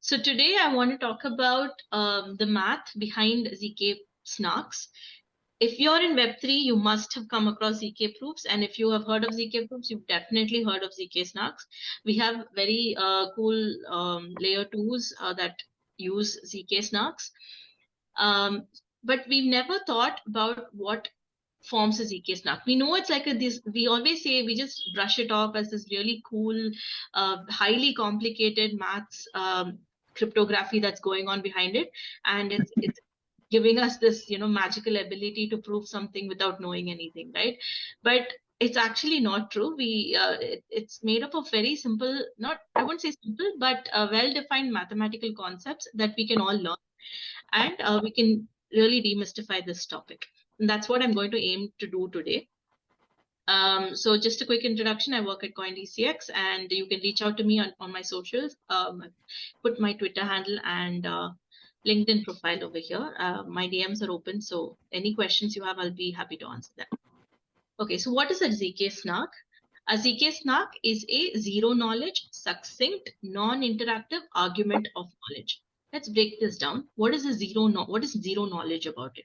So today I want to talk about the math behind ZK-SNARKs. If you're in Web3, you must have come across ZK proofs. And if you have heard of ZK proofs, you've definitely heard of ZK-SNARKs. We have very cool layer 2s that use ZK-SNARKs. But we've never thought about what forms a ZK-SNARK. We know it's like this, we always say, we just brush it off as this really cool, highly complicated maths cryptography that's going on behind it. And it's giving us this, magical ability to prove something without knowing anything, right? But it's actually not true. It's made up of very simple, I wouldn't say simple, but well-defined mathematical concepts that we can all learn. And we can really demystify this topic. And that's what I'm going to aim to do today. So just a quick introduction. I work at CoinDCX, and you can reach out to me on my socials. I put my Twitter handle and LinkedIn profile over here. My DMs are open, so any questions you have, I'll be happy to answer them. Okay, so what is a ZK-SNARK? A ZK-SNARK is a zero-knowledge, succinct, non-interactive argument of knowledge. Let's break this down. What is zero knowledge about it?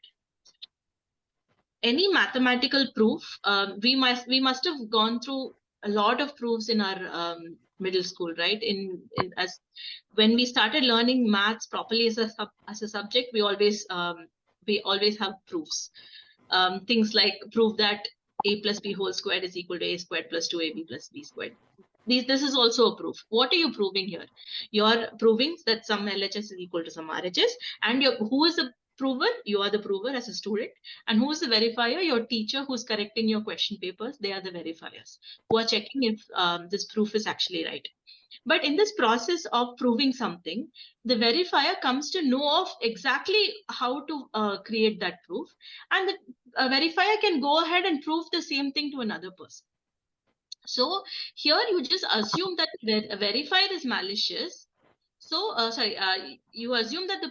Any mathematical proof, we must have gone through a lot of proofs in our middle school, right? As when we started learning maths properly as a subject, we always have proofs. Things like prove that a plus b whole squared is equal to a squared plus 2ab plus b squared. This is also a proof. What are you proving here? You're proving that some LHS is equal to some RHS, and who is the prover? You are the prover as a student. And who is the verifier? Your teacher who's correcting your question papers. They are the verifiers who are checking if this proof is actually right. But in this process of proving something, the verifier comes to know of exactly how to create that proof. And the verifier can go ahead and prove the same thing to another person. So here you just assume that a verifier is malicious. So, you assume that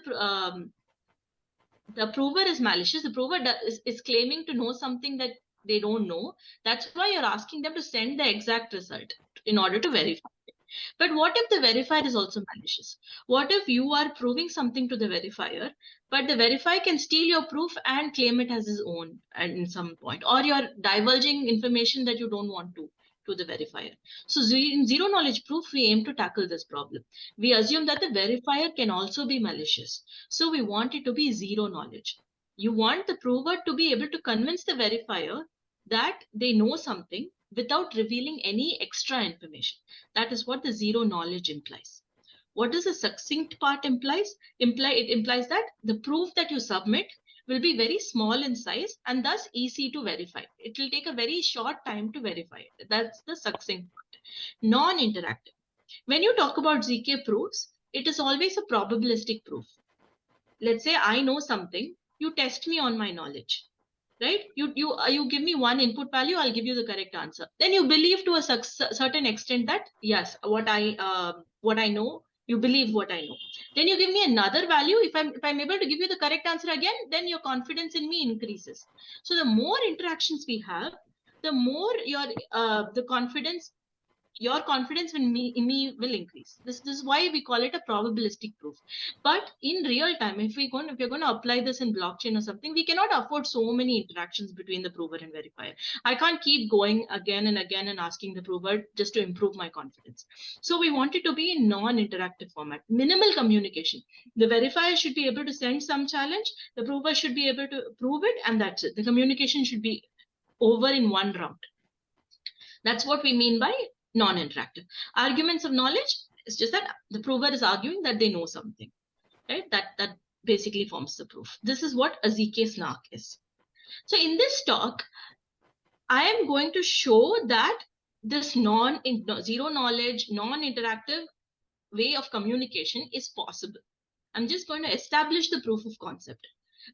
the prover is malicious. The prover is claiming to know something that they don't know. That's why you're asking them to send the exact result in order to verify it. But what if the verifier is also malicious? What if you are proving something to the verifier, but the verifier can steal your proof and claim it as his own in some point, or you're divulging information that you don't want to the verifier. So in zero knowledge proof, we aim to tackle this problem. We assume that the verifier can also be malicious. So we want it to be zero knowledge. You want the prover to be able to convince the verifier that they know something without revealing any extra information. That is what the zero knowledge implies. What does the succinct part implies? It implies that the proof that you submit will be very small in size and thus easy to verify. It will take a very short time to verify it. That's the succinct part. Non-interactive. When you talk about ZK proofs, it is always a probabilistic proof. Let's say I know something, you test me on my knowledge, right? You give me one input value, I'll give you the correct answer. Then you believe to a certain extent that yes, what I know, you believe what I know. Then you give me another value. If I'm able to give you the correct answer again, then your confidence in me increases. So the more interactions we have, the more your confidence in me will increase. This is why we call it a probabilistic proof. But in real time, if we're going to apply this in blockchain or something, we cannot afford so many interactions between the prover and verifier. I can't keep going again and again and asking the prover just to improve my confidence. So we want it to be in non-interactive format, minimal communication. The verifier should be able to send some challenge, the prover should be able to prove it, and that's it. The communication should be over in one round. That's what we mean by non-interactive. Arguments of knowledge is just that the prover is arguing that they know something, right? That basically forms the proof. This is what a ZK-SNARK is. So in this talk, I am going to show that this zero knowledge, non-interactive way of communication is possible. I'm just going to establish the proof of concept.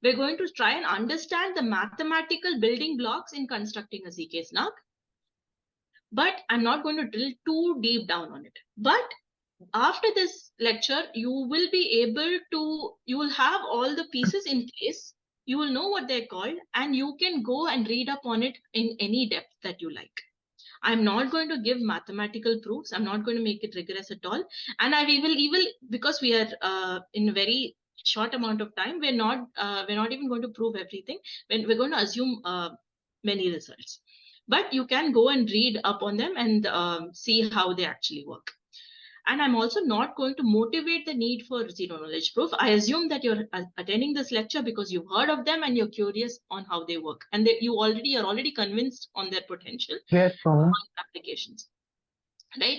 We're going to try and understand the mathematical building blocks in constructing a ZK-SNARK. But I'm not going to drill too deep down on it. But after this lecture, you will have all the pieces in place. You will know what they're called, and you can go and read up on it in any depth that you like. I'm not going to give mathematical proofs. I'm not going to make it rigorous at all. And we will because we are in a very short amount of time, we're not even going to prove everything. When we're going to assume many results, but you can go and read up on them and see how they actually work. And I'm also not going to motivate the need for zero knowledge proof. I assume that you're attending this lecture because you've heard of them and you're curious on how they work, and you are already convinced on their potential applications, right?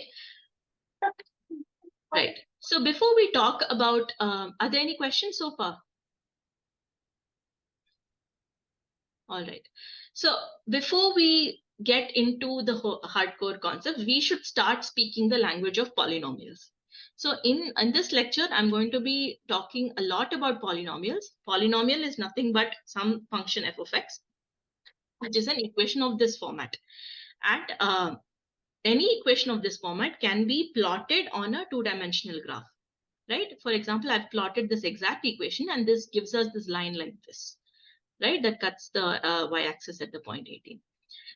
Right. So before we talk about, are there any questions so far? All right. So before we get into the hardcore concepts, we should start speaking the language of polynomials. So in this lecture, I'm going to be talking a lot about polynomials. Polynomial is nothing but some function f of x, which is an equation of this format. And any equation of this format can be plotted on a two-dimensional graph, right? For example, I've plotted this exact equation, and this gives us this line like this, right? That cuts the y-axis at the point 18.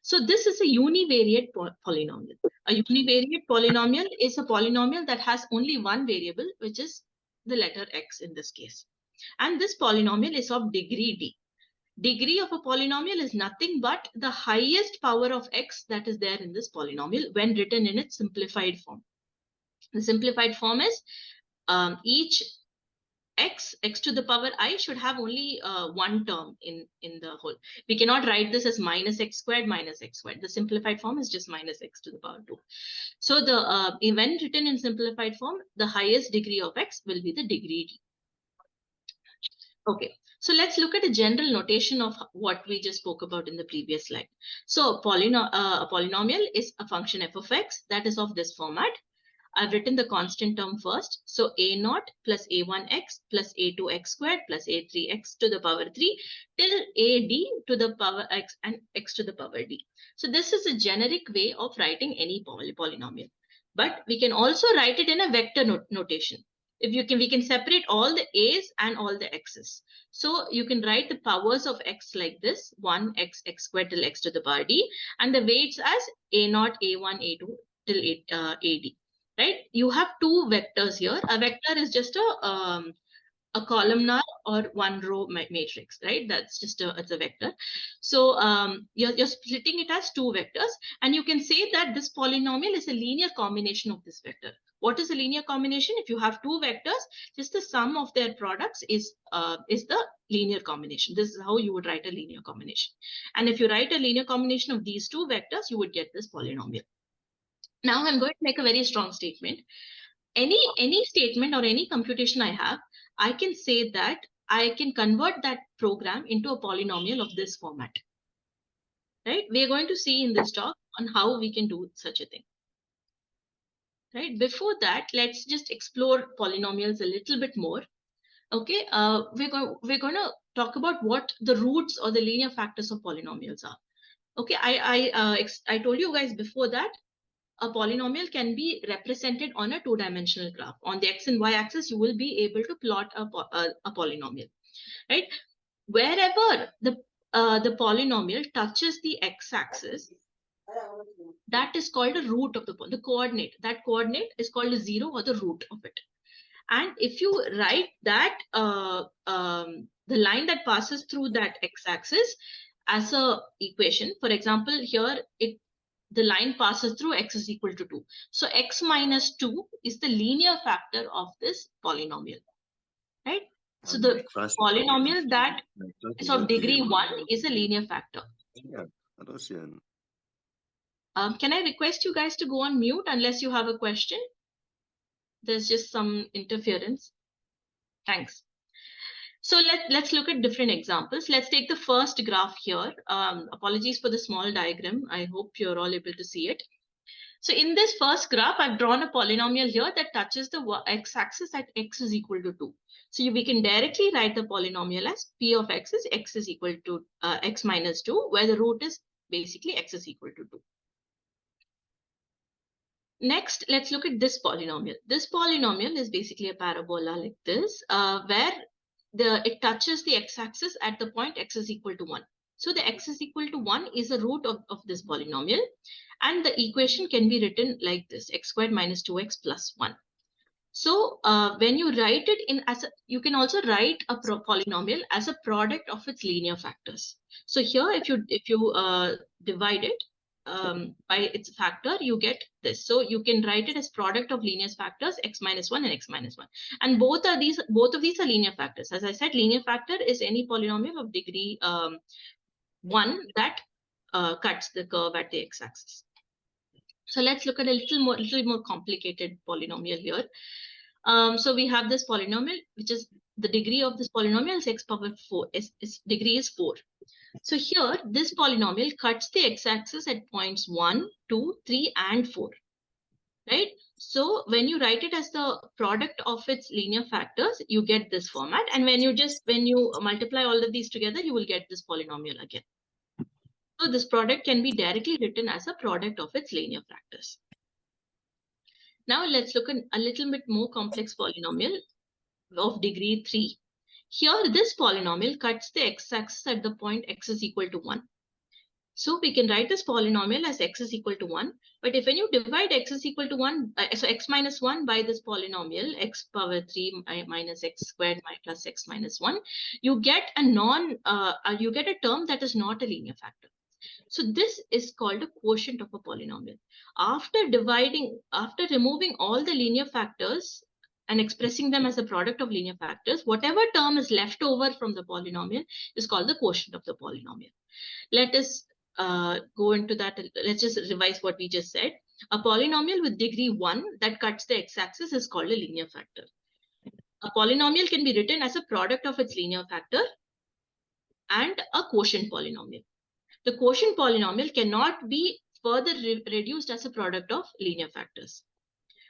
So this is a univariate polynomial. A univariate polynomial is a polynomial that has only one variable, which is the letter x in this case. And this polynomial is of degree d. Degree of a polynomial is nothing but the highest power of x that is there in this polynomial when written in its simplified form. The simplified form is each x to the power I should have only one term in the whole. We cannot write this as minus x squared. The simplified form is just minus x to the power 2. So the when written in simplified form, the highest degree of x will be the degree d. Okay, so let's look at a general notation of what we just spoke about in the previous slide. So a polynomial is a function f of x that is of this format. I've written the constant term first. So a0 plus a1x plus a2x squared plus a3x to the power 3 till ad to the power x and x to the power d. So this is a generic way of writing any polynomial. But we can also write it in a vector notation. We can separate all the a's and all the x's. So you can write the powers of x like this: 1x, x squared till x to the power d, and the weights as a0, a1, a2 till ad. Right? You have two vectors here. A vector is just a columnar or one row matrix, right? That's just it's a vector. So you're splitting it as two vectors, and you can say that this polynomial is a linear combination of this vector. What is a linear combination? If you have two vectors, just the sum of their products is the linear combination. This is how you would write a linear combination. And if you write a linear combination of these two vectors, you would get this polynomial. Now I'm going to make a very strong statement. Any statement or any computation I have, I can say that I can convert that program into a polynomial of this format. Right? We are going to see in this talk on how we can do such a thing. Right? Before that, let's just explore polynomials a little bit more. Okay, we're going to talk about what the roots or the linear factors of polynomials are. Okay, I told you guys before that a polynomial can be represented on a two-dimensional graph. On the x and y axis, you will be able to plot a polynomial, right? Wherever the polynomial touches the x-axis, that is called a root of the coordinate. That coordinate is called a 0 or the root of it. And if you write that the line that passes through that x-axis as a equation, for example, here the line passes through x is equal to 2. So x minus 2 is the linear factor of this polynomial, right? So the polynomial that is of degree 1 is a linear factor. Can I request you guys to go on mute unless you have a question? There's just some interference. Thanks. So let's look at different examples. Let's take the first graph here. Apologies for the small diagram. I hope you're all able to see it. So in this first graph, I've drawn a polynomial here that touches the x-axis at x is equal to 2. So we can directly write the polynomial as p of x is equal to x minus 2, where the root is basically x is equal to 2. Next, let's look at this polynomial. This polynomial is basically a parabola like this, where it touches the x-axis at the point x is equal to 1. So the x is equal to 1 is a root of this polynomial, and the equation can be written like this: x squared minus 2x plus 1. So when you write it in as a, you can also write a polynomial as a product of its linear factors. So here, if you divide it by its factor, you get this. So you can write it as product of linear factors x minus 1 and x minus 1. And both of these are linear factors. As I said, linear factor is any polynomial of degree 1 that cuts the curve at the x-axis. So let's look at a little more complicated polynomial here. So we have this polynomial, which is the degree of this polynomial is x power 4. Its degree is 4. So here, this polynomial cuts the x-axis at points 1, 2, 3, and 4. Right? So when you write it as the product of its linear factors, you get this format. And when you multiply all of these together, you will get this polynomial again. So this product can be directly written as a product of its linear factors. Now let's look at a little bit more complex polynomial of degree 3. Here, this polynomial cuts the x-axis at the point x is equal to 1. So we can write this polynomial as x is equal to 1. But if when you divide x is equal to 1, so x minus 1 by this polynomial, x power 3 minus x squared plus x minus 1, you get a term that is not a linear factor. So this is called a quotient of a polynomial. After removing all the linear factors and expressing them as a product of linear factors, whatever term is left over from the polynomial is called the quotient of the polynomial. Let us go into that. Let's just revise what we just said. A polynomial with degree 1 that cuts the x-axis is called a linear factor. A polynomial can be written as a product of its linear factor and a quotient polynomial. The quotient polynomial cannot be further reduced as a product of linear factors.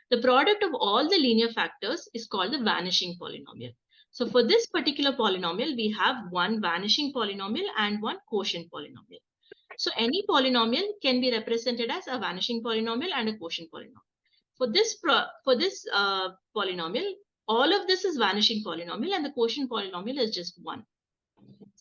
The product of all the linear factors is called the vanishing polynomial. So for this particular polynomial, we have one vanishing polynomial and one quotient polynomial. So any polynomial can be represented as a vanishing polynomial and a quotient polynomial. For this polynomial, all of this is vanishing polynomial and the quotient polynomial is just 1.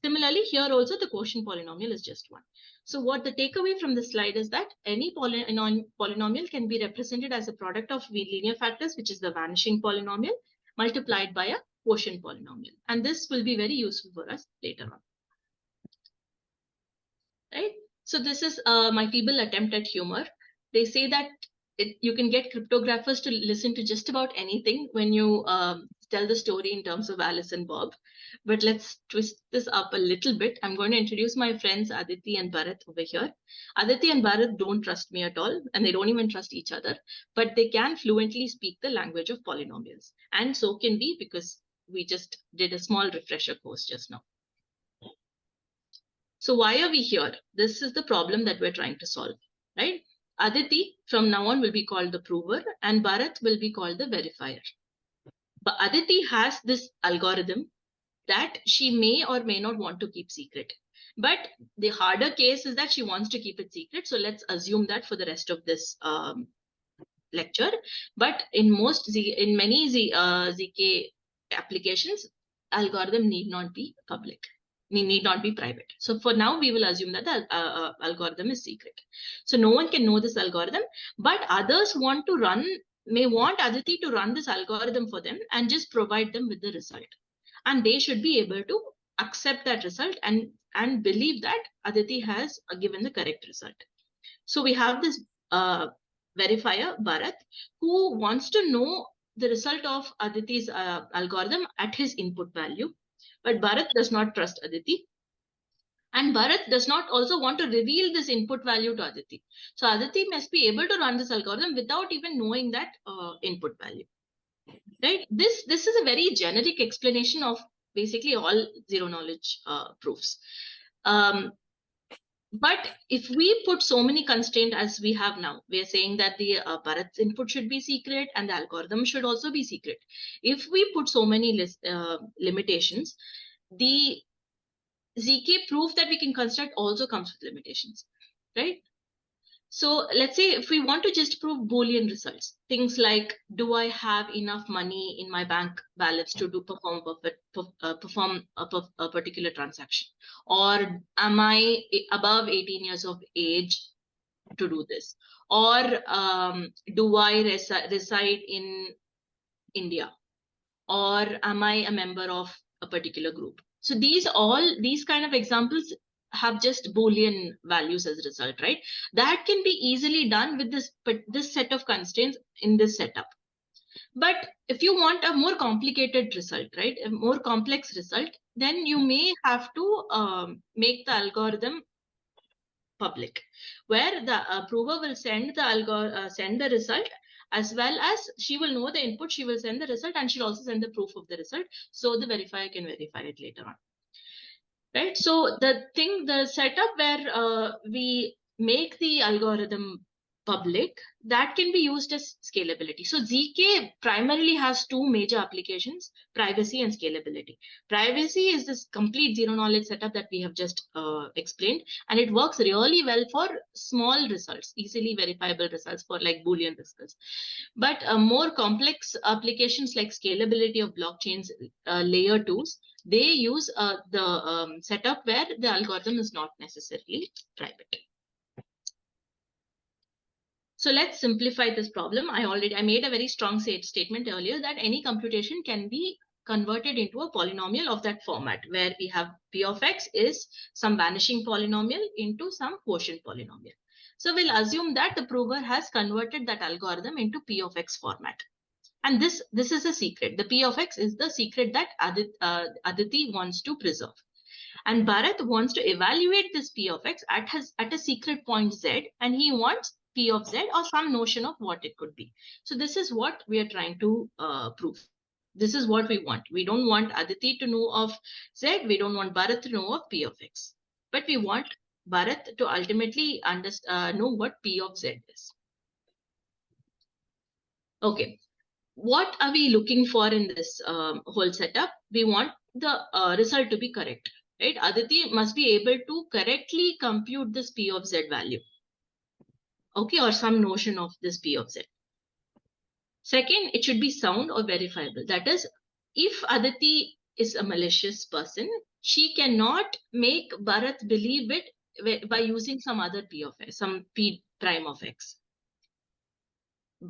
Similarly, here also the quotient polynomial is just 1. So what the takeaway from the slide is that any polynomial can be represented as a product of linear factors, which is the vanishing polynomial, multiplied by a quotient polynomial. And this will be very useful for us later on. Right? So this is my feeble attempt at humor. They say that you can get cryptographers to listen to just about anything when you tell the story in terms of Alice and Bob. But let's twist this up a little bit. I'm going to introduce my friends Aditi and Bharat over here. Aditi and Bharat don't trust me at all, and they don't even trust each other, but they can fluently speak the language of polynomials. And so can we, because we just did a small refresher course just now. So why are we here? This is the problem that we're trying to solve, right? Aditi from now on will be called the prover and Bharat will be called the verifier. But Aditi has this algorithm that she may or may not want to keep secret. But the harder case is that she wants to keep it secret. So let's assume that for the rest of this lecture. But in many ZK applications, algorithm need not be public. Need not be private. So for now, we will assume that the algorithm is secret. So no one can know this algorithm, but others may want Aditi to run this algorithm for them and just provide them with the result. And they should be able to accept that result and believe that Aditi has given the correct result. So we have this verifier, Bharat, who wants to know the result of Aditi's algorithm at his input value. But Bharat does not trust Aditi. And Bharat does not also want to reveal this input value to Aditi. So Aditi must be able to run this algorithm without even knowing that input value. Right? This is a very generic explanation of basically all zero knowledge proofs. But if we put so many constraints as we have now, we are saying that the Bharat's input should be secret and the algorithm should also be secret. If we put so many limitations, the ZK proof that we can construct also comes with limitations, right? So let's say if we want to just prove Boolean results, things like, do I have enough money in my bank balance to perform a particular transaction? Or am I above 18 years of age to do this? Or do I reside in India? Or am I a member of a particular group? So these kind of examples have just Boolean values as a result, right? That can be easily done with this set of constraints in this setup. But if you want a more complicated result, right, a more complex result, then you may have to make the algorithm public, where the approver will send the result, as well as she will know the input, she will send the result, and she'll also send the proof of the result, so the verifier can verify it later on, right? So the setup where we make the algorithm public, that can be used as scalability. So ZK primarily has two major applications: privacy and scalability. Privacy is this complete zero knowledge setup that we have just explained, and it works really well for small results, easily verifiable results, for like Boolean results. But more complex applications like scalability of blockchains, layer twos, they use the setup where the algorithm is not necessarily private. So let's simplify this problem. I made a very strong statement earlier that any computation can be converted into a polynomial of that format, where we have p of x is some vanishing polynomial into some quotient polynomial. So we'll assume that the prover has converted that algorithm into p of x format. And this is a secret. The p of x is the secret that Aditi wants to preserve. And Bharat wants to evaluate this p of x at a secret point z, and he wants p of z or some notion of what it could be. So this is what we are trying to prove. This is what we want. We don't want Aditi to know of z. We don't want Bharat to know of p of x. But we want Bharat to ultimately know what p of z is. Okay. What are we looking for in this whole setup? We want the result to be correct, right? Aditi must be able to correctly compute this p of z value, okay, or some notion of this p of z. Second, it should be sound or verifiable. That is, if Aditi is a malicious person, she cannot make Bharat believe it by using some other p of x, some p prime of x.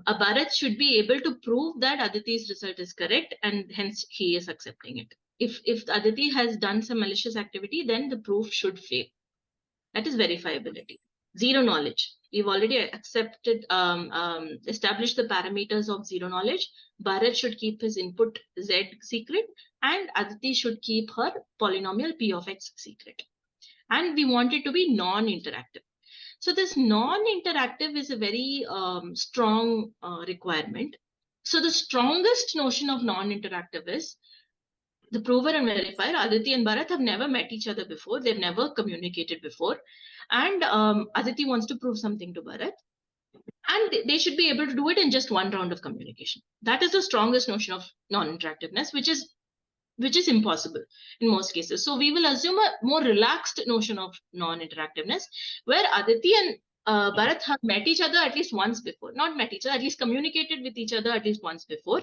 Bharat should be able to prove that Aditi's result is correct, and hence he is accepting it. If Aditi has done some malicious activity, then the proof should fail. That is verifiability. Zero knowledge. We've already established the parameters of zero knowledge. Bharat should keep his input z secret, and Aditi should keep her polynomial p of x secret. And we want it to be non-interactive. So this non-interactive is a very strong requirement. So the strongest notion of non-interactive is the prover and verifier, Aditi and Bharat, have never met each other before. They've never communicated before. And Aditi wants to prove something to Bharat. And they should be able to do it in just one round of communication. That is the strongest notion of non-interactiveness, which is impossible in most cases. So we will assume a more relaxed notion of non-interactiveness, where Aditi and Bharat have met each other at least once before. Not met each other, at least communicated with each other at least once before.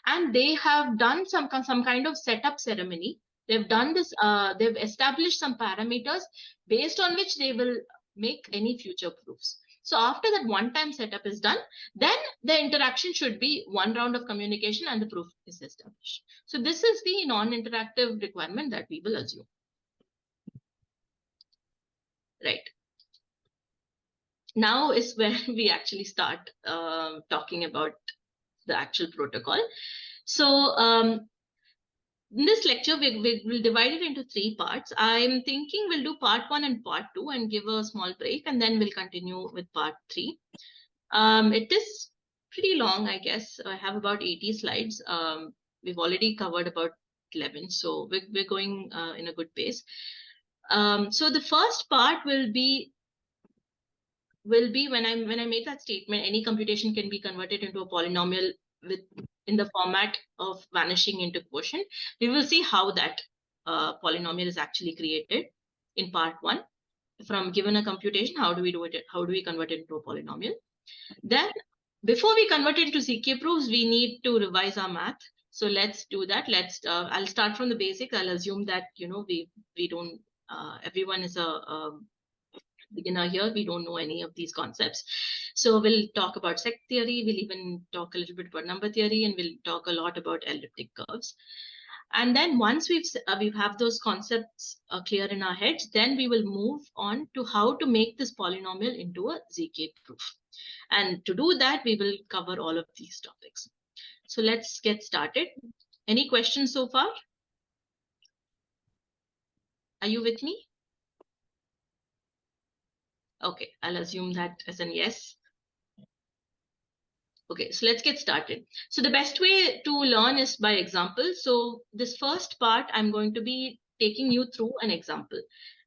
And they have done some kind of setup ceremony. They've done this, they've established some parameters based on which they will make any future proofs. So after that one-time setup is done, then the interaction should be one round of communication and the proof is established. So this is the non-interactive requirement that we will assume. Right. Now is where we actually start talking about the actual protocol. So in this lecture, we will divide it into 3 parts. I'm thinking we'll do part 1 and part 2 and give a small break, and then we'll continue with part 3. It is pretty long, I guess. I have about 80 slides. We've already covered about 11, so we're going in a good pace. So the first part will be when I make that statement, any computation can be converted into a polynomial in the format of vanishing into quotient. We will see how that polynomial is actually created in part 1. from given a computation, how do we do it? How do we convert it into a polynomial? Then before we convert it into ZK proofs, we need to revise our math. So let's do that. I'll start from the basics. I'll assume that, we don't, everyone is a beginner here. We don't know any of these concepts. So we'll talk about set theory. We'll even talk a little bit about number theory, and we'll talk a lot about elliptic curves. And then once we have those concepts clear in our heads, then we will move on to how to make this polynomial into a ZK proof. And to do that, we will cover all of these topics. So let's get started. Any questions so far? Are you with me? Okay, I'll assume that as an yes. Okay, so let's get started. So the best way to learn is by example. So this first part, I'm going to be taking you through an example.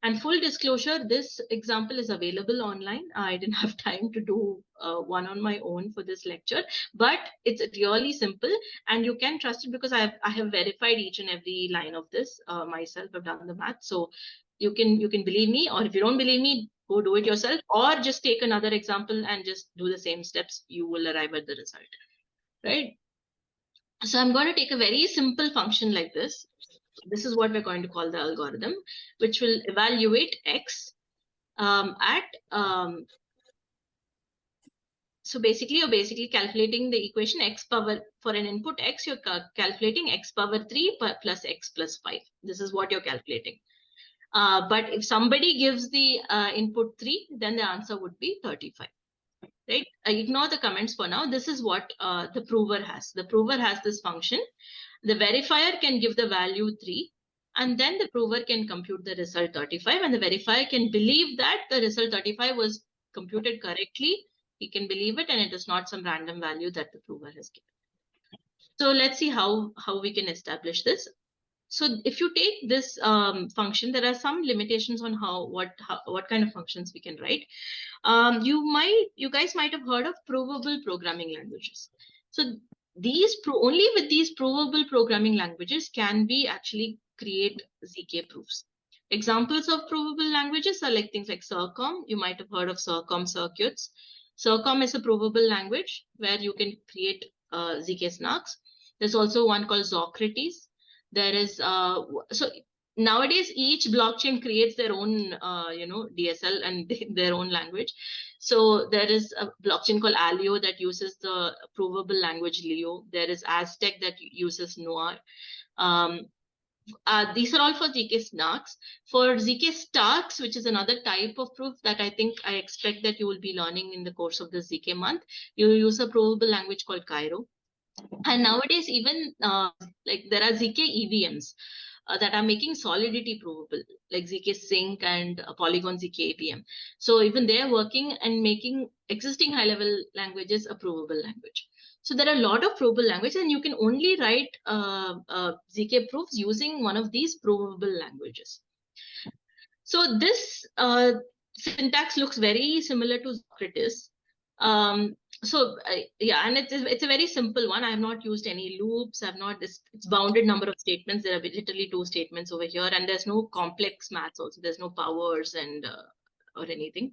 And full disclosure, this example is available online. I didn't have time to do one on my own for this lecture, but it's really simple and you can trust it because I have verified each and every line of this myself. I've done the math. So you can believe me, or if you don't believe me, go do it yourself, or just take another example and just do the same steps. You will arrive at the result, right? So I'm going to take a very simple function like this. This is what we're going to call the algorithm, which will evaluate x so basically, you're calculating the equation x power, for an input x, you're calculating x power 3 plus x plus 5. This is what you're calculating. But if somebody gives the input 3, then the answer would be 35. Right? Ignore the comments for now. This is what the prover has. The prover has this function. The verifier can give the value 3, and then the prover can compute the result 35, and the verifier can believe that the result 35 was computed correctly. He can believe it, and it is not some random value that the prover has given. So let's see how we can establish this. So if you take this function, there are some limitations on what kind of functions we can write. You guys might have heard of provable programming languages. So only with these provable programming languages can we actually create ZK proofs. Examples of provable languages are like things like CIRCOM. You might have heard of CIRCOM circuits. CIRCOM is a provable language where you can create ZK-SNARKs. There's also one called Socrates. There is so nowadays each blockchain creates their own DSL and their own language. So there is a blockchain called Alio that uses the provable language Leo. There is Aztec that uses Noir. These are all for ZK-SNARKs. For ZK-STARKs, which is another type of proof that I expect that you will be learning in the course of the ZK month, you use a provable language called Cairo. And nowadays, even like there are ZK EVMs that are making solidity provable, like ZK Sync and Polygon ZK APM. So even they're working and making existing high-level languages a provable language. So there are a lot of provable languages, and you can only write ZK proofs using one of these provable languages. So this syntax looks very similar to Socrates. Yeah, and it's a very simple one. I have not used any loops. It's bounded number of statements. There are literally 2 statements over here, and there's no complex maths also. There's no powers and or anything.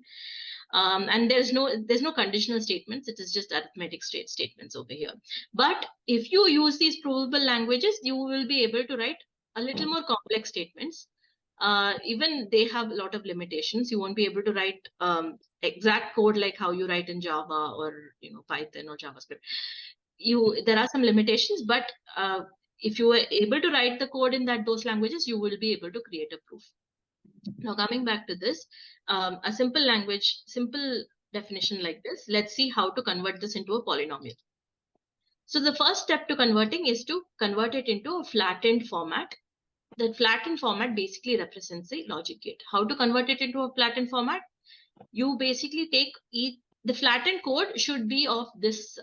And there's no conditional statements. It is just arithmetic statements over here. But if you use these provable languages, you will be able to write a little more complex statements. Even they have a lot of limitations. You won't be able to write exact code like how you write in Java or Python or JavaScript. There are some limitations, but if you are able to write the code in those languages, you will be able to create a proof. Now coming back to this, a simple definition like this, let's see how to convert this into a polynomial. So the first step to converting is to convert it into a flattened format. The flattened format basically represents a logic gate. How to convert it into a flattened format? You basically take the flattened code should be of this,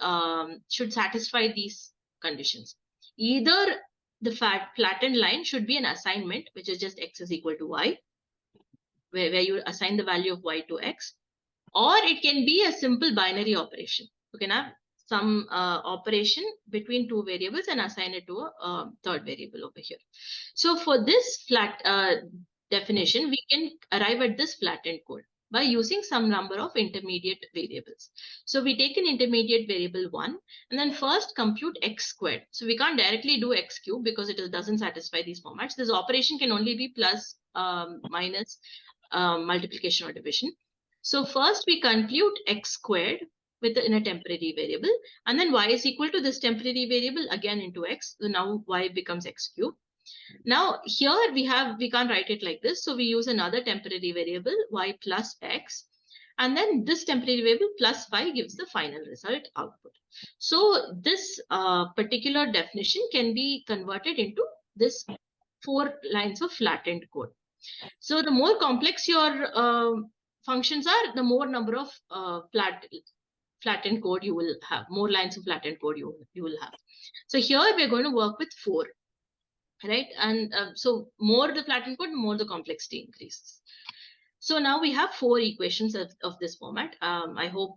should satisfy these conditions. Either the flattened line should be an assignment, which is just x is equal to y, where you assign the value of y to x, or it can be a simple binary operation. You can have some operation between 2 variables and assign it to a third variable over here. So for this definition, we can arrive at this flattened code by using some number of intermediate variables. So we take an intermediate variable 1 and then first compute x squared. So we can't directly do x cube because it doesn't satisfy these formats. This operation can only be plus, minus, multiplication or division. So first we compute x squared in a temporary variable, and then y is equal to this temporary variable again into x. So now y becomes x cube. Now here we can't write it like this. So we use another temporary variable y plus x, and then this temporary variable plus y gives the final result output. So this particular definition can be converted into this 4 lines of flattened code. So the more complex your functions are, the more number of flattened code you will have, more lines of flattened code you will have. So here we're going to work with 4, right? And so more the flattened code, more the complexity increases. So now we have 4 equations of this format. I hope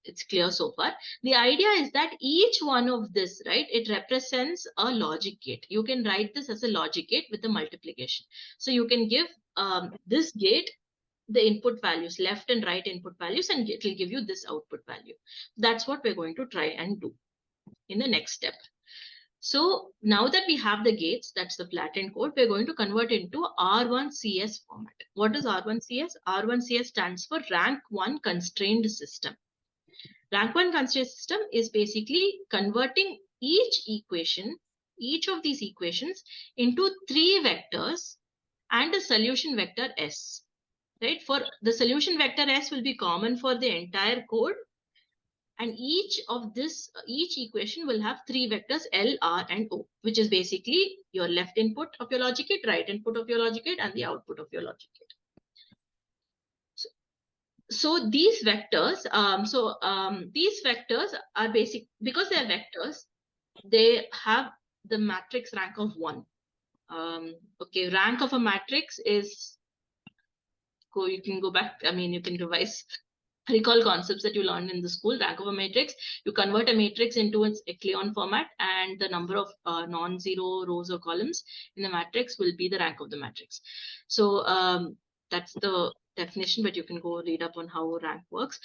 it's clear so far. The idea is that each one of this, right, it represents a logic gate. You can write this as a logic gate with a multiplication. So you can give this gate the input values, left and right input values, and it will give you this output value. That's what we're going to try and do in the next step. So now that we have the gates, that's the flattened code, we're going to convert into R1CS format. What is R1CS? R1CS stands for rank 1 constrained system. Rank 1 constrained system is basically converting each of these equations into 3 vectors and a solution vector S. Right? For the solution vector S will be common for the entire code, and each equation will have 3 vectors L, R, and O, which is basically your left input of your logic gate, right input of your logic gate, and the output of your logic gate. So these vectors, these vectors are basic because they are vectors. They have the matrix rank of 1. Okay, rank of a matrix is. You can go back. I mean, you can recall concepts that you learned in the school. Rank of a matrix. You convert a matrix into its echelon format, and the number of non-zero rows or columns in the matrix will be the rank of the matrix. So that's the definition, but you can go read up on how rank works.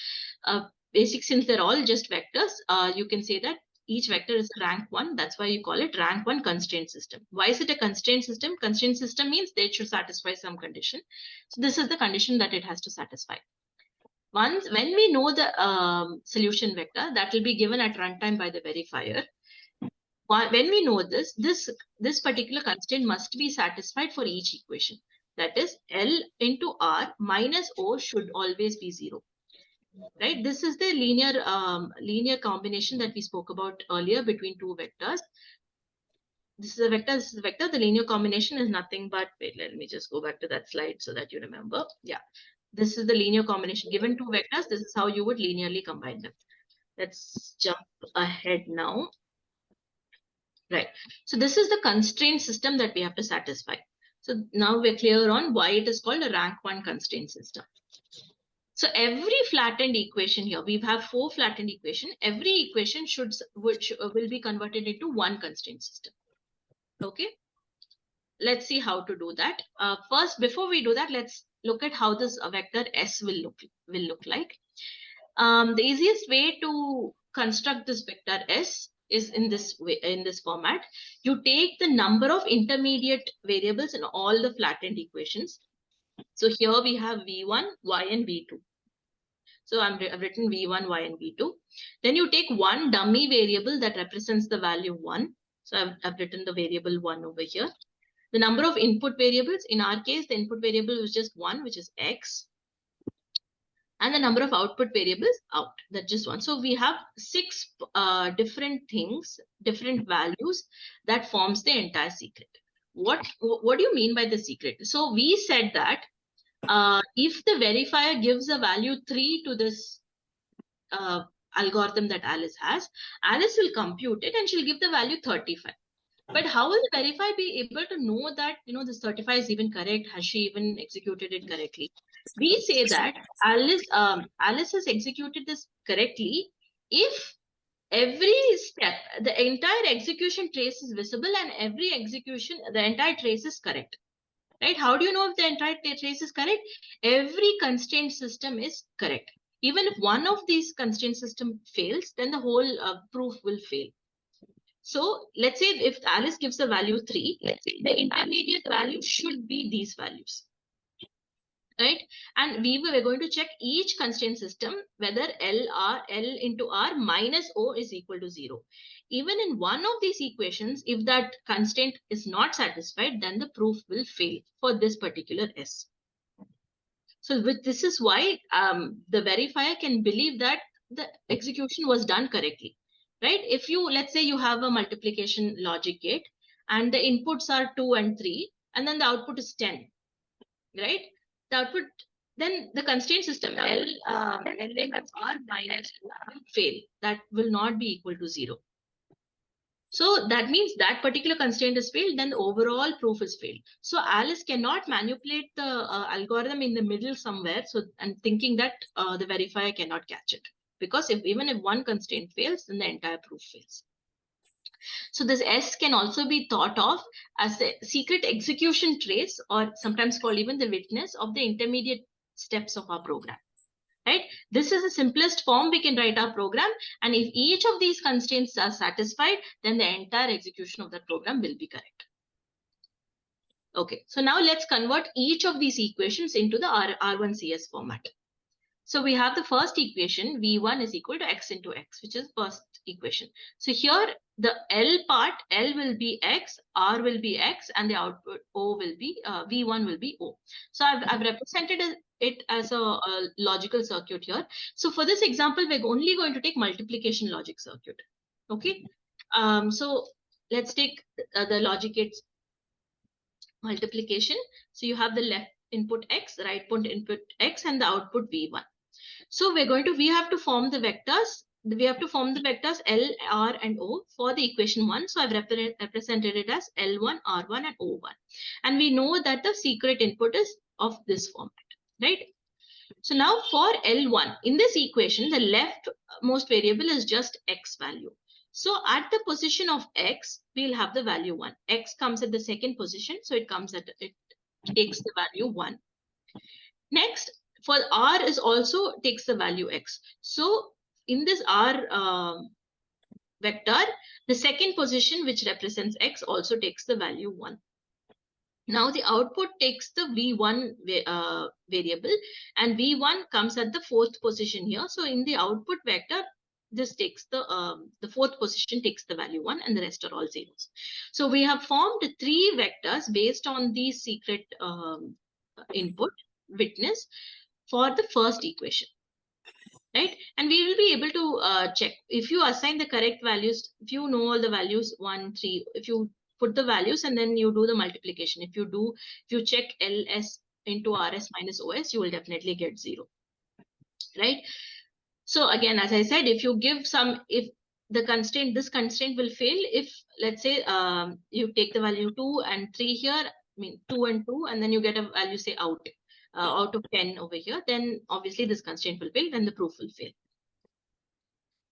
Basic, since they're all just vectors, you can say that each vector is rank 1. That's why you call it rank 1 constraint system. Why is it a constraint system? Constraint system means they should satisfy some condition. So this is the condition that it has to satisfy. When we know the solution vector, that will be given at runtime by the verifier. When we know this particular constraint must be satisfied for each equation. That is, L into R minus O should always be 0. Right? This is the linear combination that we spoke about earlier between 2 vectors. This is a vector, this is a vector. The linear combination is nothing but, wait, let me just go back to that slide so that you remember. Yeah, this is the linear combination. Given 2 vectors, this is how you would linearly combine them. Let's jump ahead now. Right. So this is the constraint system that we have to satisfy. So now we're clear on why it is called a rank 1 constraint system. So every flattened equation here, we have 4 flattened equation. Every equation will be converted into 1 constraint system. Okay. Let's see how to do that. First, before we do that, let's look at how this vector S will look like. The easiest way to construct this vector S is in this format. You take the number of intermediate variables in all the flattened equations. So here we have V1, Y, and V2. So I've written V1, Y, and V2. Then you take one dummy variable that represents the value 1. So I've written the variable 1 over here. The number of input variables, in our case, the input variable was just 1, which is X. And the number of output variables out, that's just 1. So we have 6 different things, different values that forms the entire secret. What do you mean by the secret? So we said that if the verifier gives a value 3 to this algorithm that Alice has, Alice will compute it and she'll give the value 35. But how will the verifier be able to know that, this 35 is even correct? Has she even executed it correctly? We say that Alice has executed this correctly if every step, the entire execution trace is visible and every execution, the entire trace is correct. right? How do you know if the entire trace is correct? Every constraint system is correct. Even if one of these constraint system fails, then the whole proof will fail. So let's say if Alice gives the value 3, the intermediate value should be these values, right? And we're going to check each constraint system whether L into R minus O is equal to 0. Even in one of these equations, if that constraint is not satisfied, then the proof will fail for this particular S. So this is why the verifier can believe that the execution was done correctly, right? If you, let's say you have a multiplication logic gate and the inputs are 2 and 3, and then the output is 10, right? The output, then the constraint system L R minus will fail. That will not be equal to 0. So that means that particular constraint is failed, then the overall proof is failed. So Alice cannot manipulate the algorithm in the middle somewhere, so and thinking that the verifier cannot catch it. Because even if one constraint fails, then the entire proof fails. So this S can also be thought of as a secret execution trace, or sometimes called even the witness of the intermediate steps of our program. Right? This is the simplest form we can write our program, and if each of these constraints are satisfied, then the entire execution of the program will be correct. Okay, so now let's convert each of these equations into the R1CS format. So we have the first equation, V1 is equal to X into X, which is first equation. So here the L part, L will be X, R will be X, and the output O will be, V1 will be O. So I've represented it as a logical circuit here. So for this example, we're only going to take multiplication logic circuit. Okay. So let's take the logic gates multiplication. So you have the left input X, right input X, and the output V1. So we have to form the vectors. We have to form the vectors L, R, and O for the equation 1. So I've represented it as L1, R1, and O1. And we know that the secret input is of this format, right? So now for L1, in this equation, the leftmost variable is just X value. So at the position of X, we'll have the value 1. X comes at the second position, so it takes the value 1. Next, for R is also takes the value X. So in this R vector, the second position, which represents X, also takes the value 1. Now the output takes the V1 variable, and V1 comes at the fourth position here. So in the output vector, this takes the fourth position takes the value 1, and the rest are all zeros. So we have formed 3 vectors based on the secret input witness for the first equation, right? And we will be able to check if you assign the correct values. If you know all the values 1, 3, if you put the values and then you do the multiplication, if you check LS into RS minus OS, you will definitely get 0, right? So again, as I said, if you give if this constraint will fail if, let's say, you take the value 2 and 3 here, I mean 2 and 2, and then you get a value, say, out of 10 over here, then obviously this constraint will fail and the proof will fail.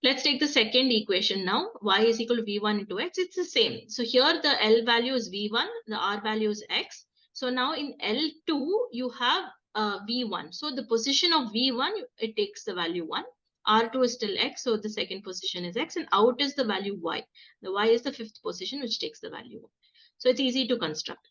Let's take the second equation now. Y is equal to V1 into X. It's the same. So here the L value is V1, the R value is X. So now in L2, you have V1. So the position of V1, it takes the value 1. R2 is still X, so the second position is X, and out is the value Y. The Y is the fifth position, which takes the value 1. So it's easy to construct.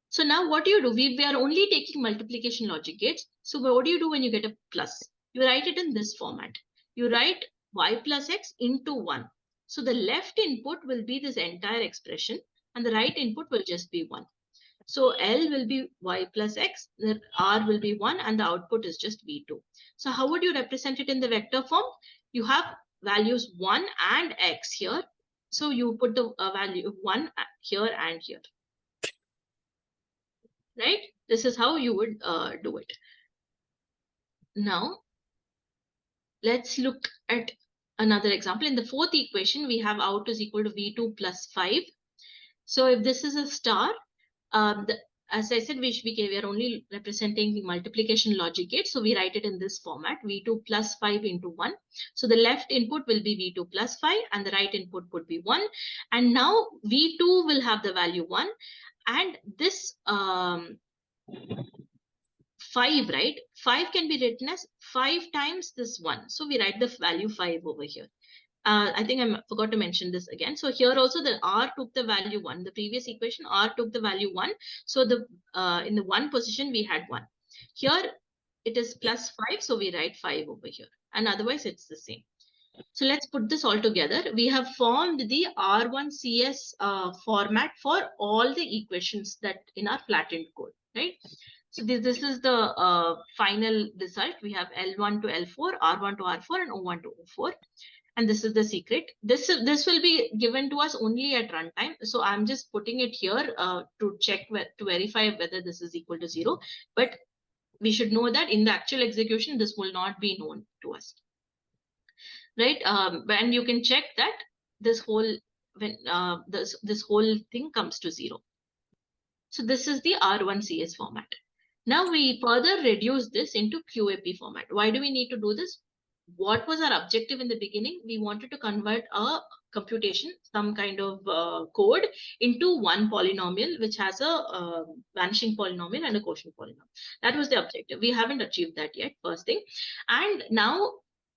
So now what do you do? We are only taking multiplication logic gates. So what do you do when you get a plus? You write it in this format. You write Y plus X into 1. So the left input will be this entire expression, and the right input will just be 1. So L will be Y plus X, the R will be 1, and the output is just V2. So how would you represent it in the vector form? You have values 1 and X here. So you put the value 1 here and here. Right? This is how you would do it. Now, let's look at another example. In the fourth equation, we have out is equal to V2 plus 5. So if this is a star, as I said, we are only representing the multiplication logic gate. So we write it in this format, V2 plus 5 into 1. So the left input will be V2 plus 5 and the right input would be 1. And now V2 will have the value 1. And this 5, right? 5 can be written as 5 times this 1. So we write the value 5 over here. I think I forgot to mention this again. So here also the R took the value 1. The previous equation, R took the value 1. So the in the 1 position, we had 1. Here it is plus 5. So we write 5 over here. And otherwise, it's the same. So let's put this all together. We have formed the R1CS format for all the equations that in our flattened code, right? So this is the final result. We have L1 to L4, R1 to R4, and O1 to O4. And this is the secret. This will be given to us only at runtime. So I'm just putting it here to check, to verify whether this is equal to 0. But we should know that in the actual execution, this will not be known to us. Right? And you can check that this whole this whole thing comes to 0. So this is the R1CS format. Now we further reduce this into QAP format. Why do we need to do this? What was our objective in the beginning? We wanted to convert a computation, some kind of code, into one polynomial, which has a vanishing polynomial and a quotient polynomial. That was the objective. We haven't achieved that yet, first thing. And now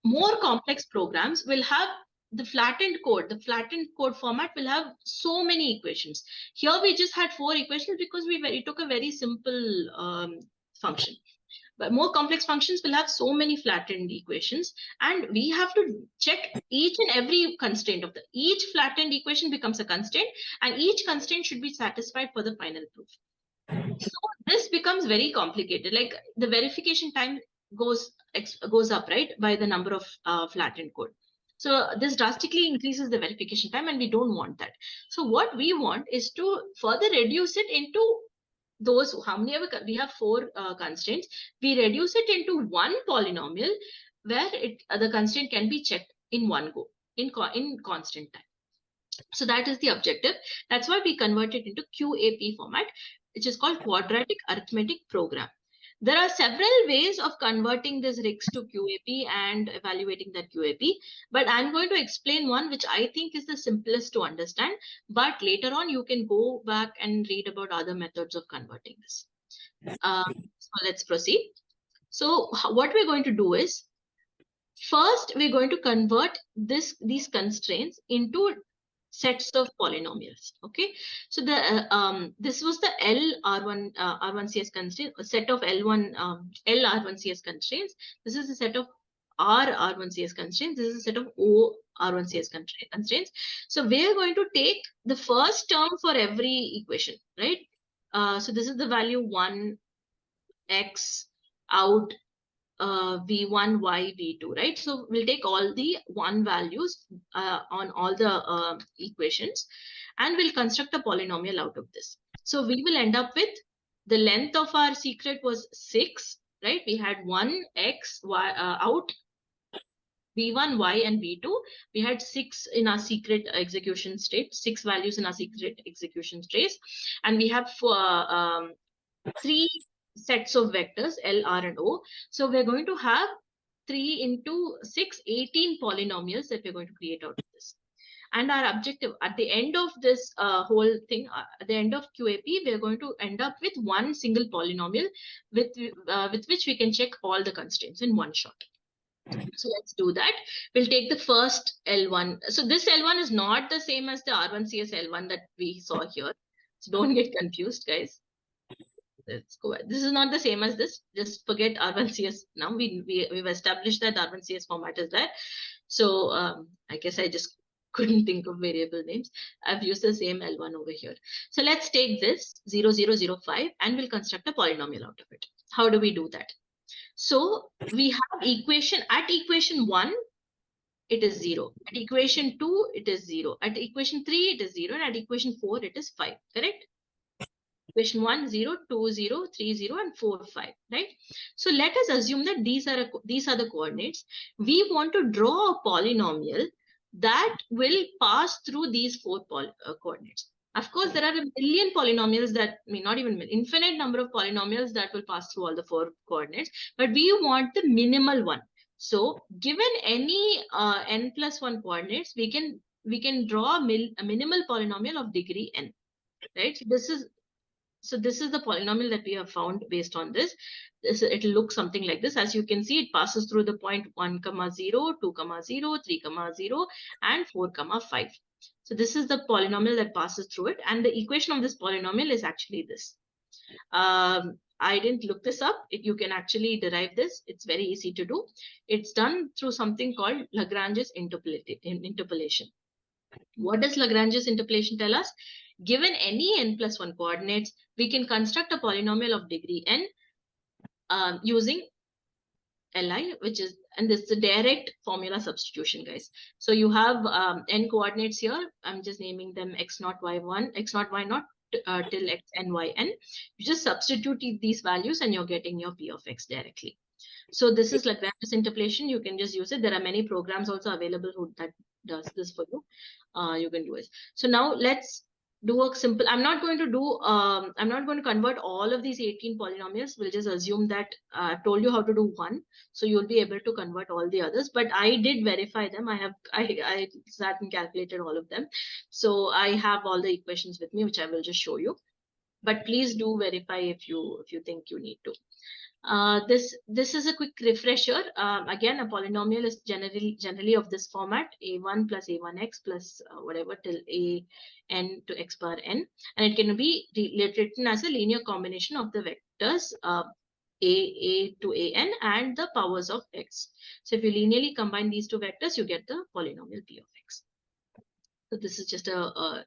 more complex programs will have the flattened code. The flattened code format will have so many equations. Here we just had 4 equations because we took a very simple function. But more complex functions will have so many flattened equations, and we have to check each and every constraint of each flattened equation becomes a constraint, and each constraint should be satisfied for the final proof. So this becomes very complicated. Like the verification time goes up, right, by the number of flattened code. So this drastically increases the verification time, and we don't want that. So what we want is to further reduce it into those, how many ever we have 4 constraints, we reduce it into one polynomial where the constraint can be checked in one go in constant time. So that is the objective. That's why we convert it into QAP format, which is called quadratic arithmetic program. There are several ways of converting this RIX to QAP and evaluating that QAP, but I'm going to explain one which I think is the simplest to understand, but later on you can go back and read about other methods of converting this. So let's proceed. So what we're going to do is, first we're going to convert these constraints into sets of polynomials. Okay, so the this was the R1CS constraint, a set of L1 R1CS constraints. This is a set of R1CS constraints. This is a set of R1CS constraints. So we're going to take the first term for every equation, right? So this is the value 1 x out v1 y v2, right? So we'll take all the 1 values on all the equations, and we'll construct a polynomial out of this. So we will end up with, the length of our secret was 6, right? We had 1 x y out v1 y and v2. We had 6 in our secret execution state, 6 values in our secret execution state, and we have 3 sets of vectors L, R, and O. So we're going to have 3 into 6, 18 polynomials that we're going to create out of this. And our objective at the end of this whole thing, at the end of QAP, we're going to end up with one single polynomial with which we can check all the constraints in one shot. So let's do that. We'll take the first L1. So this L1 is not the same as the R1CS L1 that we saw here. So don't get confused, guys. Let's go ahead. This is not the same as this. Just forget R1CS now. We've established that R1CS format is there. So I guess I just couldn't think of variable names. I've used the same L1 over here. So let's take this 0005 and we'll construct a polynomial out of it. How do we do that? So we have equation, at equation 1, it is 0. At equation 2, it is 0. At equation 3, it is 0. And at equation 4, it is 5. Correct? Equation 1, 0, 2, 0, 3, 0, and 4, 5, right? So let us assume that these are the coordinates. We want to draw a polynomial that will pass through these 4 coordinates. Of course, there are a million polynomials that not even infinite number of polynomials that will pass through all the 4 coordinates, but we want the minimal one. So given any n+1 coordinates, we can draw a minimal polynomial of degree n, right? So this is the polynomial that we have found based on this. It'll look something like this. As you can see, it passes through the point 1, 0, 2, 0, 3, 0, and 4, 5. So this is the polynomial that passes through it. And the equation of this polynomial is actually this. I didn't look this up. You can actually derive this. It's very easy to do. It's done through something called Lagrange's interpolation. What does Lagrange's interpolation tell us? Given any n+1 coordinates, we can construct a polynomial of degree n using Li, which is, and this is a direct formula substitution, guys. So you have n coordinates here. I'm just naming them x0, y1, x0, y0 till x n, y n. You just substitute these values and you're getting your p of x directly. So this is Lagrange's interpolation. You can just use it. There are many programs also available that does this for you. You can do it. So now let's do a simple. I'm not going to convert all of these 18 polynomials. We'll just assume that I've told you how to do one, so you'll be able to convert all the others. But I did verify them. I sat and calculated all of them. So I have all the equations with me, which I will just show you. But please do verify if you think you need to. This is a quick refresher. Again, a polynomial is generally of this format: a1 plus a1x plus whatever till a n to x power n, and it can be written as a linear combination of the vectors a to a n and the powers of x. So if you linearly combine these two vectors, you get the polynomial p of x. So this is just a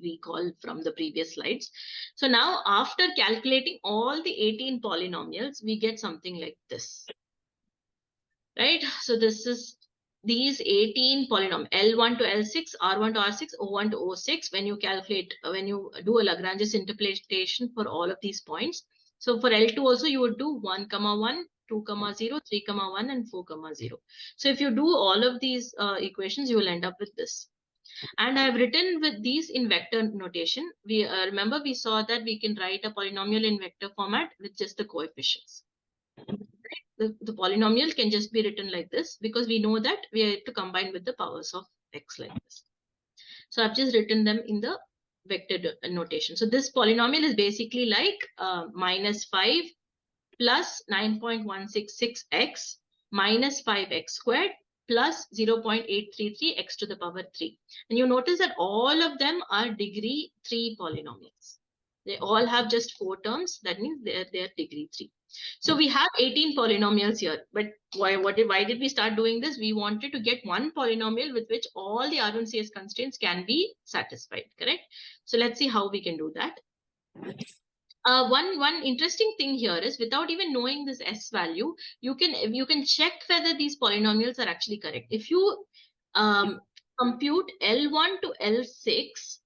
recall from the previous slides. So now after calculating all the 18 polynomials, we get something like this, right? So this is these 18 polynomials, L1 to L6, R1 to R6, O1 to O6, when you calculate, when you do a Lagrange's interpolation for all of these points. So for L2 also you would do 1, 1, 2, 0, 3, 1, and 4, 0. So if you do all of these equations, you will end up with this. And I have written with these in vector notation. We remember we saw that we can write a polynomial in vector format with just the coefficients. The polynomial can just be written like this because we know that we have to combine with the powers of x like this. So I've just written them in the vector notation. So this polynomial is basically like minus 5 plus 9.166x minus 5x squared plus 0.833 x to the power 3. And you notice that all of them are degree 3 polynomials. They all have just 4 terms. That means they're degree 3. So we have 18 polynomials here. But why did we start doing this? We wanted to get one polynomial with which all the R1CS constraints can be satisfied, correct? So let's see how we can do that. One interesting thing here is, without even knowing this S value, you can check whether these polynomials are actually correct. If you compute L1 to L6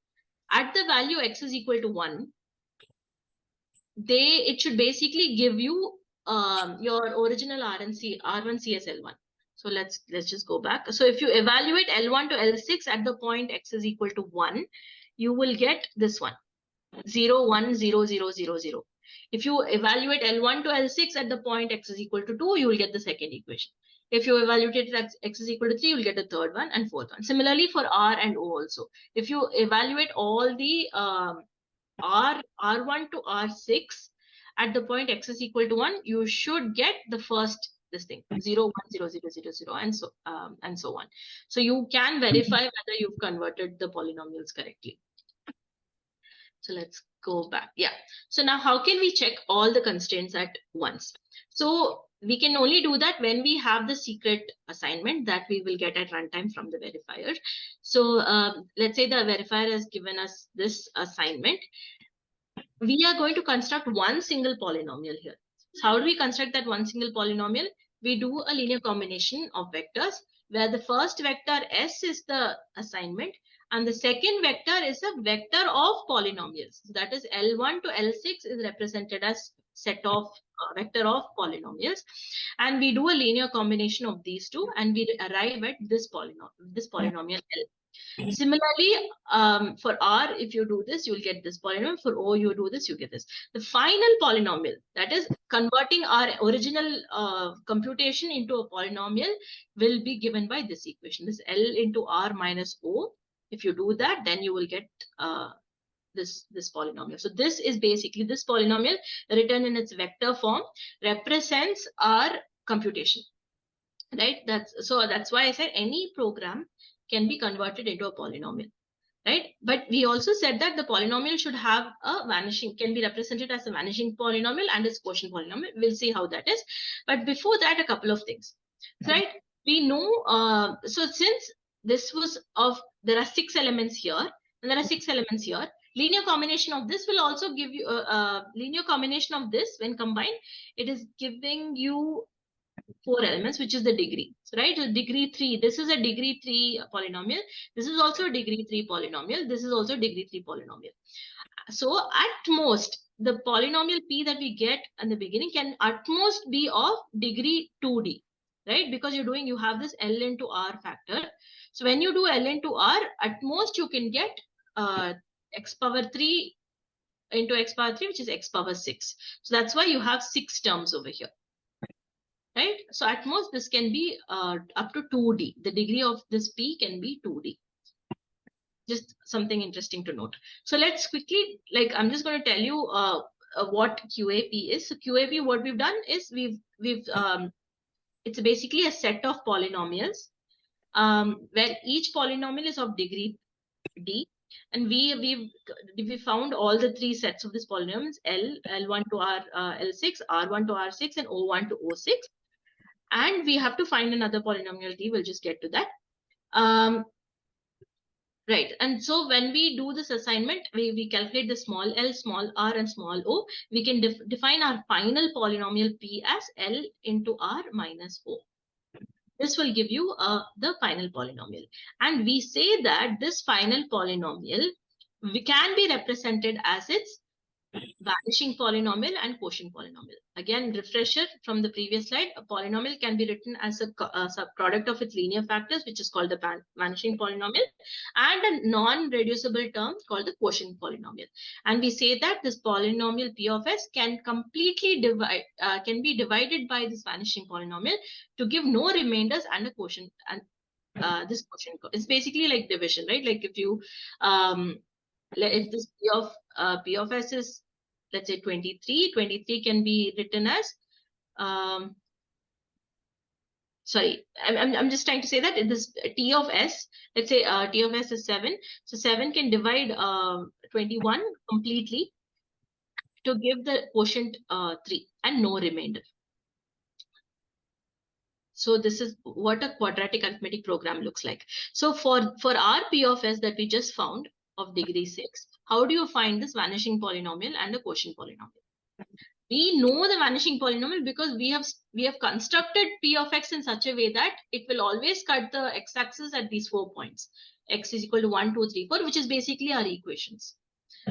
at the value x is equal to 1, it should basically give you your original R1CS L1. So let's just go back. So if you evaluate L1 to L6 at the point x is equal to 1, you will get this one. 0, 1, 0, 0, 0, 0. If you evaluate L1 to L6 at the point x is equal to 2, you will get the second equation. If you evaluate it at x is equal to 3, you will get the third one and fourth one. Similarly for R and O also. If you evaluate all the R1 to R6 at the point x is equal to 1, you should get the first this thing 0, 1, 0, 0, 0, 0 and so on. So you can verify whether you've converted the polynomials correctly. So let's go back. Yeah. So now how can we check all the constraints at once? So we can only do that when we have the secret assignment that we will get at runtime from the verifier. So let's say the verifier has given us this assignment. We are going to construct one single polynomial here. So how do we construct that one single polynomial? We do a linear combination of vectors where the first vector S is the assignment and the second vector is a vector of polynomials. So that is L1 to L6 is represented as set of vector of polynomials, and we do a linear combination of these two and we arrive at this polynomial L. Similarly, for R, if you do this, you'll get this polynomial. For O, you do this, you get this. The final polynomial, that is converting our original computation into a polynomial, will be given by this equation. This L into R minus O. If you do that, then you will get this polynomial. So this is basically, this polynomial written in its vector form represents our computation, right? That's why I said any program can be converted into a polynomial, right? But we also said that the polynomial should have a vanishing, can be represented as a vanishing polynomial and its quotient polynomial. We'll see how that is. But before that, a couple of things, right? We know, so since this was of, there are 6 elements here, and there are 6 elements here, linear combination of this will also give you a linear combination of this. When combined, it is giving you 4 elements, which is the degree, right? So degree 3, this is a degree 3 polynomial. This is also a degree 3 polynomial. This is also a degree 3 polynomial. So at most, the polynomial P that we get in the beginning can at most be of degree 2D, right? Because you have this L into R factor. So when you do L into R, at most you can get x power 3 into x power 3, which is x power 6. So that's why you have 6 terms over here. Right? So at most this can be up to 2D. The degree of this P can be 2D. Just something interesting to note. So let's quickly, I'm just going to tell you what QAP is. So QAP, what we've done is it's basically a set of polynomials where each polynomial is of degree D. And we found all the 3 sets of these polynomials, L1 to L6, R1 to R6, and O1 to O6. And we have to find another polynomial T. We'll just get to that. Right. And so when we do this assignment, we calculate the small l, small r, and small o. We can define our final polynomial P as L into R minus O. This will give you the final polynomial. And we say that this final polynomial can be represented as its vanishing polynomial and quotient polynomial. Again, refresher from the previous slide, a polynomial can be written as a subproduct of its linear factors, which is called the vanishing polynomial, and a non-reducible term called the quotient polynomial. And we say that this polynomial P of S can completely can be divided by this vanishing polynomial to give no remainders and a quotient. And this quotient is basically like division, right? Like if you if this P of S is, let's say 23 can be written as, sorry, I'm just trying to say that this T of S, let's say T of S is 7. So 7 can divide 21 completely to give the quotient 3 and no remainder. So this is what a quadratic arithmetic program looks like. So for our P of S that we just found of degree 6, how do you find this vanishing polynomial and the quotient polynomial? We know the vanishing polynomial because we have constructed P of X in such a way that it will always cut the x-axis at these 4 points. X is equal to 1, 2, 3, 4, which is basically our equations.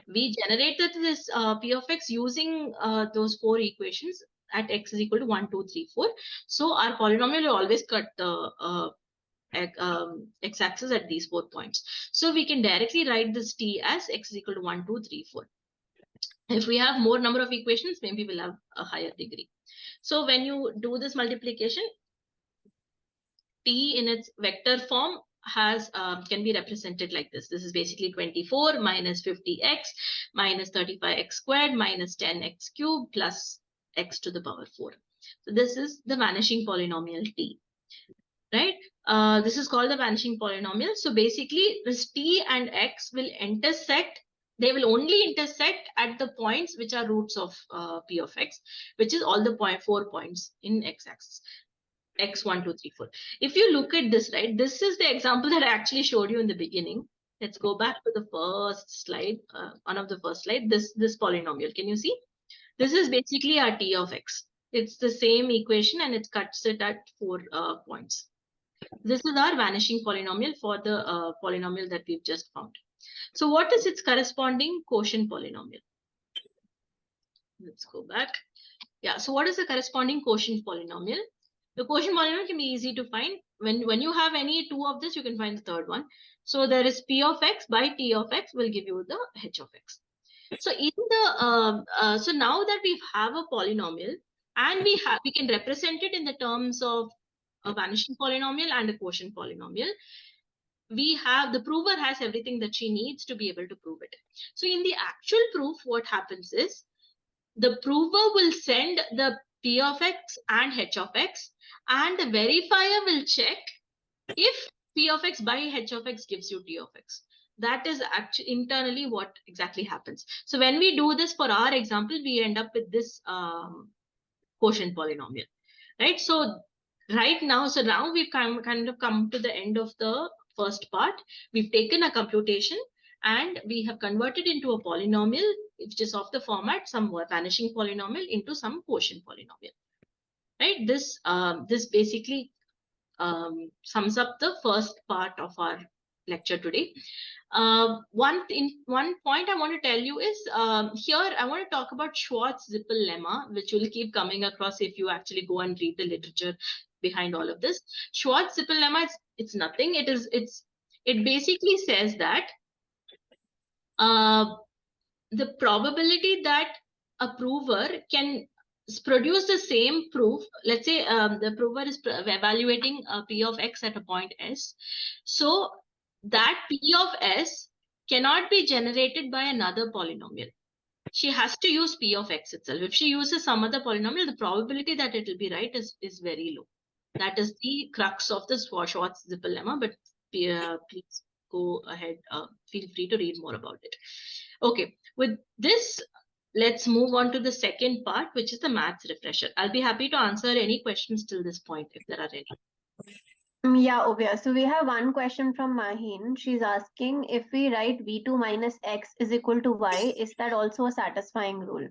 We generated this P of X using those 4 equations at x is equal to 1, 2, 3, 4. So our polynomial will always cut the x-axis at these 4 points. So we can directly write this T as x is equal to 1, 2, 3, 4. If we have more number of equations, maybe we'll have a higher degree. So when you do this multiplication, T in its vector form has can be represented like this. This is basically 24 minus 50x minus 35x squared minus 10x cubed plus x to the power 4. So this is the vanishing polynomial T, right? This is called the vanishing polynomial. So basically this T and x will intersect. They will only intersect at the points which are roots of P of X, which is all the 4 points in x-axis. X, 1, 2, 3, 4. If you look at this, right, this is the example that I actually showed you in the beginning. Let's go back to the first slide, one of the first slide, this polynomial. Can you see? This is basically our T of X. It's the same equation and it cuts it at 4 points. This is our vanishing polynomial for the polynomial that we've just found. So what is its corresponding quotient polynomial? Let's go back. Yeah, so what is the corresponding quotient polynomial? The quotient polynomial can be easy to find. When you have any 2 of this, you can find the third one. So there is P of X by T of X will give you the H of X. So in the so now that we have a polynomial and we can represent it in the terms of a vanishing polynomial and a quotient polynomial, we have the prover has everything that she needs to be able to prove it. So in the actual proof, what happens is the prover will send the P of X and H of X, and the verifier will check if P of X by H of X gives you T of X. That is actually internally what exactly happens. So when we do this for our example, we end up with this quotient polynomial, right? So right now, so now we've kind of come to the end of the first part. We've taken a computation and we have converted into a polynomial, which is of the format some vanishing polynomial into some quotient polynomial, right? This basically sums up the first part of our lecture today. One point I want to tell you is here I want to talk about Schwartz-Zippel lemma, which will keep coming across if you actually go and read the literature behind all of this. Schwartz-Zippel lemma, it's nothing. It basically says that the probability that a prover can produce the same proof, let's say the prover is evaluating P of X at a point S. So that P of S cannot be generated by another polynomial. She has to use P of X itself. If she uses some other polynomial, the probability that it will be right is very low. That is the crux of the Schwartz-Zippel lemma, but please go ahead, feel free to read more about it. Okay, with this, let's move on to the second part, which is the maths refresher. I'll be happy to answer any questions till this point, if there are any. Yeah, Ovia. So we have one question from Mahin. She's asking if we write V2 minus X is equal to Y, is that also a satisfying rule?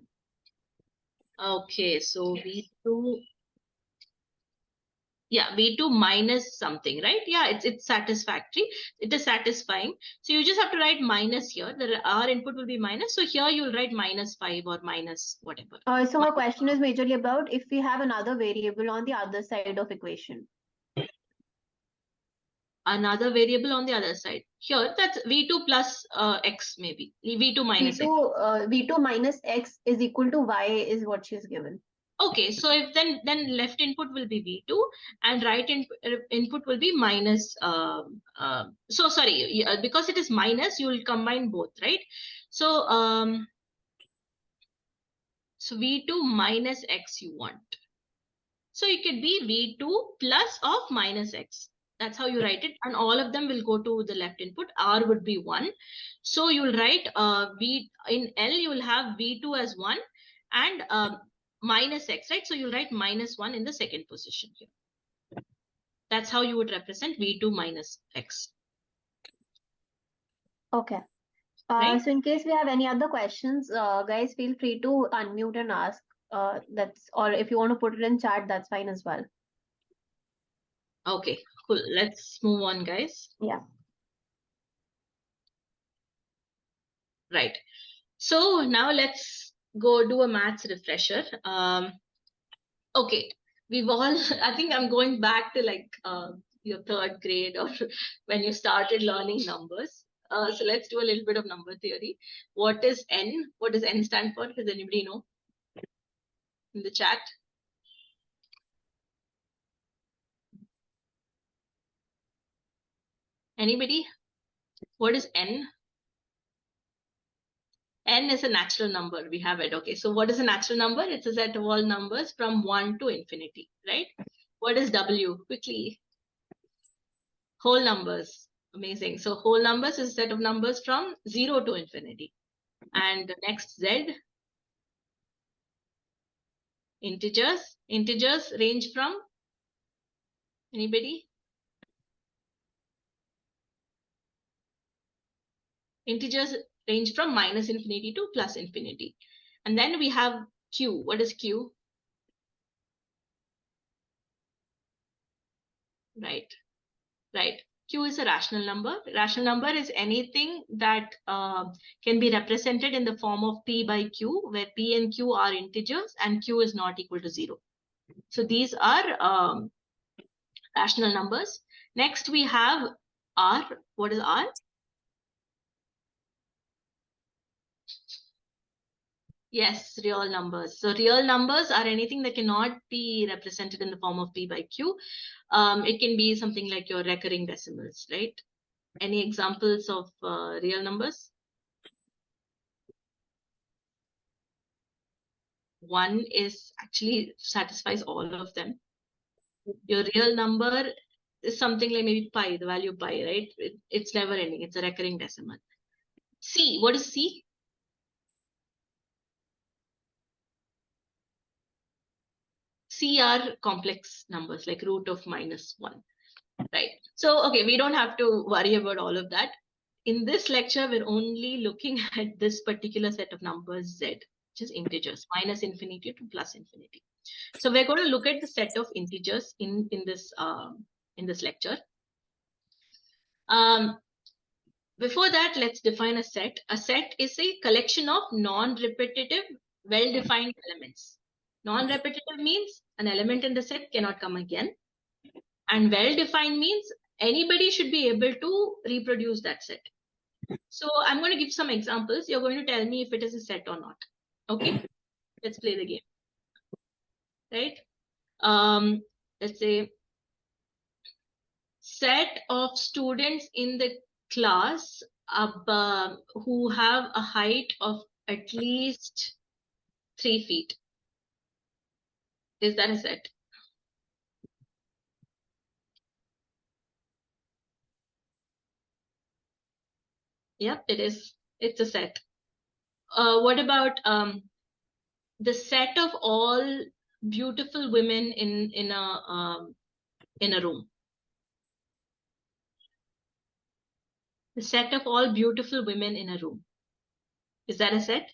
Okay, so V2, yeah, V2 minus something, right? Yeah, it's satisfactory. It is satisfying. So you just have to write minus here. Our input will be minus. So here you'll write -5 or minus whatever. So her question is majorly about if we have another variable on the other side of equation. Another variable on the other side. Here, that's V2 plus X maybe. V2 minus X. V2 minus X is equal to Y is what she's given. Okay, so if then left input will be V2 and right input will be minus. So sorry, because it is minus, you will combine both, right? So so V2 minus X you want. So it could be V2 plus of minus X. That's how you write it, and all of them will go to the left input. R would be 1. So you'll write V in L. You will have V2 as 1 and minus X, right? So you'll write -1 in the second position here. That's how you would represent V2 minus X. Okay. Right? So in case we have any other questions, guys, feel free to unmute and ask. Or if you want to put it in chat, that's fine as well. Okay, cool. Let's move on, guys. Yeah. Right. So now let's go do a maths refresher. Okay, we've all, I think I'm going back to like your third grade or when you started learning numbers. So let's do a little bit of number theory. What is N? What does N stand for? Does anybody know? In the chat? Anybody? What is N? N is a natural number. We have it. Okay. So what is a natural number? It's a set of all numbers from 1 to infinity, right? What is W? Quickly. Whole numbers. Amazing. So whole numbers is a set of numbers from 0 to infinity. And the next Z. Integers. Integers range from anybody? Integers range from -infinity to +infinity. And then we have Q. What is Q? Right. Right. Q is a rational number. Rational number is anything that can be represented in the form of P by Q, where P and Q are integers and Q is not equal to 0. So these are rational numbers. Next, we have R. What is R? Yes, real numbers. So real numbers are anything that cannot be represented in the form of P by Q. It can be something like your recurring decimals, right? Any examples of real numbers? 1 is actually satisfies all of them. Your real number is something like maybe pi, the value pi, right? It's never ending. It's a recurring decimal. C, what is C? C are complex numbers like root of -1, right? So, okay, we don't have to worry about all of that. In this lecture, we're only looking at this particular set of numbers Z, which is integers, minus infinity to plus infinity. So we're going to look at the set of integers in this lecture. Before that, let's define a set. A set is a collection of non-repetitive, well-defined elements. Non-repetitive means an element in the set cannot come again. And well-defined means anybody should be able to reproduce that set. So I'm going to give some examples. You're going to tell me if it is a set or not. Okay, let's play the game. Right? Let's say set of students in the class who have a height of at least 3 feet. Is that a set? Yep, it is. It's a set. What about the set of all beautiful women in a room? The set of all beautiful women in a room. Is that a set?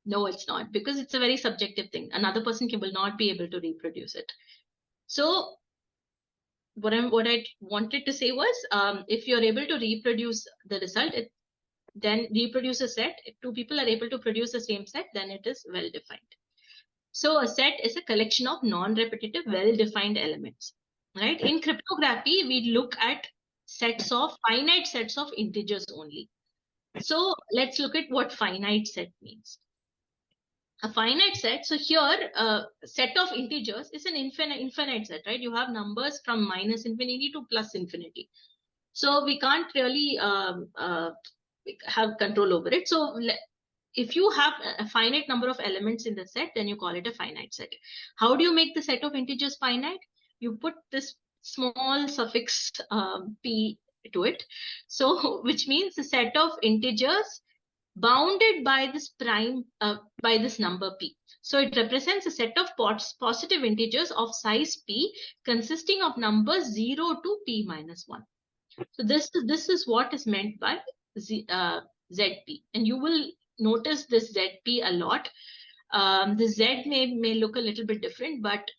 No, it's not, because it's a very subjective thing. Another person will not be able to reproduce it. So what I wanted to say was, if you're able to reproduce the result, then reproduce a set. If two people are able to produce the same set, then it is well defined. So a set is a collection of non-repetitive, well-defined elements, right? In cryptography, we look at finite sets of integers only. So let's look at what finite set means. A finite set, so here a set of integers is an infinite set, right? You have numbers from minus infinity to plus infinity. So we can't really have control over it. So if you have a finite number of elements in the set, then you call it a finite set. How do you make the set of integers finite? You put this small suffix p to it. So which means the set of integers bounded by this by this number p. So it represents a set of positive integers of size p consisting of numbers 0 to p minus 1. So this is what is meant by ZP, and you will notice this ZP a lot. The Z may look a little bit different, but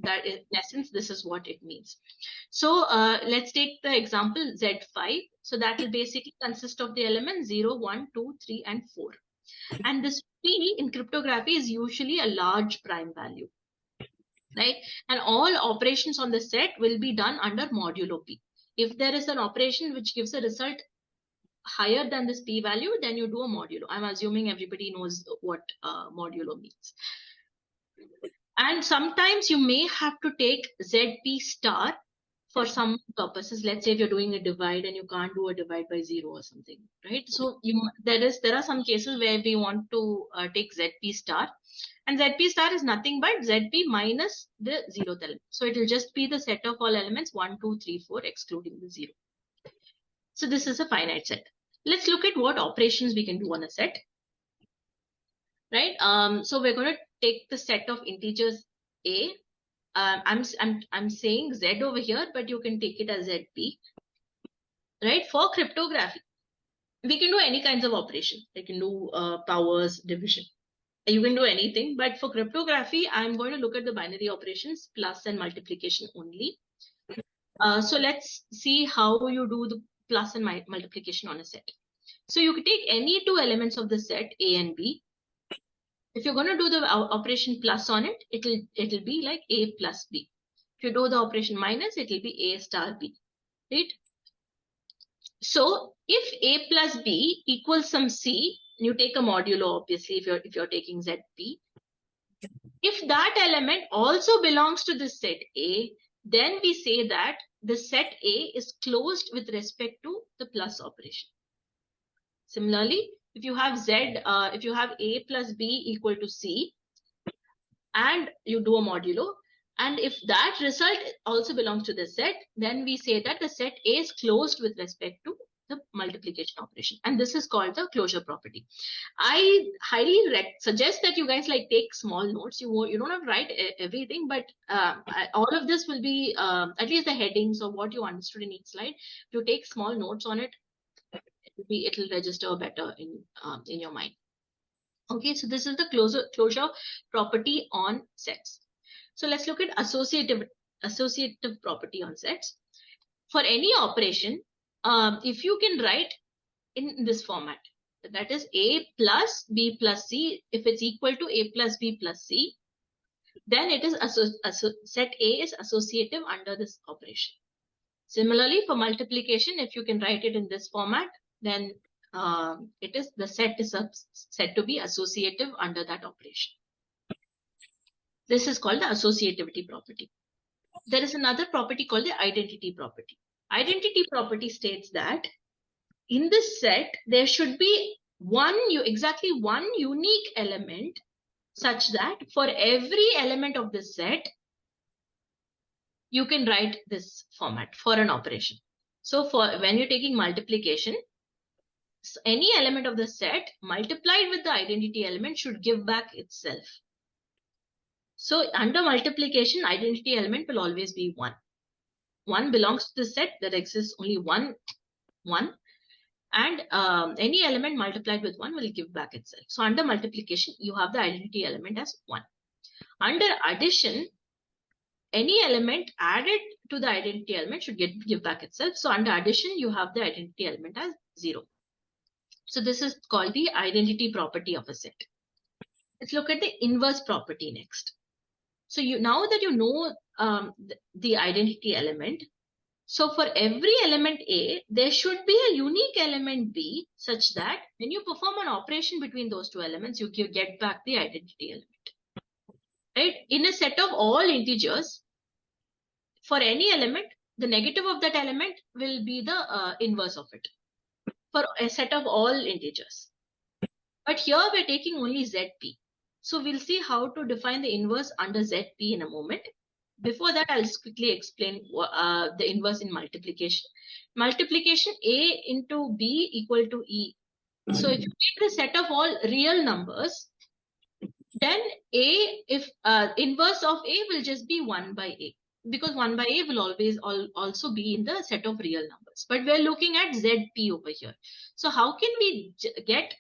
that in essence, this is what it means. So let's take the example Z5. So that will basically consist of the elements 0, 1, 2, 3, and 4. And this P in cryptography is usually a large prime value, right? And all operations on the set will be done under modulo P. If there is an operation which gives a result higher than this P value, then you do a modulo. I'm assuming everybody knows what modulo means. And sometimes you may have to take ZP star for some purposes. Let's say if you're doing a divide and you can't do a divide by 0 or something, right? So there are some cases where we want to take ZP star, and ZP star is nothing but ZP minus the 0th element. So it will just be the set of all elements 1, 2, 3, 4 excluding the 0. So this is a finite set. Let's look at what operations we can do on a set, right? So we're going to take the set of integers A. I'm saying Z over here, but you can take it as ZP, right? For cryptography, we can do any kinds of operation. They can do powers, division. You can do anything, but for cryptography, I'm going to look at the binary operations, plus and multiplication only. So let's see how you do the plus and multiplication on a set. So you can take any two elements of the set A and B, If you're going to do the operation plus on it, it'll be like A plus B. If you do the operation minus, it'll be A star B, right? So if A plus B equals some C, you take a modulo, obviously, if you're taking ZP. If that element also belongs to the set A, then we say that the set A is closed with respect to the plus operation. Similarly, if you have if you have A plus B equal to C, and you do a modulo, and if that result also belongs to the set, then we say that the set A is closed with respect to the multiplication operation, and this is called the closure property. I highly suggest that you guys like take small notes. You don't have to write everything, but all of this will be at least the headings of what you understood in each slide. If you take small notes on it, it'll register better in your mind. Okay, so this is the closure property on sets. So let's look at associative property on sets. For any operation, if you can write in this format, that is A plus B plus C, if it's equal to A plus B plus C, then it is set A is associative under this operation. Similarly, for multiplication, if you can write it in this format, then the set is said to be associative under that operation. This is called the associativity property. There is another property called the identity property. Identity property states that in this set, there should be exactly one unique element, such that for every element of this set, you can write this format for an operation. So when you're taking multiplication, any element of the set multiplied with the identity element should give back itself. So under multiplication, identity element will always be 1. 1 belongs to the set, that exists only one, and any element multiplied with 1 will give back itself. So under multiplication, you have the identity element as 1. Under addition, any element added to the identity element should give back itself. So under addition, you have the identity element as 0. So this is called the identity property of a set. Let's look at the inverse property next. So now that you know the identity element, so for every element A, there should be a unique element B, such that when you perform an operation between those two elements, you get back the identity element. Right? In a set of all integers, for any element, the negative of that element will be the inverse of it. For a set of all integers. But here we're taking only ZP. So we'll see how to define the inverse under ZP in a moment. Before that, I'll just quickly explain the inverse in multiplication. Multiplication A into B equal to E. So if you take the set of all real numbers, then inverse of A will just be 1 by A. Because 1 by A will always also be in the set of real numbers. But we're looking at ZP over here. So how can we get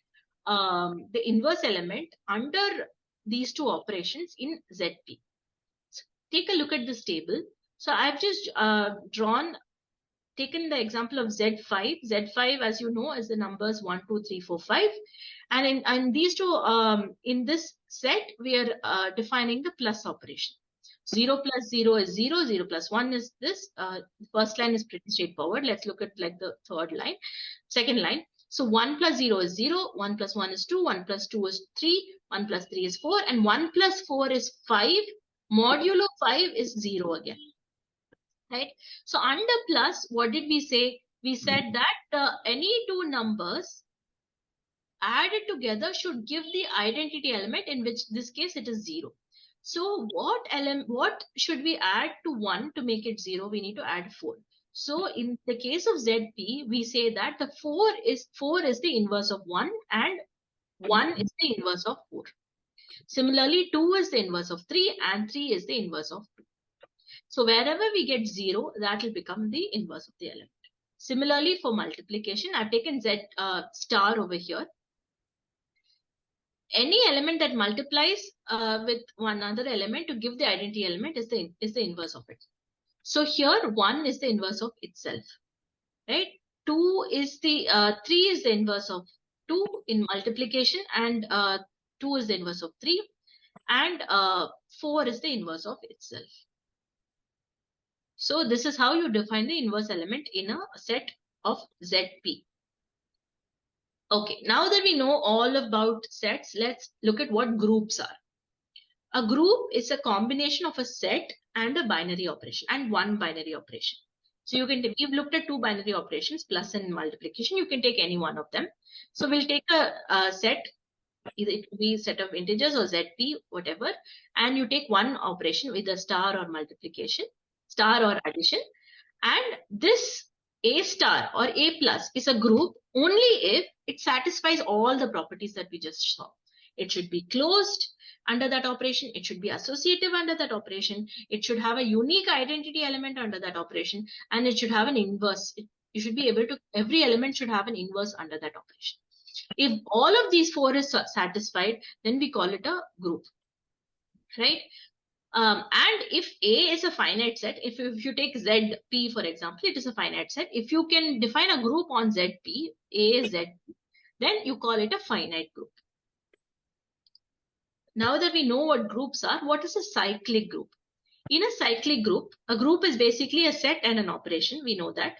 the inverse element under these two operations in ZP? So take a look at this table. So I've just taken the example of Z5. Z5, as you know, is the numbers 1, 2, 3, 4, 5. And in these two, in this set, we are defining the plus operation. 0 plus 0 is 0, 0 plus 1 is this. The first line is pretty straightforward. Let's look at like the second line. So 1 plus 0 is 0, 1 plus 1 is 2, 1 plus 2 is 3, 1 plus 3 is 4, and 1 plus 4 is 5. Modulo 5 is 0 again. Right? So under plus, what did we say? We said that any two numbers added together should give the identity element, in which this case it is 0. So what should we add to 1 to make it 0? We need to add 4. So in the case of ZP, we say that the 4 is the inverse of 1 and 1 is the inverse of 4. Similarly, 2 is the inverse of 3 and 3 is the inverse of 2. So wherever we get 0, that will become the inverse of the element. Similarly, for multiplication, I've taken Z star over here. Any element that multiplies with one other element to give the identity element is the inverse of it. So here 1 is the inverse of itself, right? 3 is the inverse of 2 in multiplication, and 2 2 is the inverse of 3, and 4 is the inverse of itself. So this is how you define the inverse element in a set of ZP. Okay, now that we know all about sets, let's look at what groups are. A group is a combination of a set and a binary operation, and one binary operation. So we've looked at two binary operations, plus and multiplication. You can take any one of them. So we'll take a set, either it could be a set of integers or ZP, whatever, and you take one operation with a star or multiplication, star or addition, and this A star or A plus is a group only if it satisfies all the properties that we just saw. It should be closed under that operation. It should be associative under that operation. It should have a unique identity element under that operation, and it should have an inverse. You should be able to, every element should have an inverse under that operation. If all of these four is satisfied, then we call it a group, right? And if A is a finite set, if you take ZP, for example, it is a finite set. If you can define a group on ZP, A, ZP, then you call it a finite group. Now that we know what groups are, what is a cyclic group? In a cyclic group, a group is basically a set and an operation. We know that.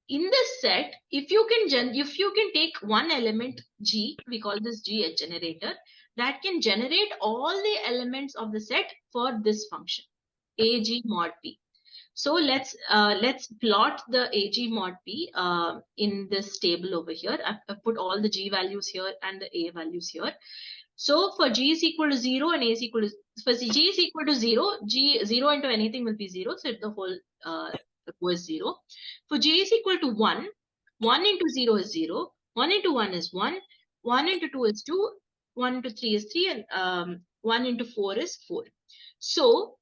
In this set, if you can take one element G, we call this G a generator, that can generate all the elements of the set for this function, AG mod P. So let's plot the AG mod P in this table over here. I've put all the G values here and the A values here. So for G is equal to 0 and A is equal to, for G is equal to 0, G 0 into anything will be 0, so the whole row is 0. For G is equal to 1, 1 into 0 is 0, 1 into 1 is 1, 1 into 2 is 2, 1 into 3 is 3, and 1 into 4 is 4. So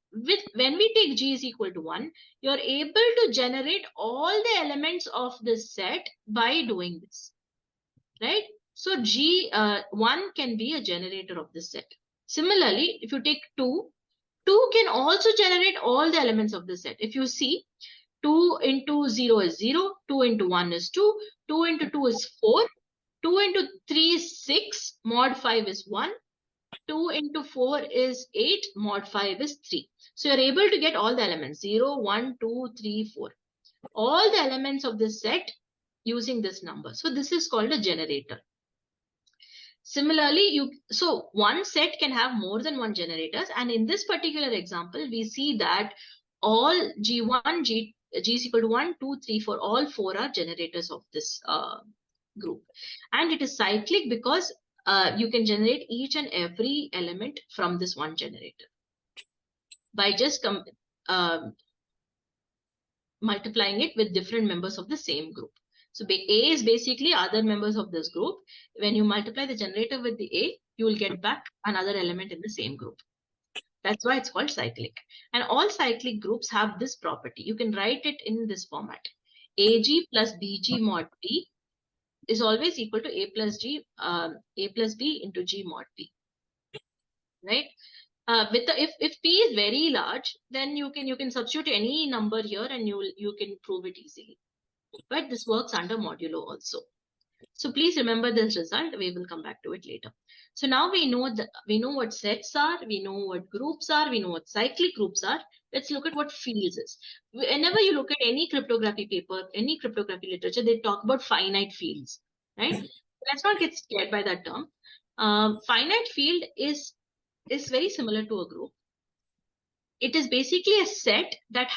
when we take G is equal to 1, you're able to generate all the elements of this set by doing this, right? So G1 can be a generator of this set. Similarly, if you take 2, 2 can also generate all the elements of the set. If you see, 2 into 0 is 0, 2 into 1 is 2, 2 into 2 is 4, 2 into 3 is 6, mod 5 is 1, 2 into 4 is 8, mod 5 is 3. So you're able to get all the elements, 0, 1, 2, 3, 4. All the elements of this set using this number. So this is called a generator. Similarly, so one set can have more than one generators, and in this particular example, we see that all G1, G is equal to 1, 2, 3, 4, all 4 are generators of this group. And it is cyclic because you can generate each and every element from this one generator by just multiplying it with different members of the same group. So A is basically other members of this group. When you multiply the generator with the A, you will get back another element in the same group. That's why it's called cyclic. And all cyclic groups have this property. You can write it in this format. AG plus BG mod P is always equal to A plus B into G mod P. Right? If P is very large, then you can substitute any number here and you can prove it easily. But this works under modulo also. So please remember this result. We will come back to it later. So now we know what sets are, we know what groups are, we know what cyclic groups are. Let's look at what fields is. Whenever you look at any cryptography paper, any cryptography literature, they talk about finite fields, right? Let's not get scared by that term. Finite field is very similar to a group. It is basically a set that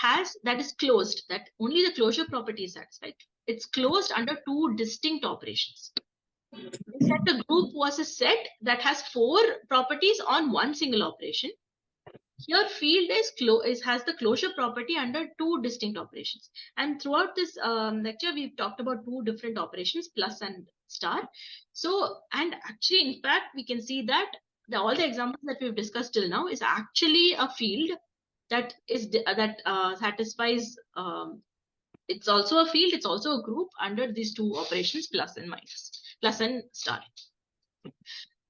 is closed, that only the closure property is satisfied. It's closed under two distinct operations. We said the group was a set that has 4 properties on one single operation. Here field has the closure property under 2 distinct operations. And throughout this lecture, we've talked about 2 different operations, plus and star. So, and actually, in fact, we can see that all the examples that we've discussed till now is actually a field that satisfies. It's also a field. It's also a group under these 2 operations, plus and minus, plus and star.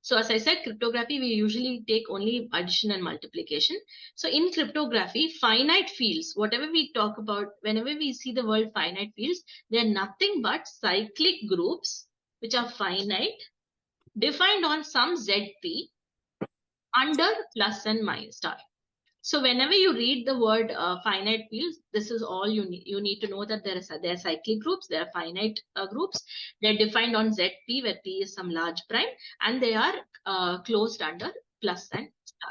So as I said, cryptography, we usually take only addition and multiplication. So in cryptography, finite fields, whatever we talk about, whenever we see the word finite fields, they are nothing but cyclic groups which are finite defined on some ZP under plus and minus star. So whenever you read the word finite fields, this is all you need. You need to know that there are cyclic groups, there are finite groups. They're defined on ZP, where P is some large prime, and they are closed under plus and star.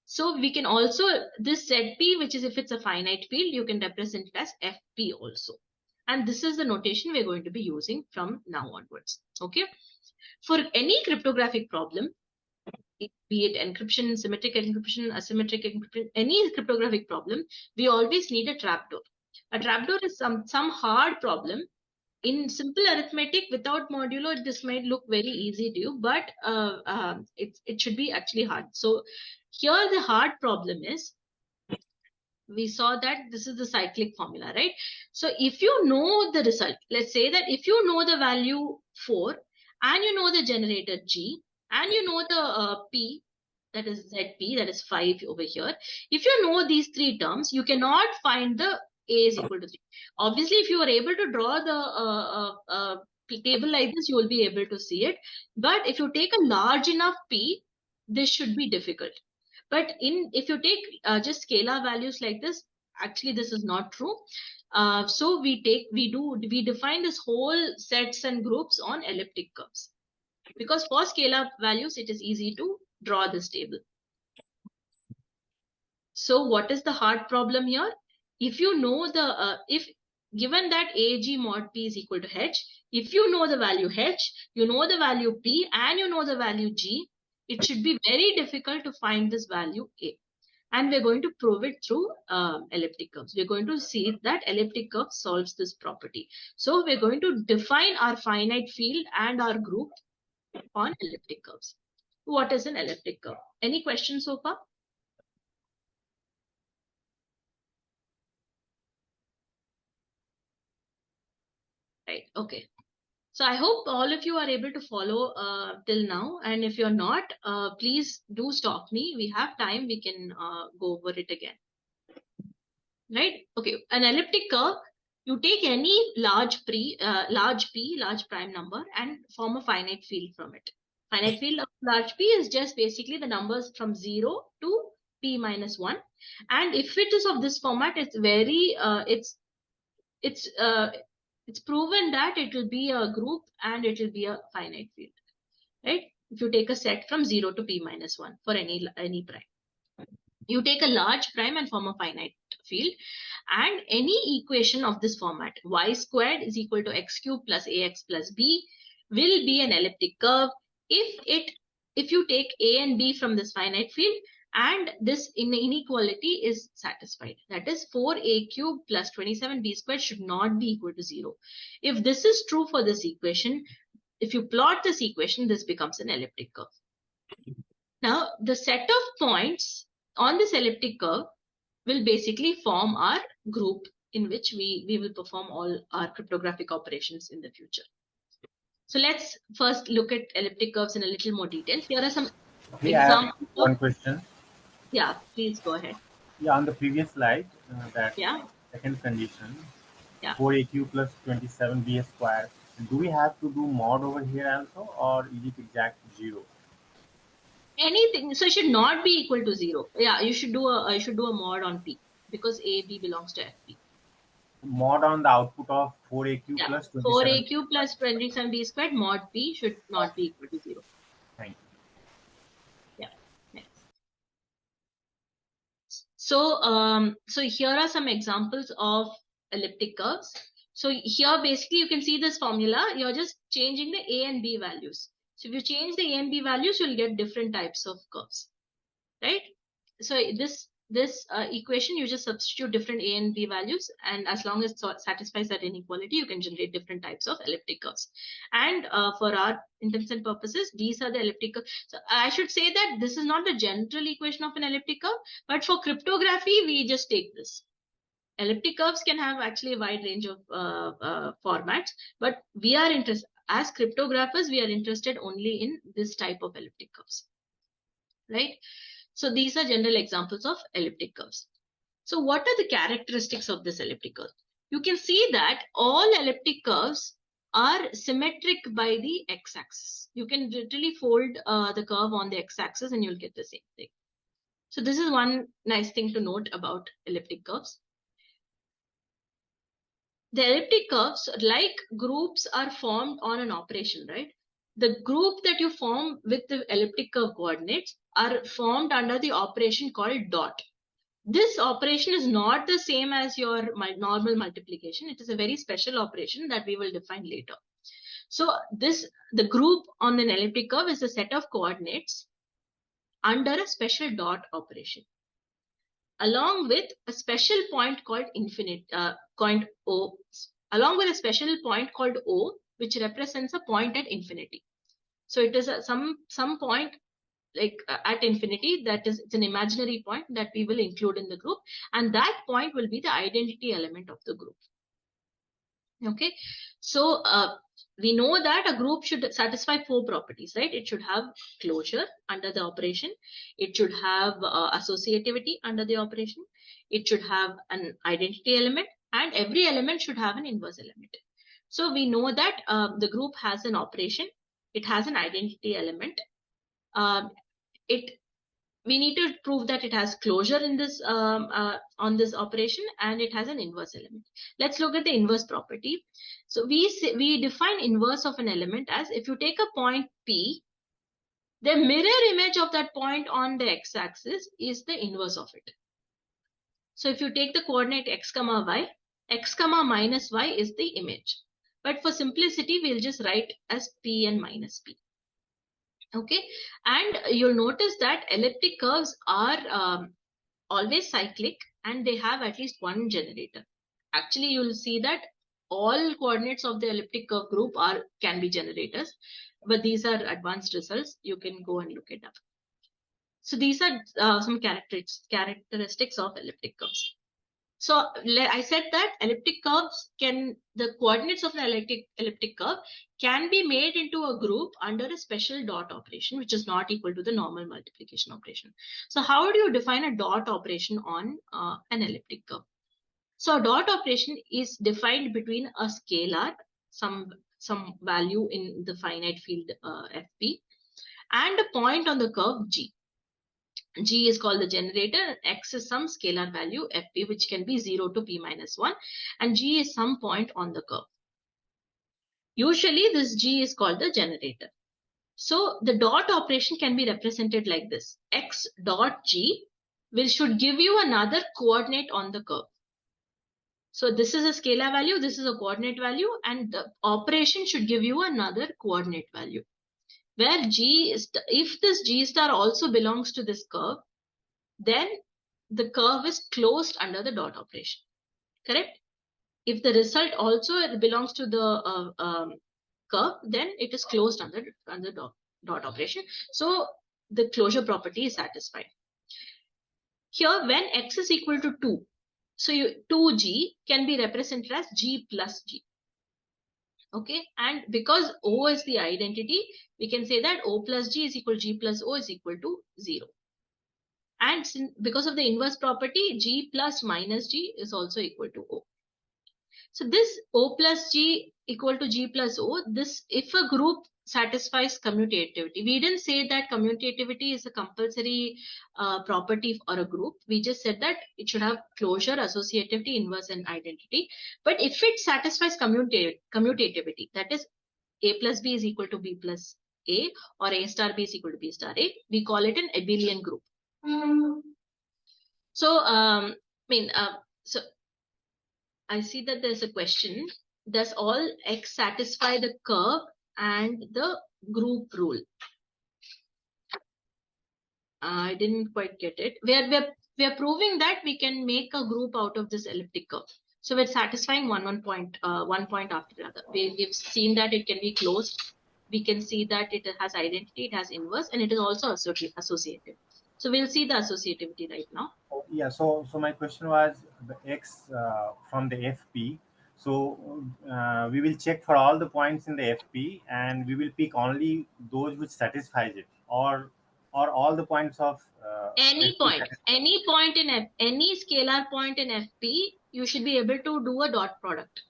So we can also, this ZP, which is if it's a finite field, you can represent it as FP also. And this is the notation we're going to be using from now onwards. Okay. For any cryptographic problem, be it encryption, symmetric encryption, asymmetric encryption, any cryptographic problem, we always need a trapdoor. A trapdoor is some hard problem. In simple arithmetic without modulo, this might look very easy to you, but it should be actually hard. So here the hard problem is, we saw that this is the cyclic formula, right? So if you know the result, let's say that if you know the value 4 and you know the generator G and you know the P, that is ZP, that is 5 over here. If you know these three terms, you cannot find the A is equal to 3. Obviously, if you are able to draw the table like this, you will be able to see it. But if you take a large enough P, this should be difficult. But if you take just scalar values like this, actually this is not true. So we define this whole sets and groups on elliptic curves. Because for scalar values, it is easy to draw this table. So what is the hard problem here? If you know the, if given that AG mod P is equal to H, if you know the value H, you know the value P, and you know the value G, it should be very difficult to find this value A. And we're going to prove it through elliptic curves. We're going to see that elliptic curve solves this property. So we're going to define our finite field and our group on elliptic curves. What is an elliptic curve? Any questions so far? Right, okay. So I hope all of you are able to follow till now. And if you're not, please do stop me. We have time. We can go over it again. Right? Okay. An elliptic curve, you take any large P, large prime number, and form a finite field from it. Finite field of large P is just basically the numbers from 0 to P minus 1. And if it is of this format, it's very, it's proven that it will be a group and it will be a finite field, right? If you take a set from 0 to P minus 1 for any prime. You take a large prime and form a finite field, and any equation of this format, y squared is equal to x cubed plus ax plus b, will be an elliptic curve if you take a and b from this finite field and this inequality is satisfied. That is 4a cubed plus 27b squared should not be equal to 0. If this is true for this equation, if you plot this equation, this becomes an elliptic curve. Now, the set of points on this elliptic curve will basically form our group in which we will perform all our cryptographic operations in the future. So let's first look at elliptic curves in a little more detail. Here are some examples. I have one question. Yeah, please go ahead. Yeah, on the previous slide, that Yeah. second condition, Yeah. 4aq plus 27b square. Do we have to do mod over here also, or is it exact 0? Anything, so it should not be equal to 0. Yeah, you should do a mod on P because A, B belongs to FP. Mod on the output of 4aq plus 27. 4aq plus 27b squared mod P should not be equal to 0. Thank you. Yeah. Next. So, so here are some examples of elliptic curves. So here basically you can see this formula. You're just changing the A and B values. So if you change the A and B values, you'll get different types of curves, right? So this equation, you just substitute different A and B values, and as long as it satisfies that inequality, you can generate different types of elliptic curves. And for our intents and purposes, these are the elliptic curves. So I should say that this is not the general equation of an elliptic curve, but for cryptography, we just take this. Elliptic curves can have actually a wide range of formats, but we are interested, as cryptographers, we are interested only in this type of elliptic curves, right? So these are general examples of elliptic curves. So what are the characteristics of this elliptic curve? You can see that all elliptic curves are symmetric by the x-axis. You can literally fold the curve on the x-axis and you'll get the same thing. So this is one nice thing to note about elliptic curves. The elliptic curves, like groups, are formed on an operation, right? The group that you form with the elliptic curve coordinates are formed under the operation called dot. This operation is not the same as your normal multiplication. It is a very special operation that we will define later. So the group on an elliptic curve is a set of coordinates under a special dot operation, along with a special point called point O, along with a special point called O, which represents a point at infinity. So it is some point like at infinity, it's an imaginary point that we will include in the group, and that point will be the identity element of the group. Okay, so we know that a group should satisfy 4 properties, right? It should have closure under the operation. It should have associativity under the operation. It should have an identity element, and every element should have an inverse element. So we know that the group has an operation. It has an identity element. We need to prove that it has closure in this on this operation, and it has an inverse element. Let's look at the inverse property. So we define inverse of an element as, if you take a point P, the mirror image of that point on the x-axis is the inverse of it. So if you take the coordinate x comma y, x comma minus y is the image. But for simplicity, we'll just write as P and minus P. Okay, and you'll notice that elliptic curves are always cyclic, and they have at least one generator. Actually, you'll see that all coordinates of the elliptic curve group can be generators, but these are advanced results. You can go and look it up. So these are some characteristics of elliptic curves. So I said that elliptic curves the coordinates of the elliptic curve can be made into a group under a special dot operation, which is not equal to the normal multiplication operation. So how do you define a dot operation on an elliptic curve? So a dot operation is defined between a scalar, some value in the finite field FP, and a point on the curve G. G is called the generator, x is some scalar value fp, which can be 0 to p minus 1, and g is some point on the curve. Usually this g is called the generator. So the dot operation can be represented like this. X dot g should give you another coordinate on the curve. So this is a scalar value, this is a coordinate value, and the operation should give you another coordinate value. Where if this g star also belongs to this curve, then the curve is closed under the dot operation. Correct? If the result also belongs to the curve, then it is closed under dot operation. So the closure property is satisfied. Here, when x is equal to 2, so 2g can be represented as g plus g. Okay, and because O is the identity, we can say that O plus G is equal to G plus O is equal to 0. And because of the inverse property, G plus minus G is also equal to O. So this O plus G equal to G plus O, if a group satisfies commutativity, we didn't say that commutativity is a compulsory property for a group. We just said that it should have closure, associativity, inverse, and identity. But if it satisfies commutativity, that is A plus B is equal to B plus A, or A star B is equal to B star A, we call it an abelian group. So, so I see that there's a question. Does all x satisfy the curve and the group rule? I didn't quite get it. We are proving that we can make a group out of this elliptic curve. So we're satisfying one point after the other. We've seen that it can be closed. We can see that it has identity, it has inverse, and it is also associative. So we'll see the associativity right now. Yeah, so my question was the x from the FP. So we will check for all the points in the FP, and we will pick only those which satisfies it, or all the points of any point in any scalar point in FP, you should be able to do a dot product.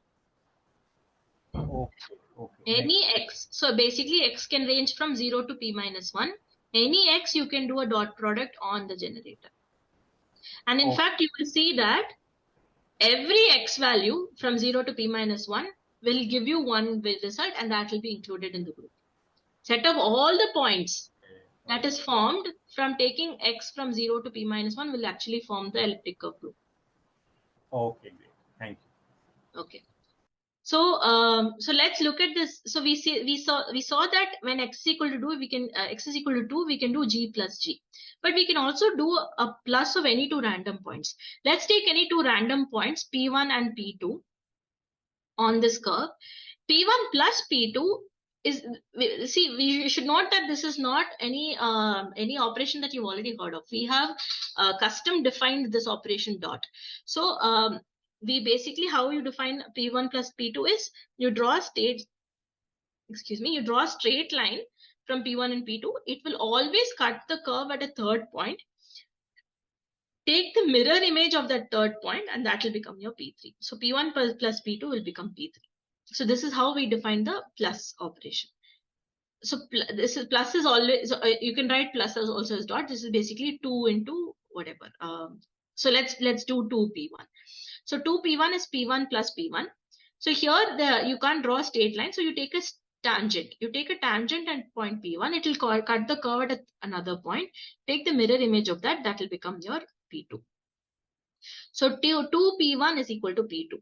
Okay. Any x. So basically x can range from 0 to p minus 1. Any x you can do a dot product on the generator. And in fact, you will see that every x value from 0 to p minus 1 will give you one result, and that will be included in the group. Set of all the points that is formed from taking x from 0 to p minus 1 will actually form the elliptic curve group. Okay, great. Thank you. Okay. So, so let's look at this. So we saw that when x is equal to 2, we can x is equal to 2, we can do g plus g. But we can also do a plus of any two random points. Let's take any two random points, p1 and p2, on this curve. P1 plus P2 is, see, we should note that this is not any operation that you've already heard of. We have custom defined this operation dot. So we basically, how you define P1 plus P2 is you draw a straight line from P1 and P2. It will always cut the curve at a third point. Take the mirror image of that third point, and that will become your P3. So P1 plus P2 will become P3. So this is how we define the plus operation. So this is plus is always, you can write plus as also as dot. This is basically 2 into whatever. So let's do 2p1. So 2p1 is p1 plus p1. So here you can't draw a straight line. So you take a tangent. You take a tangent at point p1. It will cut the curve at another point. Take the mirror image of that. That will become your p2. So 2p1 is equal to p2.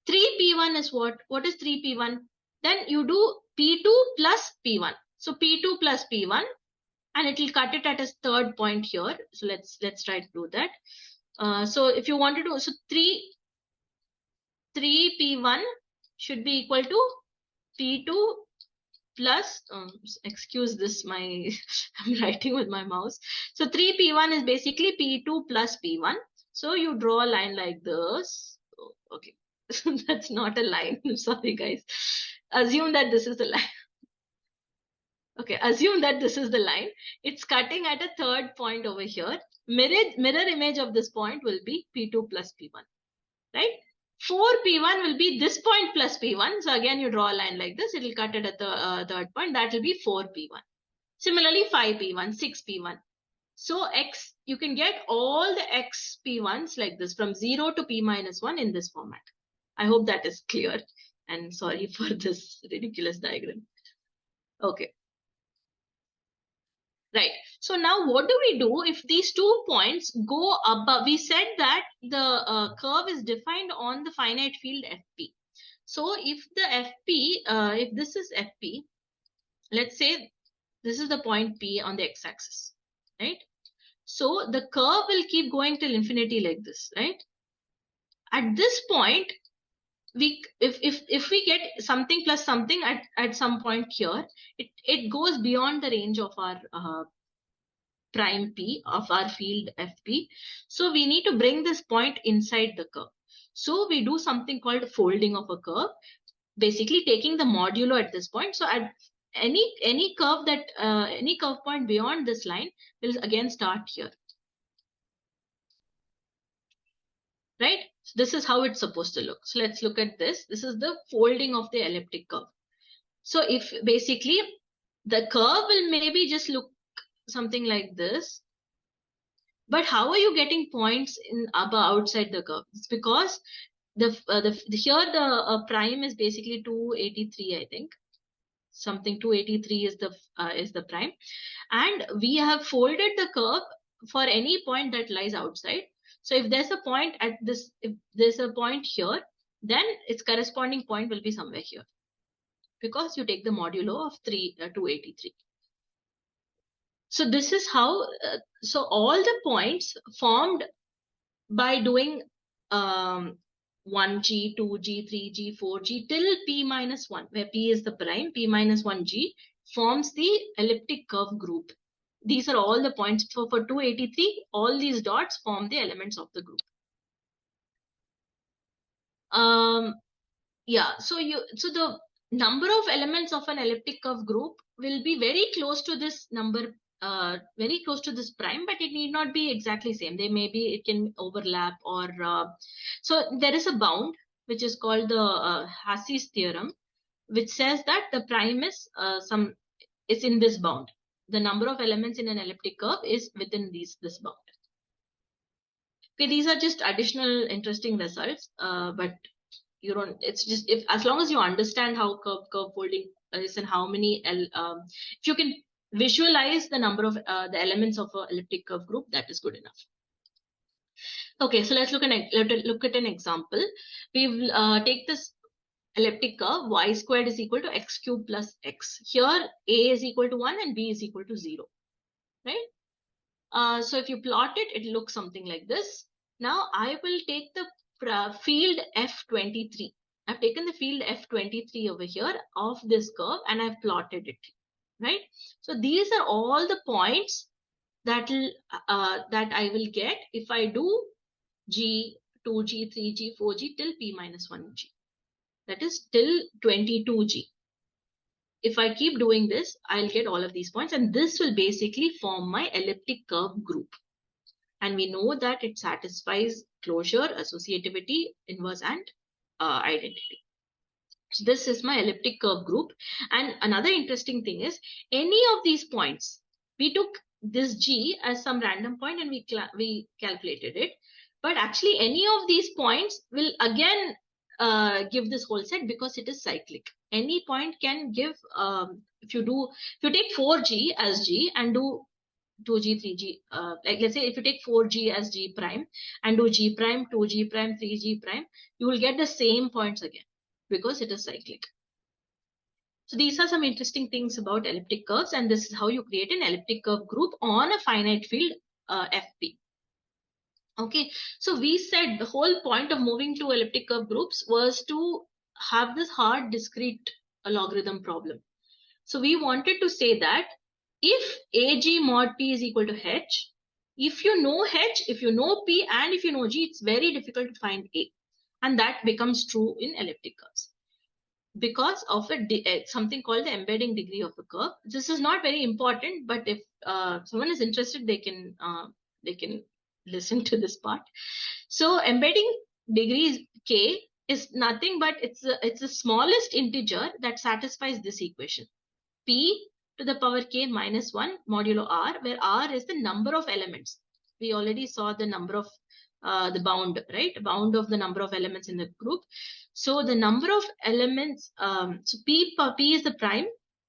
3p1 is what? What is 3p1? Then you do p2 plus p1. So p2 plus p1, and it will cut it at a third point here. So let's try to do that. So if you want to do, so 3p1 should be equal to p2 plus, excuse this, I'm writing with my mouse. So 3p1 is basically p2 plus p1. So you draw a line like this. Oh, okay. That's not a line. I'm sorry, guys. Assume that this is the line. Okay, assume that this is the line. It's cutting at a third point over here. Mirror image of this point will be P2 plus P1, right? 4P1 will be this point plus P1. So again, you draw a line like this. It will cut it at the third point. That will be 4P1. Similarly, 5P1, 6P1. So x, you can get all the x P1s like this from 0 to P minus 1 in this format. I hope that is clear, and sorry for this ridiculous diagram. Okay. Right. So now what do we do if these 2 points go above? We said that the curve is defined on the finite field FP. So if the FP, if this is FP, let's say this is the point P on the x-axis, right? So the curve will keep going till infinity like this, right? At this point, if we get something plus something at some point here, it goes beyond the range of our prime P of our field FP. So we need to bring this point inside the curve. So we do something called folding of a curve, basically taking the modulo at this point. So at any curve that any curve point beyond this line will again start here, right? So this is how it's supposed to look. So let's look at this. This is the folding of the elliptic curve. So if basically the curve will maybe just look something like this, but how are you getting points in outside the curve? It's because here the prime is basically 283, I think. Something 283 is the prime, and we have folded the curve for any point that lies outside. So if there's a point at this, if there's a point here, then its corresponding point will be somewhere here, because you take the modulo of 283. So this is how, so all the points formed by doing 1G, 2G, 3G, 4G till P minus 1, where P is the prime, P minus 1G forms the elliptic curve group. These are all the points. So for 283, all these dots form the elements of the group. Yeah, so the number of elements of an elliptic curve group will be very close to this number, very close to this prime, but it need not be exactly same. It can overlap, or so there is a bound which is called the Hassi's theorem, which says that the prime is is in this bound. The number of elements in an elliptic curve is within this bound. Okay, these are just additional interesting results, but you don't. It's just as long as you understand how curve folding is and how many if you can visualize the number of the elements of an elliptic curve group, that is good enough. Okay, so let's look at an example. We will take this elliptic curve y squared is equal to x cubed plus x. Here a is equal to 1 and b is equal to 0, right? So if you plot it, it looks something like this. Now I will take the field F23. I've taken the field F23 over here of this curve and I've plotted it, right? So these are all the points that I will get if I do G, 2G, 3G, 4G till P minus 1G. That is till 22G. If I keep doing this, I'll get all of these points, and this will basically form my elliptic curve group. And we know that it satisfies closure, associativity, inverse, and identity. So this is my elliptic curve group. And another interesting thing is, any of these points, we took this G as some random point and we calculated it. But actually, any of these points will again give this whole set because it is cyclic. Any point can give, if you take 4G as G and do 2G, 3G, like let's say if you take 4G as G prime and do G prime, 2G prime, 3G prime, you will get the same points again because it is cyclic. So these are some interesting things about elliptic curves, and this is how you create an elliptic curve group on a finite field FP. Okay, so we said the whole point of moving to elliptic curve groups was to have this hard discrete logarithm problem. So we wanted to say that if AG mod P is equal to H, if you know H, if you know P, and if you know G, it's very difficult to find A. And that becomes true in elliptic curves because of something called the embedding degree of the curve. This is not very important, but if someone is interested, they can listen to this part. So embedding degree K is nothing but it's the smallest integer that satisfies this equation. P to the power K minus 1 modulo R, where R is the number of elements. We already saw the number of the bound, right? Bound of the number of elements in the group. So the number of elements, so P is the prime,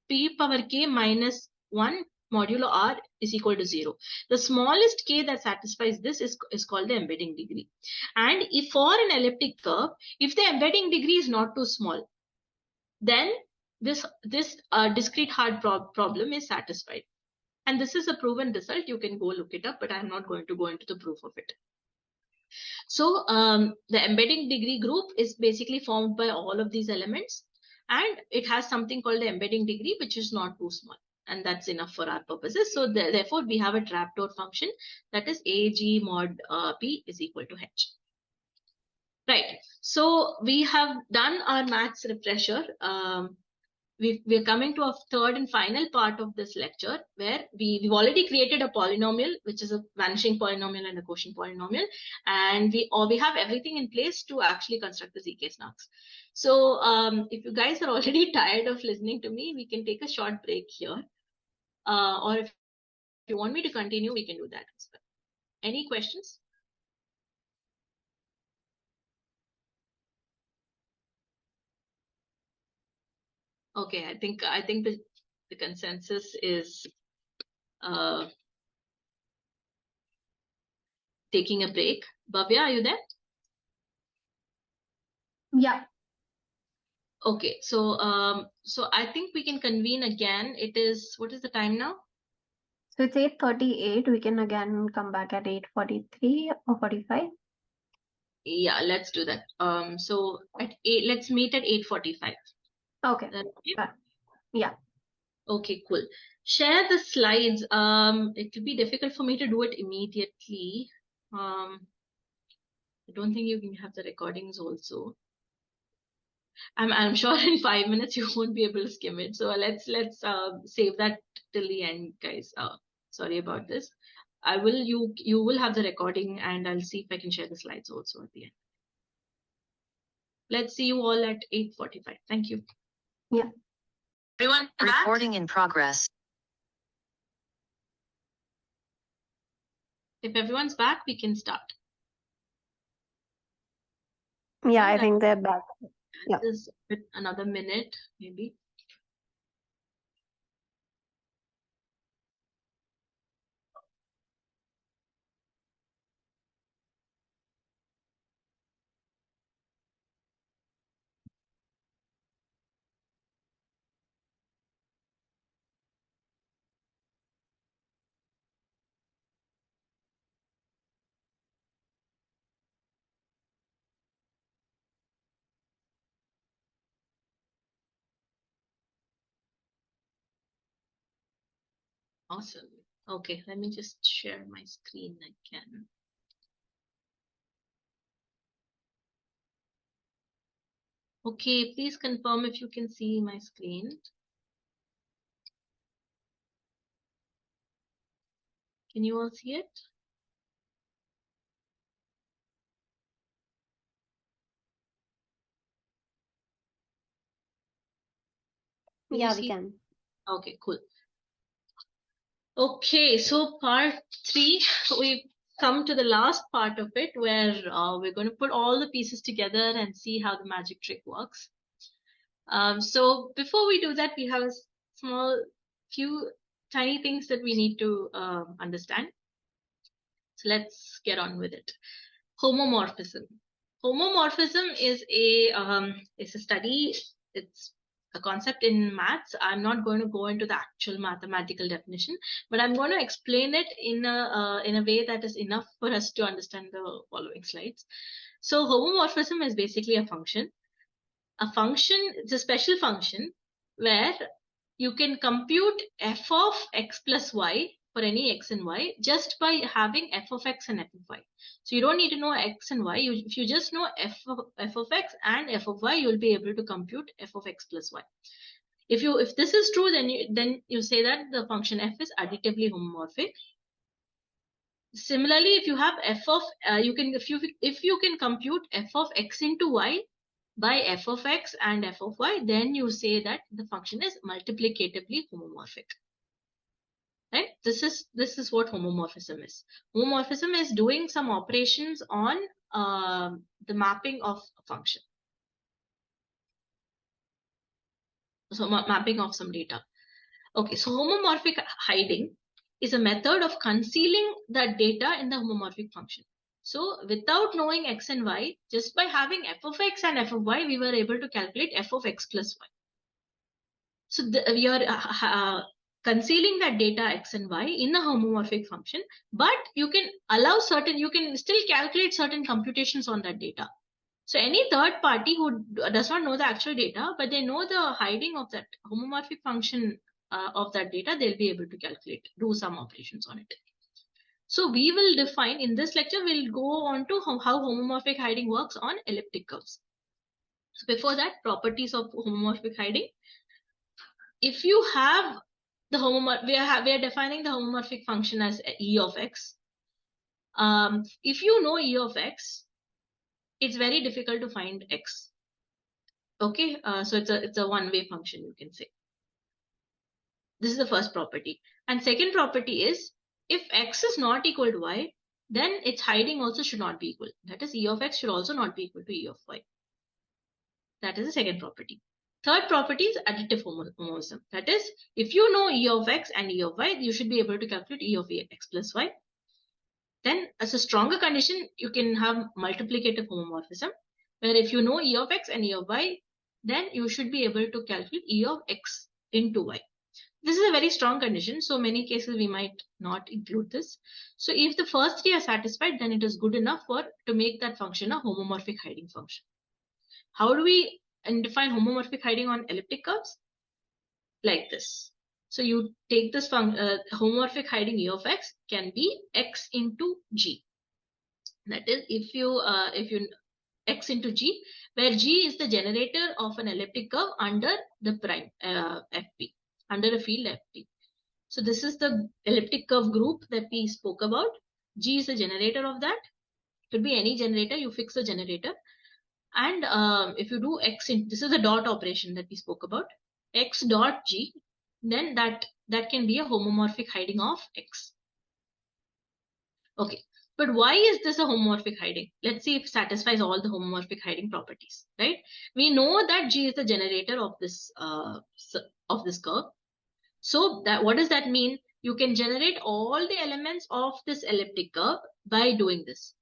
P power K minus 1 modulo R is equal to 0. The smallest K that satisfies this is called the embedding degree. And if for an elliptic curve, if the embedding degree is not too small, then this discrete hard problem is satisfied. And this is a proven result. You can go look it up, but I'm not going to go into the proof of it. So the embedding degree group is basically formed by all of these elements, and it has something called the embedding degree, which is not too small. And that's enough for our purposes. So therefore, we have a trapdoor function that is AG mod P is equal to H. Right. So we have done our maths refresher. We're coming to a third and final part of this lecture where we've already created a polynomial, which is a vanishing polynomial and a quotient polynomial. And we have everything in place to actually construct the ZK-SNARKs. So if you guys are already tired of listening to me, we can take a short break here. Or if you want me to continue, we can do that as well. Any questions? Okay, I think the consensus is taking a break. Bhavya, are you there? Yeah. Okay, so I think we can convene again. It is, what is the time now? So it's 8:38. We can again come back at 8:43 or 45. Yeah, let's do that. So at 8, let's meet at 8:45. Okay. Yeah. Okay, cool. Share the slides. It will be difficult for me to do it immediately. I don't think you can have the recordings also. I'm sure in 5 minutes you won't be able to skim it. So let's save that till the end, guys. Sorry about this. You will have the recording, and I'll see if I can share the slides also at the end. Let's see you all at 8:45. Thank you. Yeah. Everyone Recording in progress. If everyone's back, we can start. Yeah, I think they're back. Yeah. Just another minute, maybe. Awesome. Okay, let me just share my screen again. Okay, please confirm if you can see my screen. Can you all see it? Yeah, we can. Okay, cool. Okay, so part 3, we've come to the last part of it where we're going to put all the pieces together and see how the magic trick works. So before we do that, we have a few tiny things that we need to understand. So let's get on with it. Homomorphism. Homomorphism is a study. It's a concept in maths. I'm not going to go into the actual mathematical definition, but I'm going to explain it in a way that is enough for us to understand the following slides. So homomorphism is basically a function. A function, it's a special function where you can compute f of x plus y for any x and y just by having f of x and f of y. So you don't need to know x and y. If you just know f of x and f of y, you'll be able to compute f of x plus y. If this is true, then you say that the function f is additively homomorphic. Similarly, if you have f of if you can compute f of x into y by f of x and f of y, then you say that the function is multiplicatively homomorphic. Right? This is what homomorphism is. Homomorphism is doing some operations on the mapping of a function. So mapping of some data. Okay, so homomorphic hiding is a method of concealing that data in the homomorphic function. So without knowing x and y, just by having f of x and f of y, we were able to calculate f of x plus y. So we are concealing that data x and y in a homomorphic function, but you can still calculate certain computations on that data. So any third party who does not know the actual data, but they know the hiding of that homomorphic function of that data, they'll be able to do some operations on it. So we will define, in this lecture, we'll go on to how homomorphic hiding works on elliptic curves. So before that, properties of homomorphic hiding. If you have the homomorphic, we are defining the homomorphic function as e of x. If you know e of x, it's very difficult to find x. Okay, so it's a one-way function, you can say. This is the first property. And second property is, if x is not equal to y, then its hiding also should not be equal. That is, e of x should also not be equal to e of y. That is the second property. Third property is additive homomorphism. That is, if you know e of x and e of y, you should be able to calculate e of x plus y. Then, as a stronger condition, you can have multiplicative homomorphism, where if you know e of x and e of y, then you should be able to calculate e of x into y. This is a very strong condition, so many cases we might not include this. So if the first three are satisfied, then it is good enough to make that function a homomorphic hiding function. How do we define homomorphic hiding on elliptic curves? Like this. So you take this homomorphic hiding e of x can be x into g. That is, if you x into g, where g is the generator of an elliptic curve under the prime fp, under a field fp. So this is the elliptic curve group that we spoke about. G is the generator of that. It could be any generator. You fix the generator. And if you do x in, this is the dot operation that we spoke about. x dot g, then that can be a homomorphic hiding of x. Okay, but why is this a homomorphic hiding? Let's see if it satisfies all the homomorphic hiding properties, right? We know that G is the generator of this curve. So that, what does that mean? You can generate all the elements of this elliptic curve by doing this.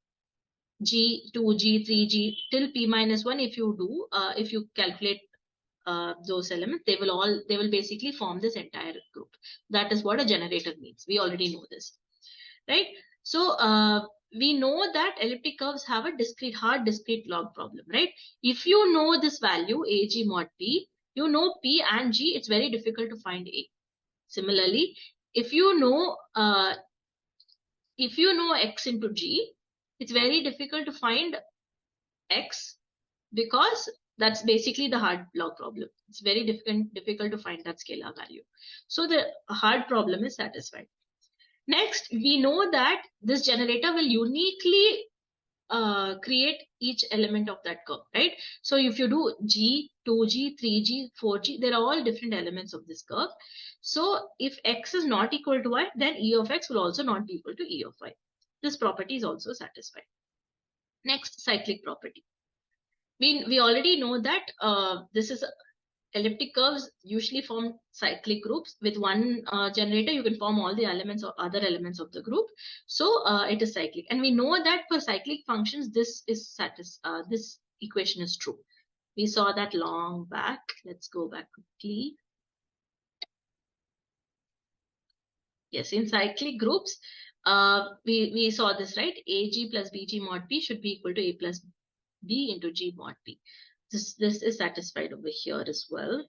G, 2G, 3G till p minus 1. If you do, if you calculate those elements, they will basically form this entire group. That is what a generator means. We already know this, right? So we know that elliptic curves have a hard discrete log problem, right? If you know this value AG mod P, you know P and G, it's very difficult to find A. Similarly, if you know X into G, it's very difficult to find X, because that's basically the hard log problem. It's very difficult to find that scalar value. So the hard problem is satisfied. Next, we know that this generator will uniquely create each element of that curve, right? So if you do G, 2G, 3G, 4G, they're all different elements of this curve. So if X is not equal to Y, then E of X will also not be equal to E of Y. This property is also satisfied. Next, cyclic property. We already know that this is elliptic curves usually form cyclic groups. With one generator, you can form all the elements or other elements of the group. So it is cyclic, and we know that for cyclic functions, this equation is true. We saw that long back. Let's go back quickly. Yes, in cyclic groups, we saw this, right? AG plus BG mod P should be equal to A plus B into G mod P. This is satisfied over here as well.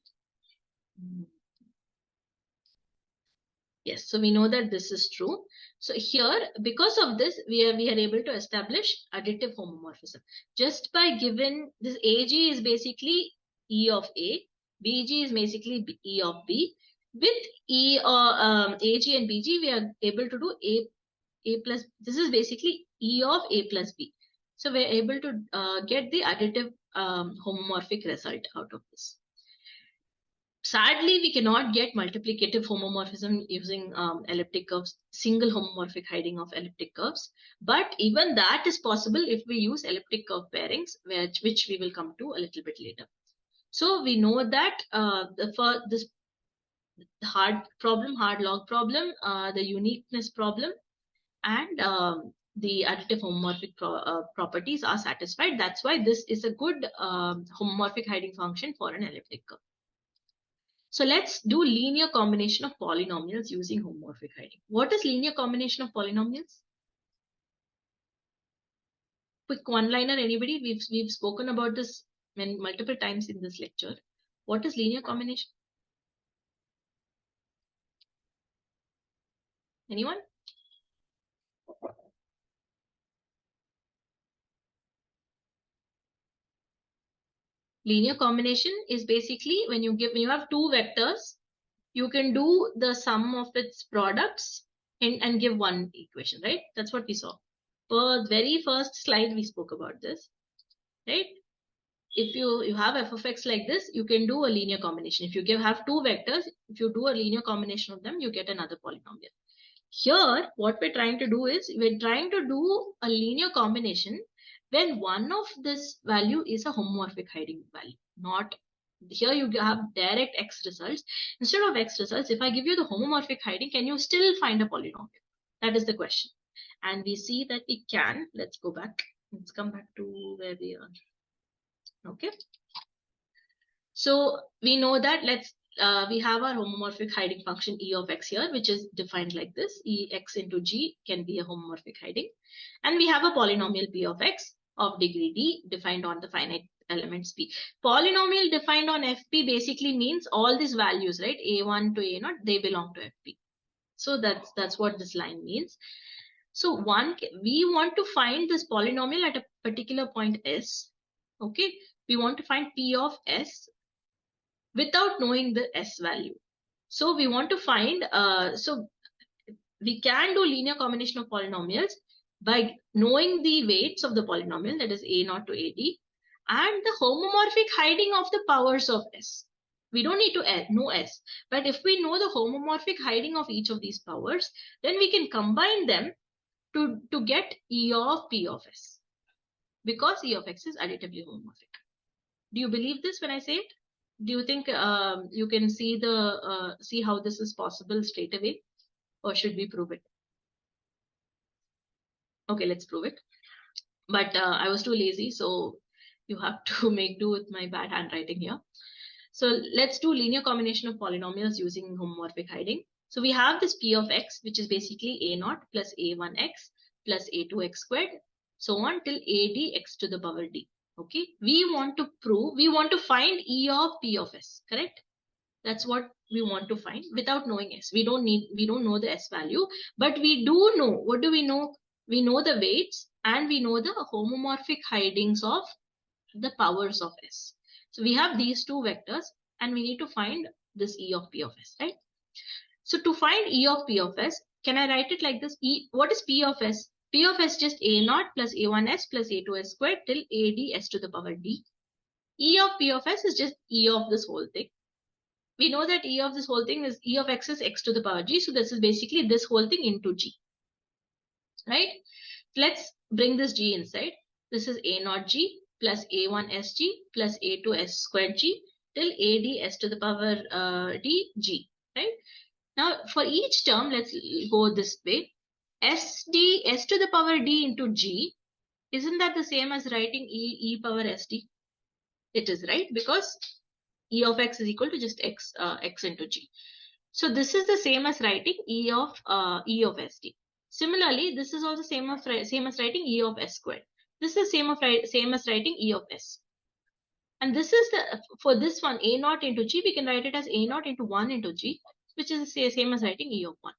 Yes, so we know that this is true. So here, because of this, we are able to establish additive homomorphism. Just by given this AG is basically E of A, BG is basically E of B. With E or AG and BG, we are able to do A plus. This is basically E of A plus B. So we're able to get the additive homomorphic result out of this. Sadly, we cannot get multiplicative homomorphism using elliptic curves, single homomorphic hiding of elliptic curves. But even that is possible if we use elliptic curve pairings, which we will come to a little bit later. So we know that for this hard log problem, the uniqueness problem, and the additive homomorphic properties are satisfied. That's why this is a good homomorphic hiding function for an elliptic curve. So let's do linear combination of polynomials using homomorphic hiding. What is linear combination of polynomials? Quick one-liner, anybody? We've spoken about this multiple times in this lecture. What is linear combination? Anyone? Linear combination is basically when you have two vectors, you can do the sum of its products and give one equation, right? That's what we saw. For the very first slide, we spoke about this, right? If you have f of x like this, you can do a linear combination. If you have two vectors, if you do a linear combination of them, you get another polynomial. Here, what we're trying to do is we're trying to do a linear combination when one of this value is a homomorphic hiding value. Not here you have direct x results. Instead of x results, if I give you the homomorphic hiding, can you still find a polynomial? That is the question. And we see that we can. Let's go back. Let's come back to where we are. Okay. So we know that we have our homomorphic hiding function E of x here, which is defined like this. E x into G can be a homomorphic hiding. And we have a polynomial P of x of degree D defined on the finite elements P. Polynomial defined on FP basically means all these values, right? A1 to A0, they belong to FP. So that's what this line means. So we want to find this polynomial at a particular point S. Okay, we want to find P of S without knowing the S value. So we want to find, so we can do linear combination of polynomials by knowing the weights of the polynomial, that is A0 to AD, and the homomorphic hiding of the powers of S. We don't need to know S. But if we know the homomorphic hiding of each of these powers, then we can combine them to get E of P of S. Because E of X is additively homomorphic. Do you believe this when I say it? Do you think you can see how this is possible straight away? Or should we prove it? Okay, let's prove it. But I was too lazy, so you have to make do with my bad handwriting here. So let's do linear combination of polynomials using homomorphic hiding. So we have this P of X, which is basically A0 plus A1X plus A2X squared, so on till ADX to the power D. Okay, we want to find E of P of S, correct? That's what we want to find without knowing S. We don't know the S value, but we do know, what do we know? We know the weights and we know the homomorphic hidings of the powers of S. So we have these two vectors and we need to find this E of P of S, right? So to find E of P of S, can I write it like this? What is P of S? P of S just A0 plus A1S plus A2S squared till ADS to the power D. E of P of S is just E of this whole thing. We know that E of this whole thing is E of X is X to the power G. So this is basically this whole thing into G, right? Let's bring this G inside. This is A0G plus A1SG plus A2S squared G till ADS to the power D G, right? Now for each term, let's go this way. S to the power D into G, isn't that the same as writing E power SD? It is, right? Because E of X is equal to just X into G. So this is the same as writing E of SD. Similarly, this is also same as writing E of S squared. This is same as writing E of S. And this is for this one, A0 into G, we can write it as A0 into 1 into G, which is the same as writing E of 1.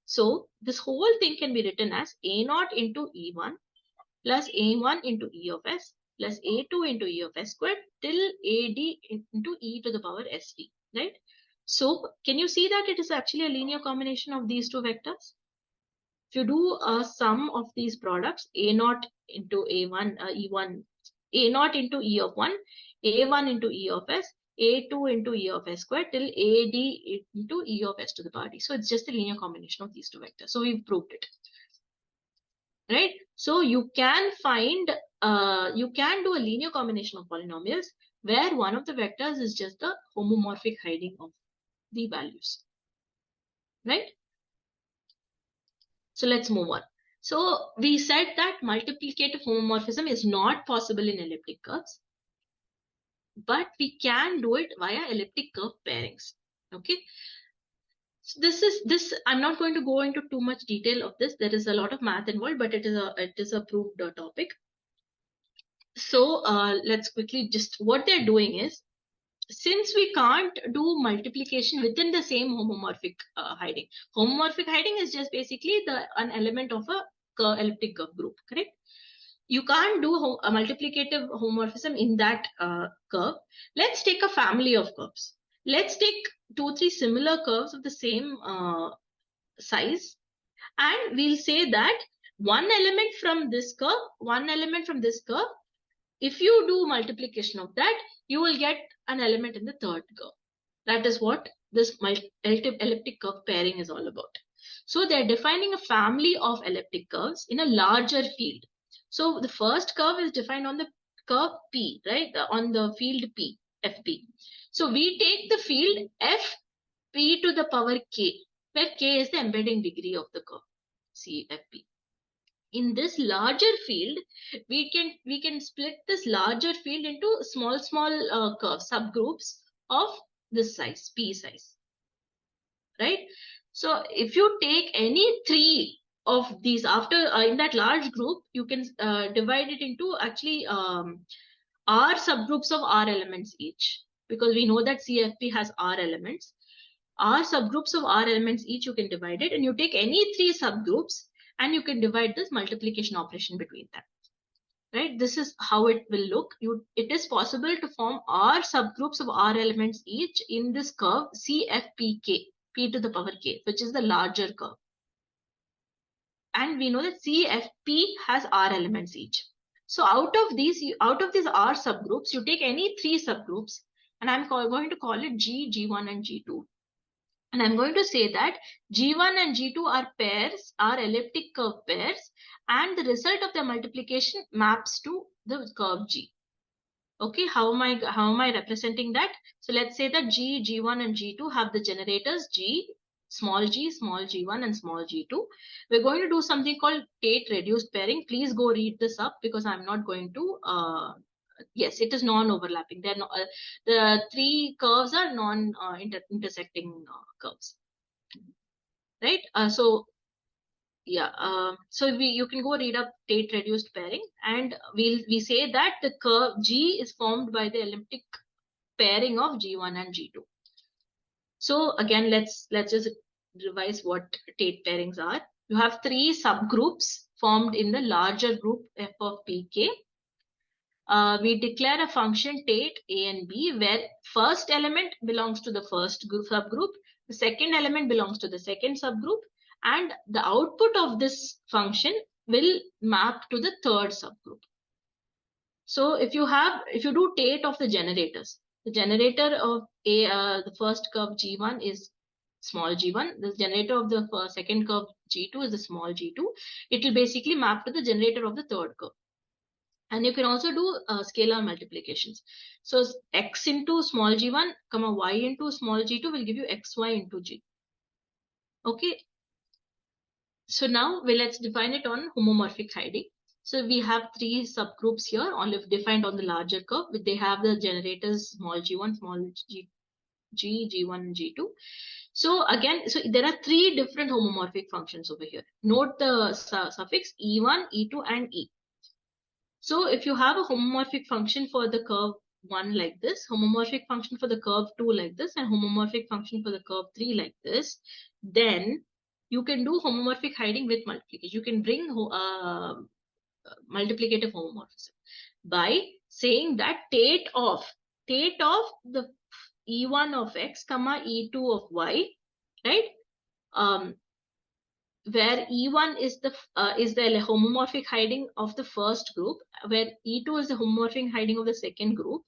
So this whole thing can be written as A0 into E1 plus A1 into E of S plus A2 into E of S squared till AD into E to the power SD, right? So can you see that it is actually a linear combination of these two vectors? If you do a sum of these products, A0 into A1, E1, A0 into E of 1, A1 into E of S, A2 into E of S squared till AD into E of S to the power D. So it's just a linear combination of these two vectors. So we've proved it, right? So you can find, you can do a linear combination of polynomials where one of the vectors is just the homomorphic hiding of the values, right? So let's move on. So we said that multiplicative homomorphism is not possible in elliptic curves, but we can do it via elliptic curve pairings. Okay. So this. I'm not going to go into too much detail of this. There is a lot of math involved, but it is a proved topic. So let's quickly just, what they're doing is, since we can't do multiplication within the same homomorphic hiding. Homomorphic hiding is just basically an element of a elliptic curve group, correct? You can't do a multiplicative homomorphism in that curve. Let's take a family of curves. Let's take 2-3 similar curves of the same size, and we'll say that one element from this curve, one element from this curve, if you do multiplication of that, you will get an element in the third curve. That is what this elliptic curve pairing is all about. So they're defining a family of elliptic curves in a larger field. So the first curve is defined on the curve P, right? On the field P, FP. So we take the field FP to the power K, where K is the embedding degree of the curve, CFP. In this larger field, we can split this larger field into small curves, subgroups of this size, P size, right? So if you take any 3 of these after in that large group, you can divide it into actually R subgroups of R elements each, because we know that CFP has R elements. R subgroups of R elements each, you can divide it, and you take any 3 subgroups and you can divide this multiplication operation between them, right? This is how it will look. It is possible to form R subgroups of R elements each in this curve CFPK, P to the power K, which is the larger curve. And we know that CFP has R elements each. So out of these R subgroups, you take any 3 subgroups and I'm going to call it G, G1 and G2. And I'm going to say that G1 and G2 are pairs, are elliptic curve pairs, and the result of their multiplication maps to the curve G. Okay, how am I representing that? So let's say that G, G1 and G2 have the generators G, small g1 and small g2. We're going to do something called Tate reduced pairing. Please go read this up because I'm not going to yes, it is non-overlapping. They're not, the three curves are non-intersecting curves, right? So yeah, so you can go read up Tate reduced pairing, and we say that the curve G is formed by the elliptic pairing of G1 and G2. So again, let's just revise what Tate pairings are. You have three subgroups formed in the larger group f of pk. We declare a function Tate a and b where first element belongs to the first subgroup, the second element belongs to the second subgroup, and the output of this function will map to the third subgroup. So if you do Tate of the generators, the generator of the first curve G1 is small g1, the generator of the second curve G2 is the small g2. It will basically map to the generator of the third curve. And you can also do scalar multiplications. So x into small g1 comma y into small g2 will give you xy into g. Okay. So now let's define it on homomorphic hiding. So we have three subgroups here, all defined on the larger curve. They have the generators small g1, small g, g1, and g2. So again, so there are three different homomorphic functions over here. Note the suffix e1, e2, and e. So if you have a homomorphic function for the curve 1 like this, homomorphic function for the curve 2 like this, and homomorphic function for the curve 3 like this, then you can do homomorphic hiding with multiplication. You can bring multiplicative homomorphism by saying that Tate of the e1 of x comma e2 of y, right? Where E1 is the homomorphic hiding of the first group, where E2 is the homomorphic hiding of the second group,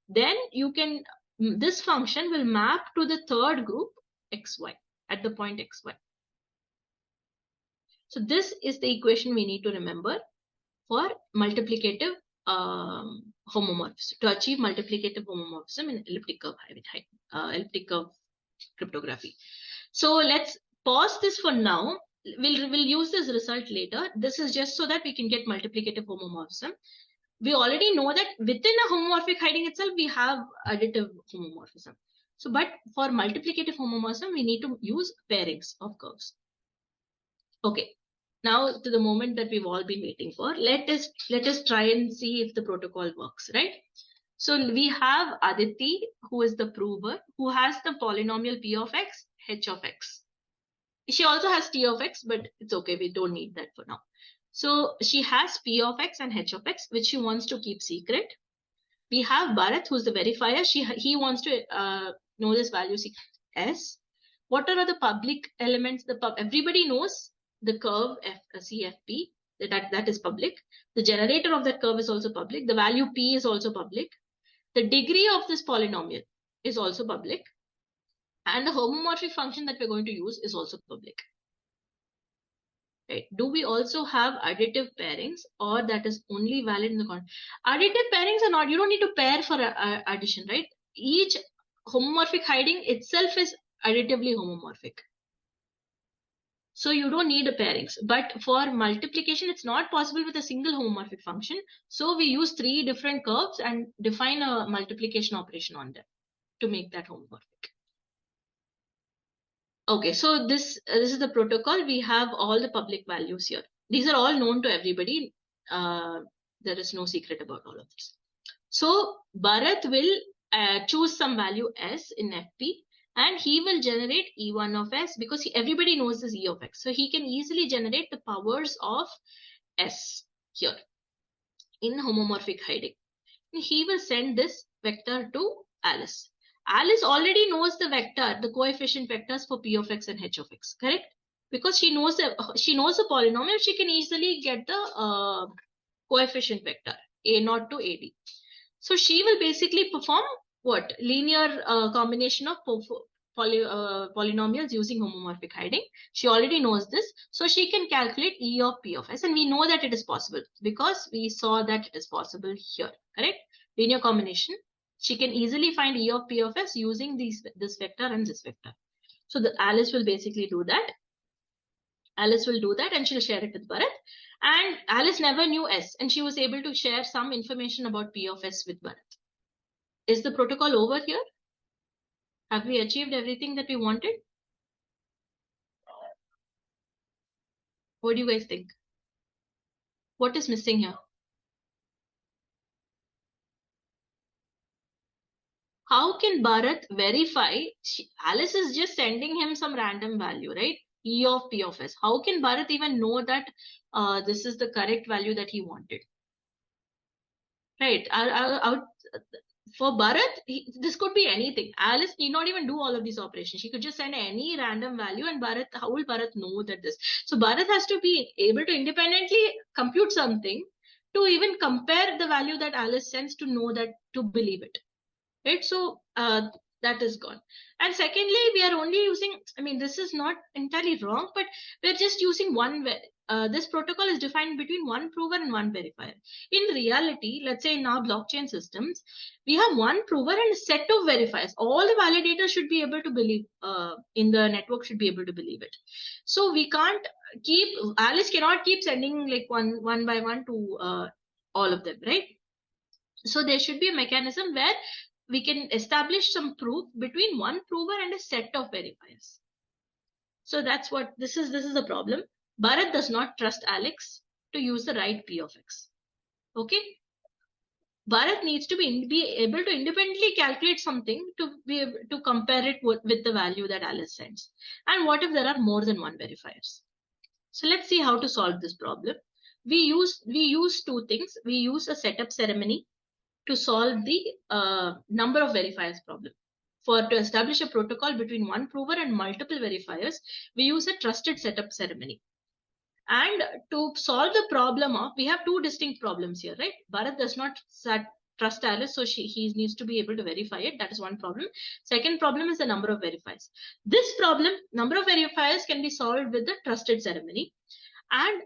then you can, this function will map to the third group xy at the point xy. So this is the equation we need to remember for multiplicative homomorphism, to achieve multiplicative homomorphism in elliptic curve cryptography. So let's pause this for now. We'll use this result later. This is just so that we can get multiplicative homomorphism. We already know that within a homomorphic hiding itself, we have additive homomorphism. So, but for multiplicative homomorphism, we need to use pairings of curves. Okay. Now to the moment that we've all been waiting for. Let us try and see if the protocol works, right? So we have Aditi, who is the prover, who has the polynomial p of x, h of x. She also has t of x, but it's okay. We don't need that for now. So she has p of x and h of x, which she wants to keep secret. We have Bharat, who's the verifier. He wants to know this value s. What are the public elements? Everybody knows the curve CFP. That is public. The generator of that curve is also public. The value p is also public. The degree of this polynomial is also public. And the homomorphic function that we're going to use is also public. Right. Do we also have additive pairings, or that is only valid in the context? Additive pairings are not, you don't need to pair for addition, right? Each homomorphic hiding itself is additively homomorphic. So you don't need a pairings. But for multiplication, it's not possible with a single homomorphic function. So we use three different curves and define a multiplication operation on them to make that homomorphic. Okay, so this is the protocol. We have all the public values here. These are all known to everybody. There is no secret about all of this. So Bharat will choose some value s in FP, and he will generate E1 of s because everybody knows this E of x. So he can easily generate the powers of s here in homomorphic hiding. And he will send this vector to Alice. Alice already knows the vector, the coefficient vectors for p of x and h of x, correct? Because she knows the polynomial, she can easily get the coefficient vector a0 to ad. So she will basically perform what? Linear combination of polynomials using homomorphic hiding. She already knows this, so she can calculate E of P of S, and we know that it is possible because we saw that it is possible here, correct? Linear combination. She can easily find E of P of S using this vector and this vector. So Alice will basically do that. Alice will do that and she'll share it with Bharat. And Alice never knew S, and she was able to share some information about P of S with Bharat. Is the protocol over here? Have we achieved everything that we wanted? What do you guys think? What is missing here? How can Bharat verify? Alice is just sending him some random value, right? E of P of S. How can Bharat even know that this is the correct value that he wanted? Right. For Bharat, this could be anything. Alice need not even do all of these operations. She could just send any random value, and Bharat, how will Bharat know that this? So Bharat has to be able to independently compute something to even compare the value that Alice sends to know that, to believe it. Right. So that is gone. And secondly, we are only using, I mean, this is not entirely wrong, but we're just using one. This protocol is defined between one prover and one verifier. In reality, let's say in our blockchain systems, we have one prover and a set of verifiers. All the validators should be able to believe, in the network should be able to believe it. So we can't keep, Alice cannot keep sending like one by one to all of them, right? So there should be a mechanism where we can establish some proof between one prover and a set of verifiers. So that's what this is the problem. Bharat does not trust Alex to use the right P of X. Okay. Bharat needs to be able to independently calculate something to be able to compare it with the value that Alice sends. And what if there are more than one verifiers? So let's see how to solve this problem. We use two things. We use a setup ceremony to solve the number of verifiers problem. To establish a protocol between one prover and multiple verifiers, we use a trusted setup ceremony. And to solve the problem of, we have two distinct problems here, right? Bharat does not trust Alice, so he needs to be able to verify it. That is one problem. Second problem is the number of verifiers. This problem, number of verifiers, can be solved with the trusted ceremony. And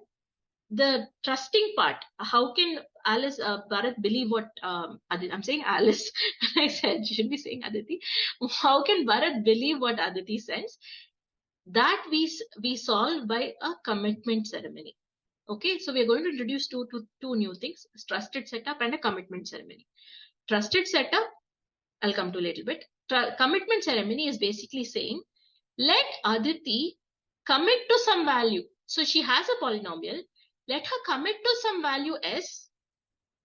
the trusting part, how can Alice, Bharat believe what, I'm saying Alice, I said, you should be saying Aditi. How can Bharat believe what Aditi sends? That we solve by a commitment ceremony. Okay, so we're going to introduce two new things, trusted setup and a commitment ceremony. Trusted setup, I'll come to a little bit. Commitment ceremony is basically saying, let Aditi commit to some value. So she has a polynomial, let her commit to some value S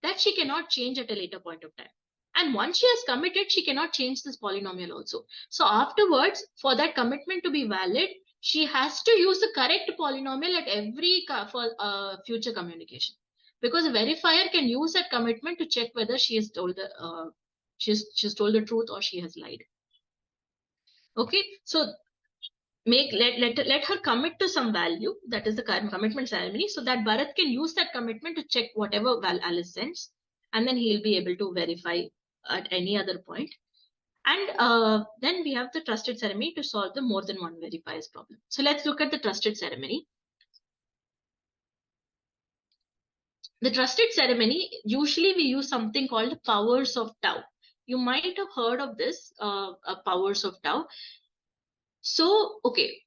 that she cannot change at a later point of time. And once she has committed, she cannot change this polynomial also. So afterwards, for that commitment to be valid, she has to use the correct polynomial at every future communication. Because a verifier can use that commitment to check whether she has told the she's told the truth or she has lied. Okay, so let her commit to some value, that is the commitment ceremony, so that Bharat can use that commitment to check whatever Alice sends, and then he'll be able to verify at any other point. And then we have the trusted ceremony to solve the more than one verifiers problem. So let's look at the trusted ceremony. The trusted ceremony, usually we use something called powers of tau. You might have heard of this, powers of tau. So, okay.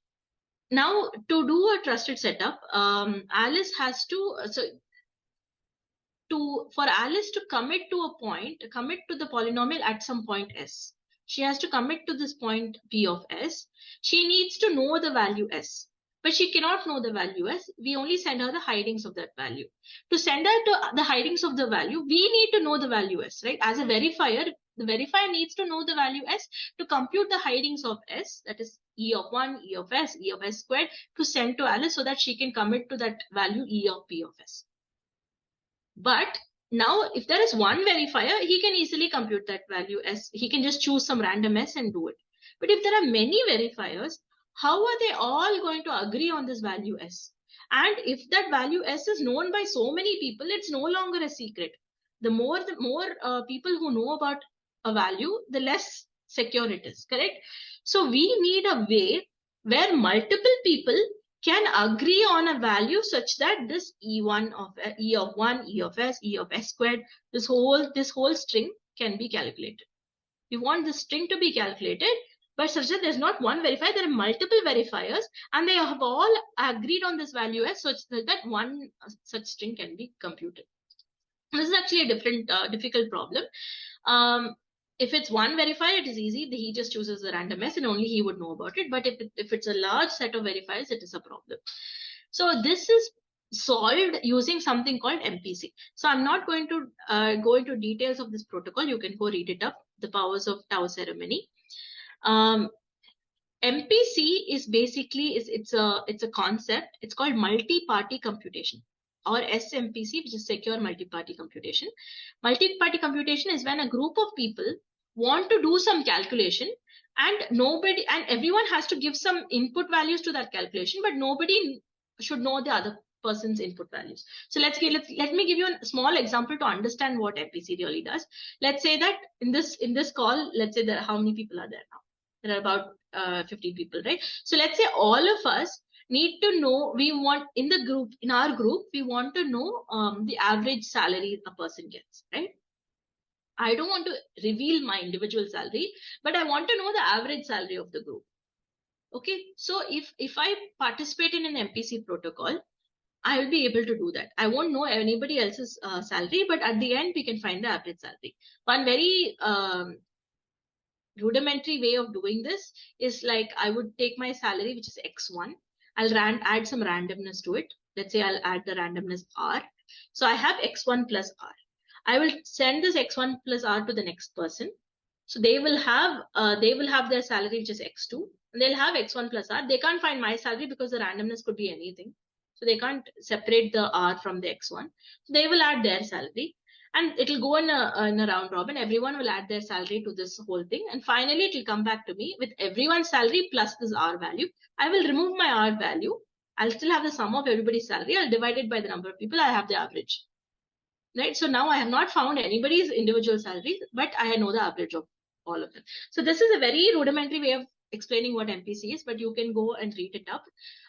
Now, to do a trusted setup, Alice has to, for Alice to commit to a point, commit to the polynomial at some point S. She has to commit to this point P of S. She needs to know the value S, but she cannot know the value S. We only send her the hidings of that value. To send her to the hidings of the value, we need to know the value S, right? As a verifier, the verifier needs to know the value S to compute the hidings of S, that is E of 1, E of S squared, to send to Alice so that she can commit to that value E of P of S. But now, if there is one verifier, he can easily compute that value S. He can just choose some random S and do it. But if there are many verifiers, how are they all going to agree on this value S? And if that value S is known by so many people, it's no longer a secret. The more people who know about a value, the less secure it is, correct? So we need a way where multiple people can agree on a value such that this E1 of E of 1, E of S squared, this whole string can be calculated. We want this string to be calculated, but such that there's not one verifier, there are multiple verifiers, and they have all agreed on this value S such that one such string can be computed. This is actually a different difficult problem. If it's one verifier, it is easy. He just chooses the random S and only he would know about it. But if it's a large set of verifiers, it is a problem. So this is solved using something called MPC. So I'm not going to go into details of this protocol. You can go read it up, the powers of tau ceremony. MPC is basically it's a concept. It's called multi-party computation, or SMPC, which is secure multi-party computation. Multi-party computation is when a group of people want to do some calculation, and everyone has to give some input values to that calculation, but nobody should know the other person's input values. So let me give you a small example to understand what MPC really does. Let's say that in this call, let's say how many people are there now? There are about 15 people, right? So let's say all of us need to know, in our group, we want to know the average salary a person gets, right? I don't want to reveal my individual salary, but I want to know the average salary of the group. Okay, so if I participate in an MPC protocol, I will be able to do that. I won't know anybody else's salary, but at the end, we can find the average salary. One very rudimentary way of doing this is like I would take my salary, which is X1. I'll add some randomness to it. Let's say I'll add the randomness R. So I have X1 plus R. I will send this X1 plus R to the next person. So they will have their salary, which is X2. And they'll have X1 plus R. They can't find my salary because the randomness could be anything. So they can't separate the R from the X1. So they will add their salary. And it'll go in a round robin. Everyone will add their salary to this whole thing. And finally, it will come back to me with everyone's salary plus this R value. I will remove my R value. I'll still have the sum of everybody's salary. I'll divide it by the number of people. I have the average. Right? So now I have not found anybody's individual salary, but I know the average of all of them. So this is a very rudimentary way of explaining what MPC is, but you can go and read it up.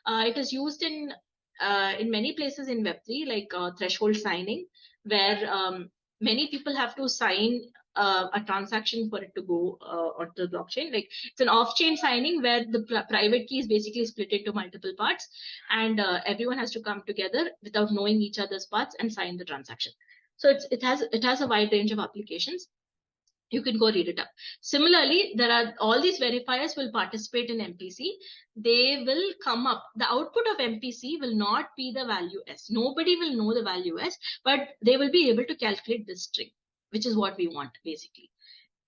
It is used in many places in Web3, like threshold signing, where many people have to sign a transaction for it to go onto the blockchain. Like it's an off-chain signing where the private key is basically split into multiple parts, and everyone has to come together without knowing each other's parts and sign the transaction. So it has a wide range of applications. You can go read it up. Similarly, there are all these verifiers will participate in MPC. They will come up. The output of MPC will not be the value S. Nobody will know the value S, but they will be able to calculate this string, which is what we want basically.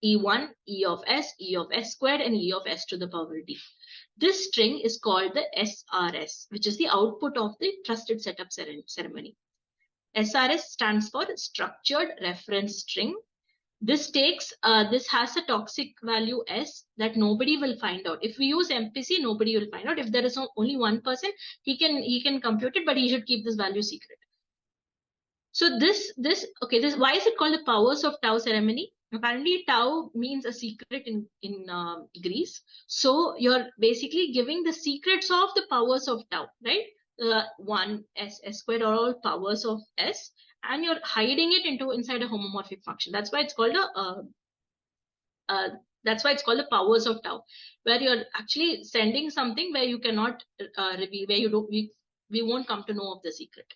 E1, E of S squared, and E of S to the power D. This string is called the SRS, which is the output of the trusted setup ceremony. SRS stands for structured reference string. This has a toxic value S that nobody will find out. If we use MPC, nobody will find out. If there is only one person, he can compute it, but he should keep this value secret. So why is it called the powers of tau ceremony? Apparently, tau means a secret in Greece. So you're basically giving the secrets of the powers of tau, right? 1 S squared are all powers of S, and you're hiding it inside a homomorphic function. That's why it's called the powers of tau, where you're actually sending something where you cannot reveal, where we won't come to know of the secret.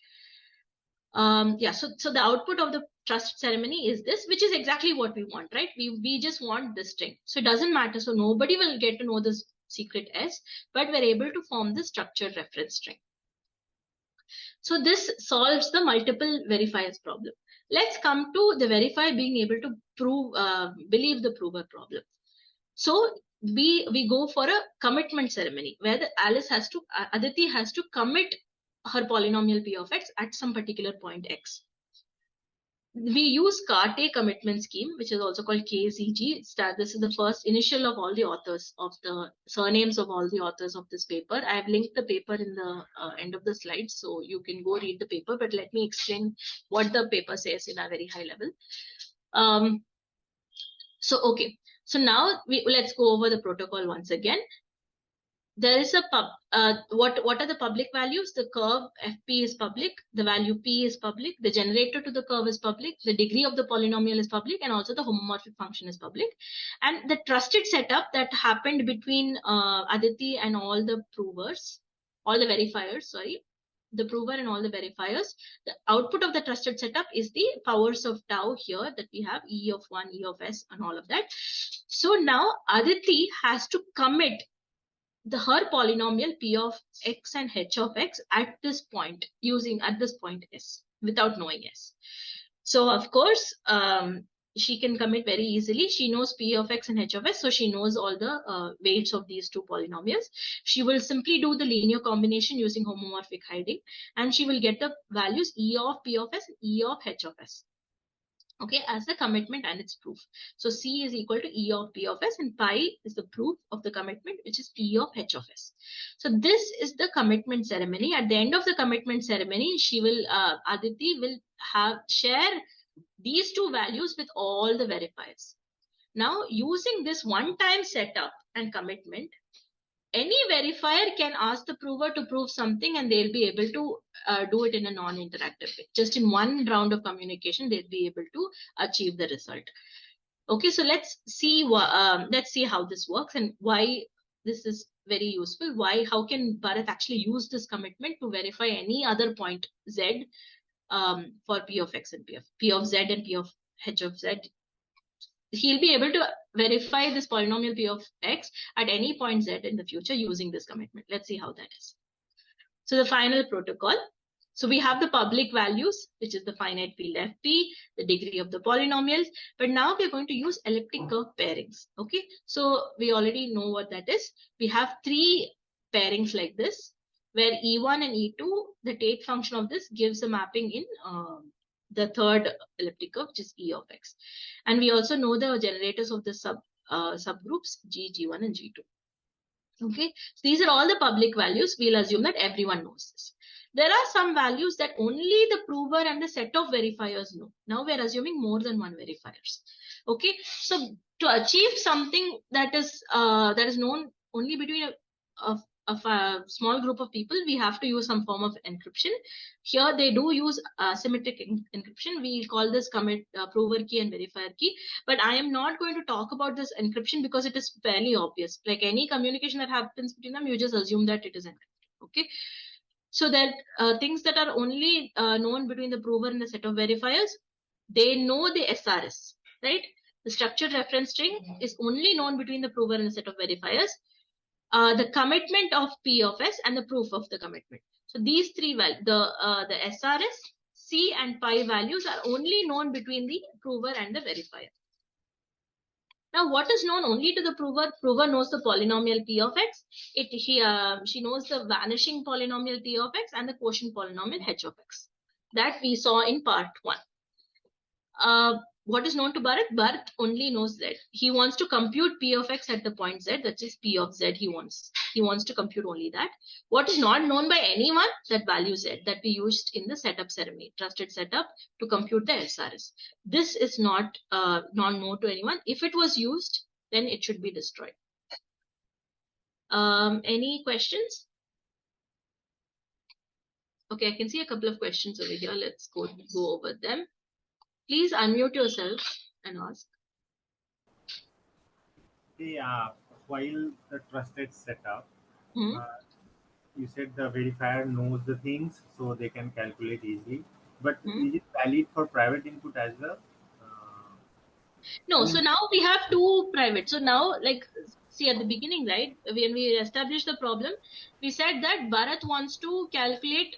So the output of the trust ceremony is this, which is exactly what we want, right? We just want this string. So it doesn't matter. So nobody will get to know this secret S, but we're able to form the structured reference string. So this solves the multiple verifiers problem. Let's come to the verifier being able to believe the prover problem. So we go for a commitment ceremony where Aditi has to commit her polynomial P of X at some particular point X. We use Karte commitment scheme, which is also called KZG. This is the first initial of all the authors, of the surnames of all the authors of this paper. I have linked the paper in the end of the slides, so you can go read the paper, but let me explain what the paper says in a very high level. So, okay. So now let's go over the protocol once again. There is a what are the public values? The curve fp is public, the value p is public, the generator to the curve is public, the degree of the polynomial is public, and also the homomorphic function is public. And the trusted setup that happened between Aditi and all the provers, all the verifiers, sorry, the prover and all the verifiers, the output of the trusted setup is the powers of tau here that we have e of 1, e of s, and all of that. So now Aditi has to commit her polynomial p of x and h of x at this point, using at this point s, without knowing s. So of course, she can commit very easily. She knows p of x and h of s, so she knows all the weights of these two polynomials. She will simply do the linear combination using homomorphic hiding, and she will get the values e of p of s and e of h of s, okay, as the commitment and its proof. So C is equal to E of P of S, and pi is the proof of the commitment, which is P of H of S. So this is the commitment ceremony. At the end of the commitment ceremony, she will, Aditi will share these two values with all the verifiers. Now, using this one-time setup and commitment, any verifier can ask the prover to prove something, and they'll be able to do it in a non-interactive way. Just in one round of communication, they'll be able to achieve the result. Okay, so let's see how this works and why this is very useful. How can Bharat actually use this commitment to verify any other point z for p of x and p of z and p of h of z? He'll be able to verify this polynomial p of x at any point z in the future using this commitment. Let's see how that is. So the final protocol. So we have the public values, which is the finite field fp, the degree of the polynomials. But now we're going to use elliptic curve pairings. Okay, so we already know what that is. We have three pairings like this, where e1 and e2, the Tate function of this gives a mapping in the third elliptic curve, which is E of x. And we also know the generators of the subgroups G, G1, and G2. Okay, so these are all the public values. We'll assume that everyone knows this. There are some values that only the prover and the set of verifiers know. Now we're assuming more than one verifiers. Okay, so to achieve something that is known only between a small group of people, we have to use some form of encryption. Here they do use symmetric encryption. We call this prover key and verifier key. But I am not going to talk about this encryption because it is fairly obvious. Like any communication that happens between them, you just assume that it is encrypted. Okay. So that things that are only known between the prover and the set of verifiers, they know the SRS, right? The structured reference string is only known between the prover and the set of verifiers. The commitment of P of S and the proof of the commitment. So these three values, the SRS, C, and pi values are only known between the prover and the verifier. Now, what is known only to the prover? Prover knows the polynomial P of x. She knows the vanishing polynomial P of x and the quotient polynomial H of x. That we saw in part 1. What is known to Bharat? Bharat only knows z. He wants to compute P of x at the point z, that is P of z he wants. He wants to compute only that. What is not known by anyone? That value z that we used in the setup ceremony, trusted setup to compute the SRS. This is not known to anyone. If it was used, then it should be destroyed. Any questions? Okay, I can see a couple of questions over here. Let's go over them. Please unmute yourself and ask. While the trusted setup, you said the verifier knows the things, so they can calculate easily. But is it valid for private input as well? No, so now we have two private. So now, like, see at the beginning, right, when we established the problem, we said that Bharat wants to calculate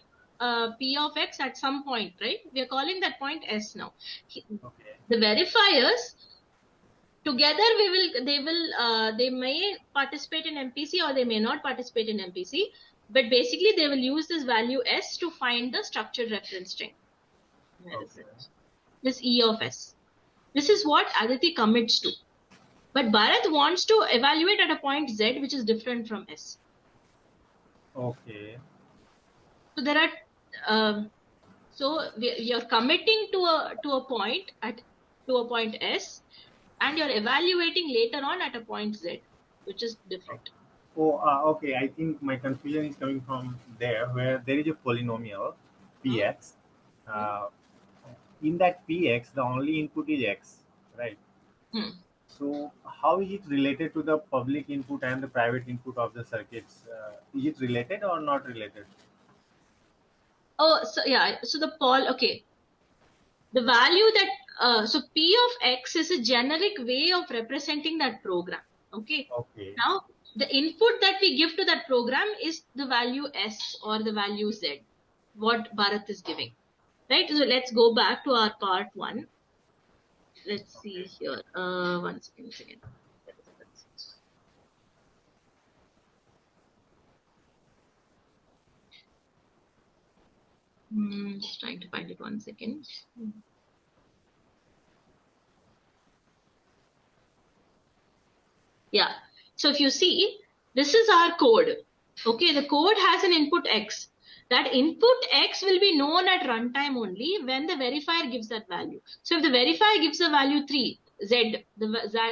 P of x at some point, right? We are calling that point S now. Okay. The verifiers together, they may participate in MPC or they may not participate in MPC, but basically they will use this value S to find the structured reference string. Where is it? This E of S. This is what Aditi commits to. But Bharat wants to evaluate at a point Z, which is different from S. Okay. So there are, so we are committing to a point S, and you're evaluating later on at a point Z, which is different. Oh, okay. I think my confusion is coming from there, where there is a polynomial Hmm? px. Uh, in that px, the only input is x, right? Hmm. So, how is it related to the public input and the private input of the circuits? Is it related or not related? Oh, so yeah, so okay, the value that, so P of X is a generic way of representing that program. Okay. Okay. Now, the input that we give to that program is the value S or the value Z, what Bharat is giving. Right? So let's go back to our part one. Let's see Okay. here. One second. Just trying to find it 1 second. Yeah. So if you see, this is our code. Okay, the code has an input X. That input X will be known at runtime only when the verifier gives that value. So if the verifier gives a value 3, Z, the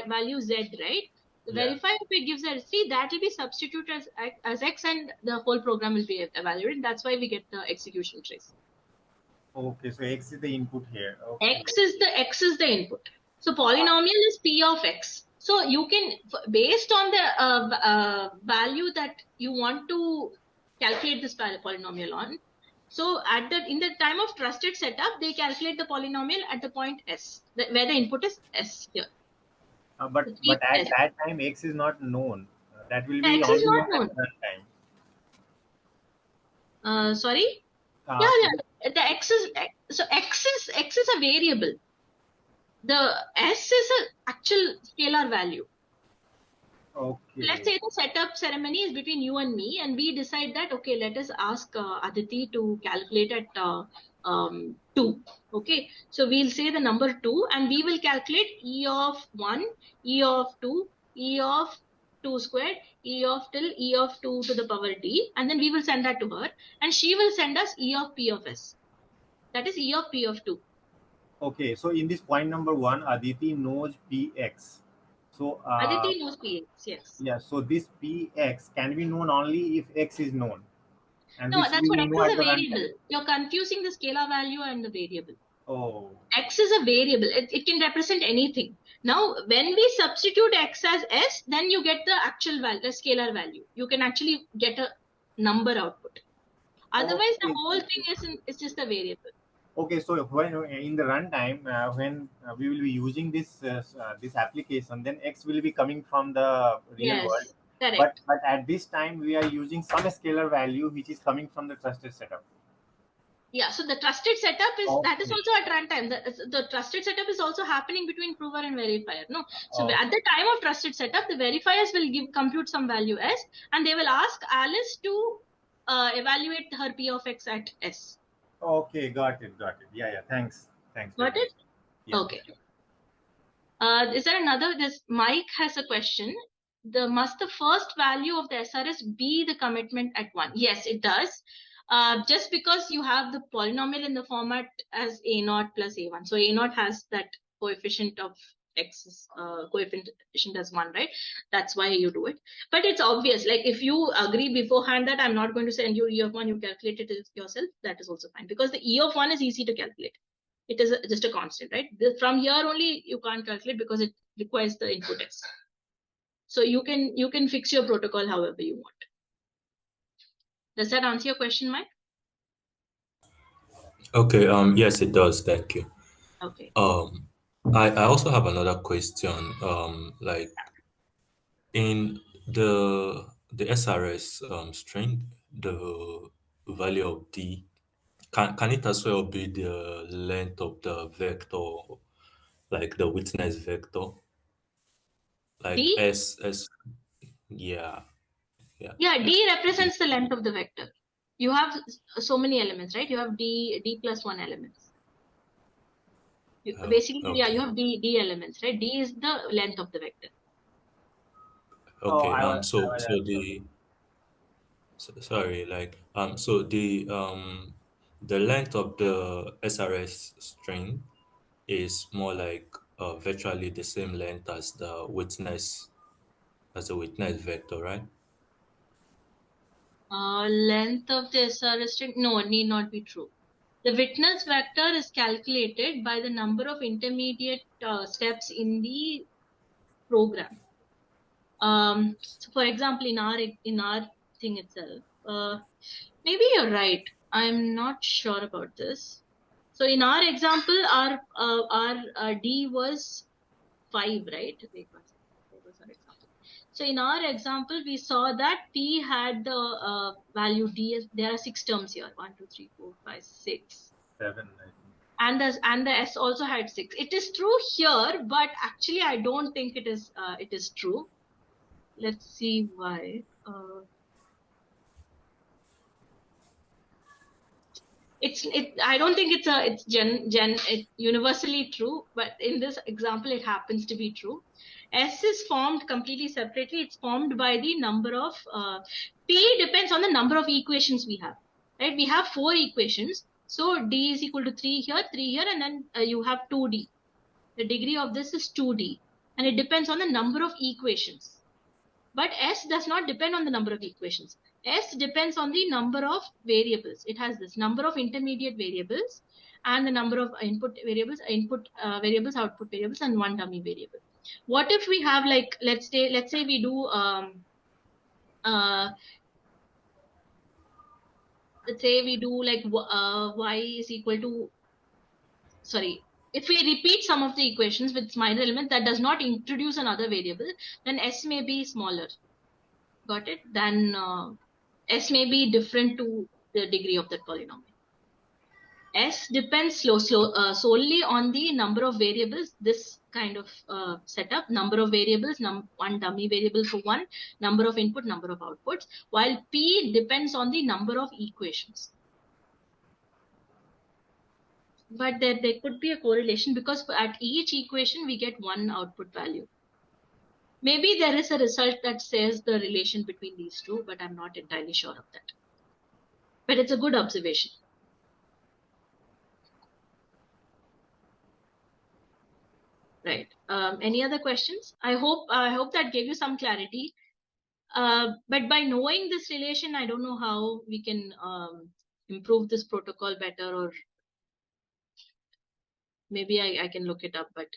value Z, right? The Yeah. verifier, if it gives a 3, that will be substituted as X and the whole program will be evaluated. That's why we get the execution trace. Okay. So x is the input here. Okay. X is the input. So polynomial is P of X. So you can, based on the value that you want to calculate this polynomial on. So in the time of trusted setup, they calculate the polynomial at the point S, where the input is S here. But So keep at S. that time x is not known. That will be X is only not known at known. runtime. Sorry. Uh, Yeah. The X is a variable. The S is an actual scalar value. Let's okay. say the setup ceremony is between you and me, and we decide that, okay, let us ask Aditi to calculate at 2. Okay, so we'll say the number 2, and we will calculate E of 1, E of 2, E of 2 squared, E of till E of 2 to the power D, and then we will send that to her, and she will send us E of P of S. That is E of P of 2. Okay. So in this point number one, Aditi knows px. So Aditi knows PX, yes. yeah. So this px can be known only if x is known, and No, which that's we what will X know is at a the runtime. variable. You're confusing the scalar value and the variable. Oh. X is a variable. It can represent anything. Now, when we substitute X as S, then you get the actual value, the scalar value. You can actually get a number output. Otherwise, the Okay. whole thing is just a variable. Okay, so when in the runtime, when we will be using this application, then X will be coming from the real world. Yes, correct. But at this time, we are using some scalar value which is coming from the trusted setup. Yeah, so the trusted setup that is Okay. also at runtime. The trusted setup is also happening between prover and verifier. No, so Okay. at the time of trusted setup, the verifiers will compute some value S, and they will ask Alice to evaluate her P of X at S. Okay, got it, got it. Yeah, yeah. Thanks very Got much. it? Yeah. Okay. Is there another? This Mike has a question. Must the first value of the SRS be the commitment at 1? Yes, it does. Just because you have the polynomial in the format as A0 plus A1. So A0 has that coefficient of X, coefficient as 1, right? That's why you do it. But it's obvious. Like if you agree beforehand that I'm not going to send you E of 1, you calculate it yourself, that is also fine. Because the E of 1 is easy to calculate. It is just a constant, right? From here only you can't calculate because it requires the input X. So you can fix your protocol however you want. Does that answer your question, Mike? Okay, yes, it does. Thank you. Okay. Um, I also have another question. Like in the SRS string, the value of D, can it as well be the length of the vector, like the witness vector, like D? S, yeah, yeah, Yeah, S, D D. represents the length of the vector. You have so many elements, right? You have D plus 1 elements. Oh, Basically, yeah, you okay, have D elements, right? D is the length of the vector. Oh, okay. I So was sorry, like so the length of the SRS string is more like virtually the same length as the witness vector, right? Length of the SRS string, no, need not be true. The witness vector is calculated by the number of intermediate steps in the program. So for example, in our thing itself, maybe you're right. I'm not sure about this. So in our example, our D was 5, right? Wait one second. What was our example? So in our example, we saw that P had the value D. There are 6 terms here. 1, 2, 3, 4, 5, 6. 7, I think. And the S also had 6. It is true here, but actually I don't think it is true. Let's see why. I don't think it's universally true, but in this example it happens to be true. S is formed completely separately. It's formed by the number of P depends on the number of equations we have, right? We have 4 equations, so D is equal to 3 here, 3 here, and then you have 2D. The degree of this is 2D, and it depends on the number of equations. But S does not depend on the number of equations. S depends on the number of variables. It has this number of intermediate variables and the number of input variables, output variables, and one dummy variable. What if we have, like, let's say we do let's say we do like y is equal to, sorry, if we repeat some of the equations with minor element that does not introduce another variable, then S may be smaller. Got it? Then S may be different to the degree of that polynomial. S depends solely on the number of variables, this kind of setup, number of variables, one dummy variable for one, number of input, number of outputs, while P depends on the number of equations. But there could be a correlation because at each equation we get one output value. Maybe there is a result that says the relation between these two, but I'm not entirely sure of that. But it's a good observation. Right. Any other questions? I hope that gave you some clarity. But by knowing this relation, I don't know how we can improve this protocol better, or maybe I can look it up. But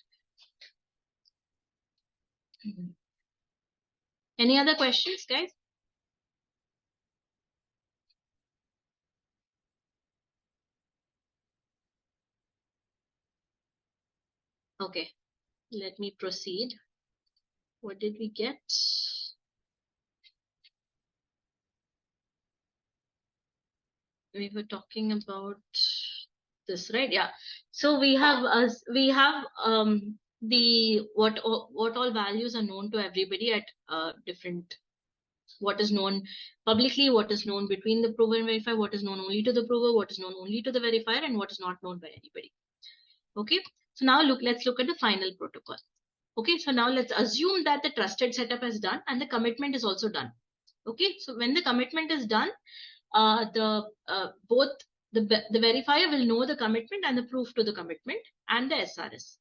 any other questions, guys? Okay, let me proceed. What did we get? We were talking about this, right? Yeah. So we have the what all values are known to everybody at different, what is known publicly, what is known between the prover and verifier, what is known only to the prover, what is known only to the verifier, and what is not known by anybody. Okay. So now let's look at the final protocol. Okay. So now let's assume that the trusted setup is done and the commitment is also done. Okay. So when the commitment is done, both the verifier will know the commitment and the proof to the commitment and the SRS.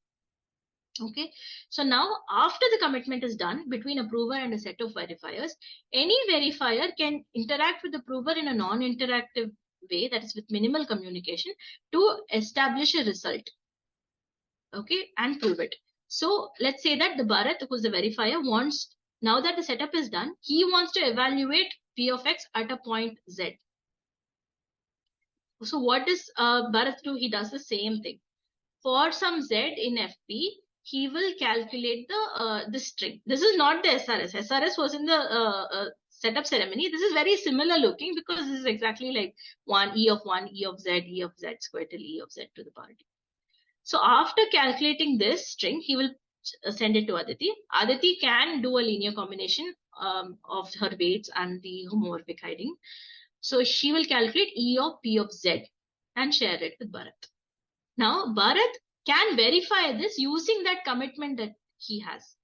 Okay, so now after the commitment is done between a prover and a set of verifiers, any verifier can interact with the prover in a non-interactive way, that is with minimal communication, to establish a result. Okay, and prove it. So let's say that the Bharat, who's the verifier, wants, now that the setup is done, he wants to evaluate P of X at a point Z. So what does Bharat do? He does the same thing. For some Z in FP, he will calculate the string. This is not the SRS. SRS was in the setup ceremony. This is very similar looking because this is exactly like 1, E of Z squared till E of Z to the power D. So after calculating this string, he will send it to Aditi. Aditi can do a linear combination of her weights and the homomorphic hiding. So she will calculate E of P of Z and share it with Bharat. Now, Bharat can verify this using that commitment that he has.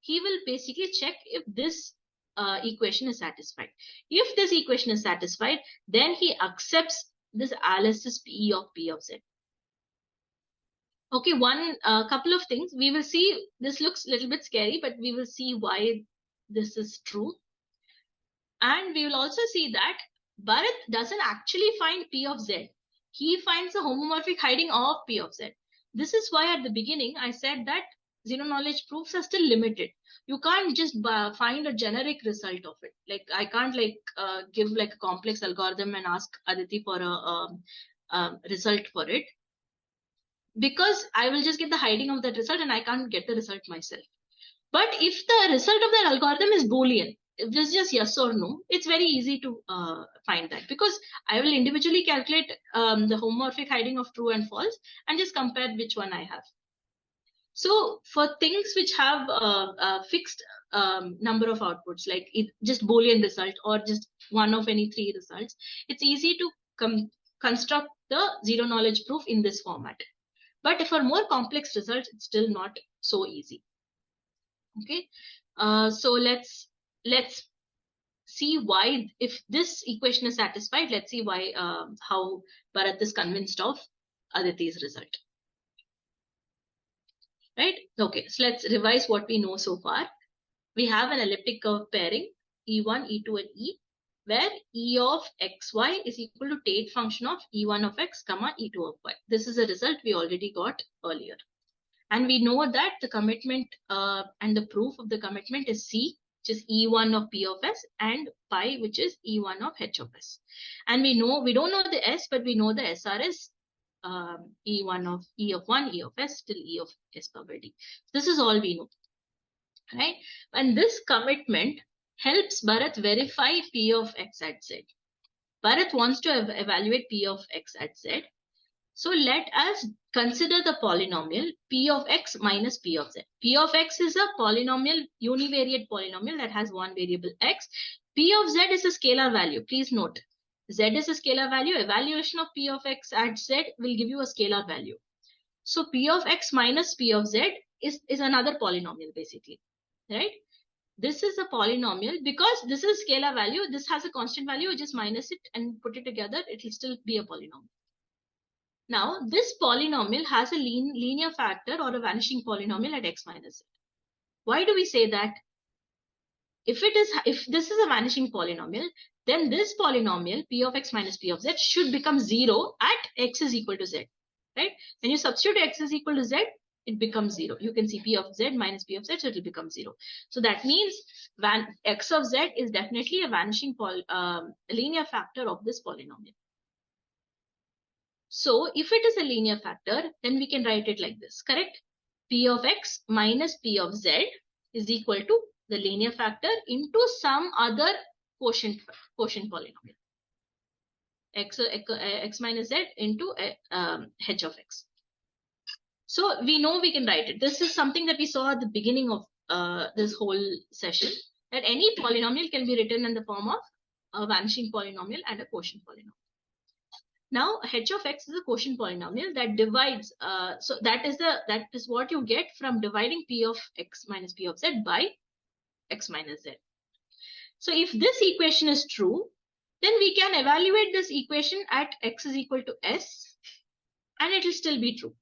He will basically check if this equation is satisfied. If this equation is satisfied, then he accepts this analysis E of P of Z. Okay, couple of things. We will see, this looks a little bit scary, but we will see why this is true. And we will also see that Bharat doesn't actually find P of Z. He finds a homomorphic hiding of P of Z. This is why at the beginning I said that zero knowledge proofs are still limited. You can't just find a generic result of it. Like I can't give like a complex algorithm and ask Aditi for a result for it, because I will just get the hiding of that result and I can't get the result myself. But if the result of that algorithm is Boolean, if this is just yes or no, it's very easy to find that, because I will individually calculate the homomorphic hiding of true and false and just compare which one I have. So for things which have a fixed number of outputs, like just Boolean result or just one of any three results, it's easy to construct the zero knowledge proof in this format. But for more complex results, it's still not so easy. Okay, so let's see why, if this equation is satisfied, let's see why how Bharat is convinced of Aditi's result. Right? Okay, so let's revise what we know so far. We have an elliptic curve pairing E1, E2, and E, where E of xy is equal to Tate function of E1 of x, comma E2 of y. This is a result we already got earlier. And we know that the commitment and the proof of the commitment is C, which is E1 of P of S, and pi, which is E1 of H of S. And we don't know the S, but we know the SR is E1 of E of 1, E of S, till E of S power D. This is all we know, right? And this commitment helps Bharat verify P of X at Z. Bharat wants to evaluate P of X at Z. So let us consider the polynomial P of X minus P of Z. P of X is a polynomial, univariate polynomial that has one variable X. P of Z is a scalar value. Please note, Z is a scalar value. Evaluation of P of X at Z will give you a scalar value. So P of X minus P of Z is another polynomial basically, right? This is a polynomial because this is a scalar value. This has a constant value. You just minus it and put it together. It will still be a polynomial. Now, this polynomial has a linear factor or a vanishing polynomial at x minus z. Why do we say that? If this is a vanishing polynomial, then this polynomial P of x minus P of z should become 0 at x is equal to z, right? When you substitute x is equal to z, it becomes 0. You can see P of z minus P of z, so it will become 0. So that means x of z is definitely a vanishing linear factor of this polynomial. So if it is a linear factor, then we can write it like this, correct? P of x minus P of z is equal to the linear factor into some other quotient polynomial. X minus z into h of x. So we know we can write it. This is something that we saw at the beginning of this whole session, that any polynomial can be written in the form of a vanishing polynomial and a quotient polynomial. Now, h of x is a quotient polynomial that divides. So that is what you get from dividing P of x minus P of z by x minus z. So if this equation is true, then we can evaluate this equation at x is equal to s, and it will still be true,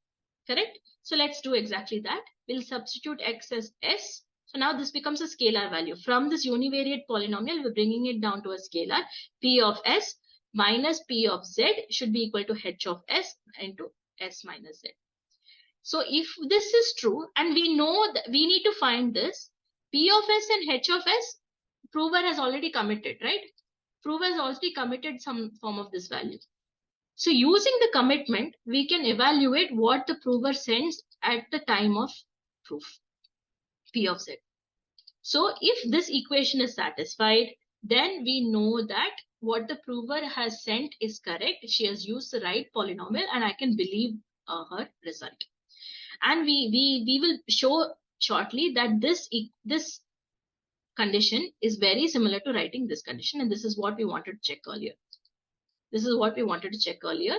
correct? So let's do exactly that. We'll substitute x as s. So now this becomes a scalar value. From this univariate polynomial, we're bringing it down to a scalar. P of s minus P of z should be equal to h of s into s minus z. So if this is true, and we know that we need to find this, P of s and h of s, prover has already committed, right? Prover has already committed some form of this value. So using the commitment, we can evaluate what the prover sends at the time of proof, P of z. So if this equation is satisfied, then we know that what the prover has sent is correct. She has used the right polynomial, and I can believe her result. And we will show shortly that this condition is very similar to writing this condition, and this is what we wanted to check earlier. This is what we wanted to check earlier.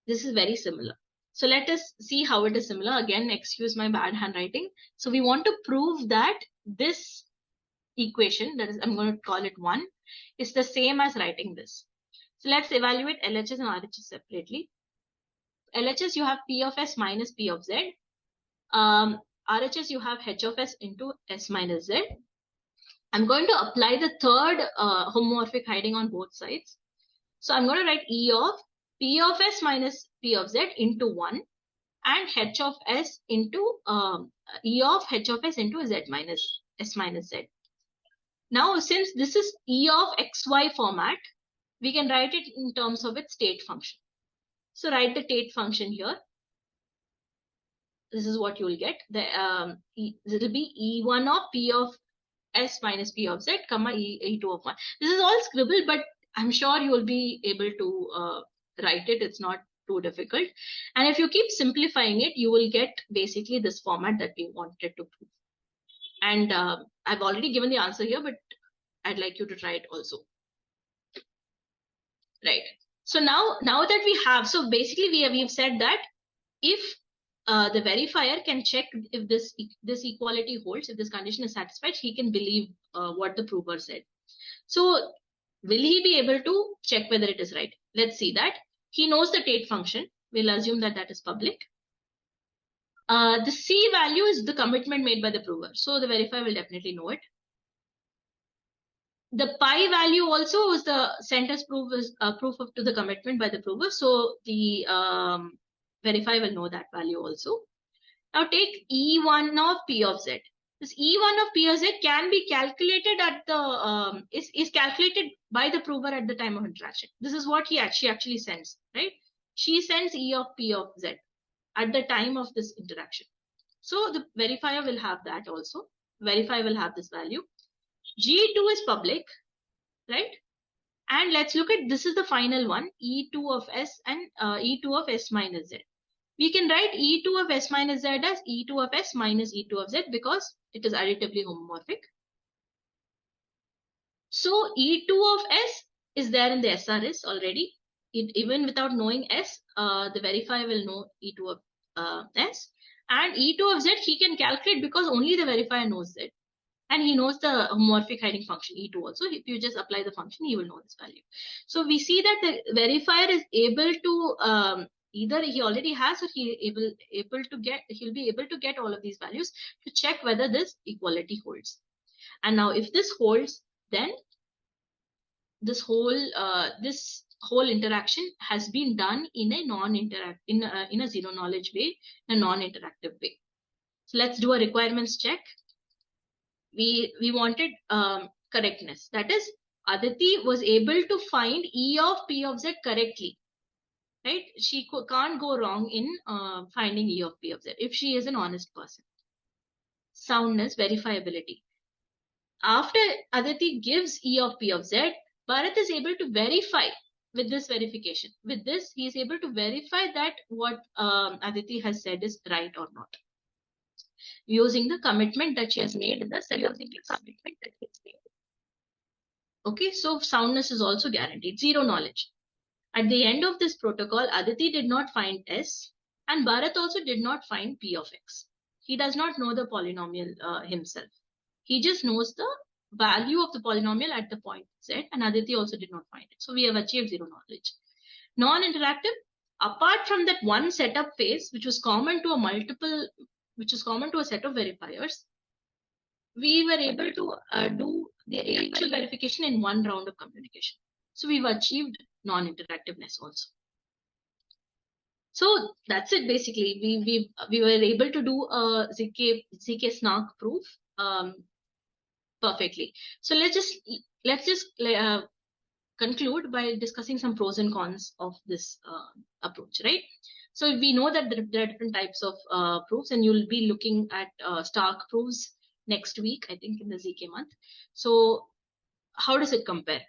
This is very similar. So let us see how it is similar. Again, excuse my bad handwriting. So we want to prove that this equation, that is, I'm going to call it 1, is the same as writing this. So let's evaluate LHS and RHS separately. LHS, you have P of S minus P of Z. RHS, you have H of S into S minus Z. I'm going to apply the third homomorphic hiding on both sides. So I'm going to write E of P of S minus P of Z into 1 and H of S into E of H of S into Z minus S minus Z. Now, since this is E of XY format, we can write it in terms of its state function. So write the state function here. This is what you will get. It will be E1 of P of S minus P of Z, comma E2 of 1. This is all scribbled, but I'm sure you will be able to write it. It's not too difficult. And if you keep simplifying it, you will get basically this format that we wanted to prove. And I've already given the answer here, but I'd like you to try it also. Right. So now that we have, so basically we've said that if the verifier can check if this equality holds, if this condition is satisfied, he can believe what the prover said. So will he be able to check whether it is right? Let's see that. He knows the Tate function. We'll assume that that is public. The C value is the commitment made by the prover. So the verifier will definitely know it. The pi value also is the sentence proof to the commitment by the prover. So the verifier will know that value also. Now take E1 of P of Z. This E1 of P of Z can be calculated at the is calculated by the prover at the time of interaction. This is what she actually sends, right? She sends E of P of Z at the time of this interaction. So the verifier will have that also. Verifier will have this value. G2 is public, right? And let's look at, this is the final one, E2 of S and E2 of S minus Z. We can write E2 of S minus Z as E2 of S minus E2 of Z because it is additively homomorphic. So E2 of S is there in the SRS already. Even without knowing S, the verifier will know E2 of S. And E2 of Z he can calculate because only the verifier knows Z. And he knows the homomorphic hiding function E2 also. If you just apply the function, he will know this value. So we see that the verifier is able to either he already has or he'll be able to get all of these values to check whether this equality holds. And now if this holds, then this whole interaction has been done in a zero knowledge way, in a non-interactive way. So let's do a requirements check. We wanted correctness. That is, Aditi was able to find E of P of Z correctly, right? She can't go wrong in finding E of P of Z if she is an honest person. Soundness, verifiability. After Aditi gives E of P of Z, Bharat is able to verify with this verification. With this, he is able to verify that what Aditi has said is right or not, using the commitment that she has made in the cell of thinking commitment that he has made. Okay, so soundness is also guaranteed. Zero knowledge. At the end of this protocol, Aditi did not find S, and Bharat also did not find P of X. He does not know the polynomial himself. He just knows the value of the polynomial at the point Z, and Aditi also did not find it. So we have achieved zero knowledge. Non-interactive, apart from that one setup phase, which was common to a set of verifiers, we were able to do the actual verification in one round of communication. So we've achieved non-interactiveness also. So that's it basically. We were able to do a ZK-SNARK proof perfectly. So let's just conclude by discussing some pros and cons of this approach, right? So we know that there are different types of proofs, and you'll be looking at Stark proofs next week, I think, in the ZK month. So how does it compare?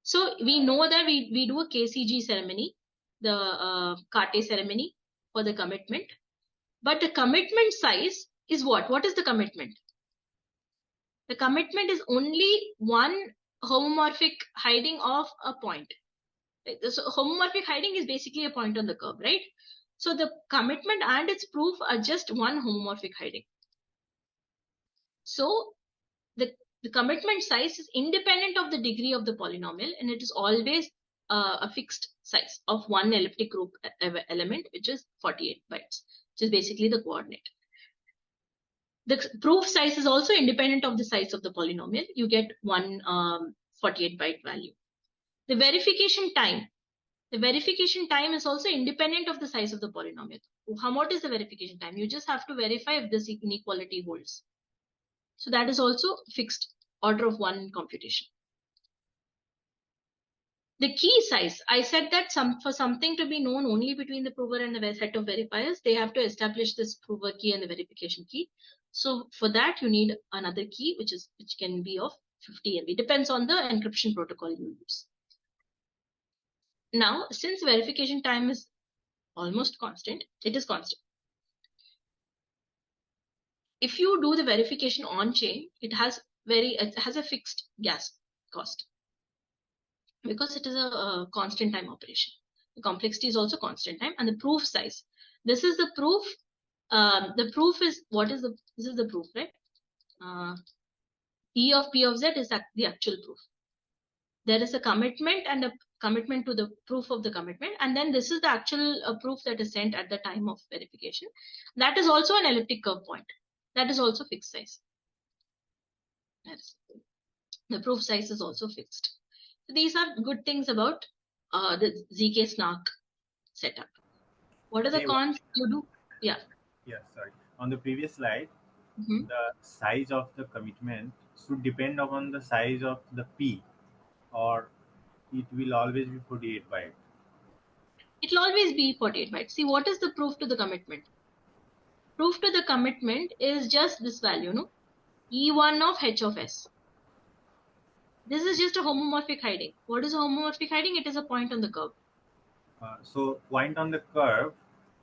So we know that we do a KCG ceremony, the Kate ceremony for the commitment, but the commitment size is what? What is the commitment? The commitment is only one homomorphic hiding of a point. So homomorphic hiding is basically a point on the curve, right? So the commitment and its proof are just one homomorphic hiding. So the commitment size is independent of the degree of the polynomial, and it is always a fixed size of one elliptic group element, which is 48 bytes, which is basically the coordinate. The proof size is also independent of the size of the polynomial. You get one 48 byte value. The verification time is also independent of the size of the polynomial. What is the verification time? You just have to verify if this inequality holds. So that is also fixed order of one computation. The key size, I said that for something to be known only between the prover and the set of verifiers, they have to establish this prover key and the verification key. So for that, you need another key, which can be of 50 MB. Depends on the encryption protocol you use. Now, since verification time is almost constant, it is constant. If you do the verification on chain, it has a fixed gas cost, because it is a constant time operation. The complexity is also constant time, and the proof size. This is the proof. The proof is this is the proof, right? E of P of Z is the actual proof. There is a commitment and a commitment to the proof of the commitment, and then this is the actual proof that is sent at the time of verification. That is also an elliptic curve point. That is also fixed size. The proof size is also fixed. So these are good things about the ZK-SNARK setup. What are the cons you do? Yeah. Yeah, sorry. On the previous slide, the size of the commitment should depend upon the size of the P, or it will always be 48 byte. It will always be 48 bytes. See, what is the proof to the commitment? Proof to the commitment is just this value, no? E1 of H of S. This is just a homomorphic hiding. What is a homomorphic hiding? It is a point on the curve. So point on the curve,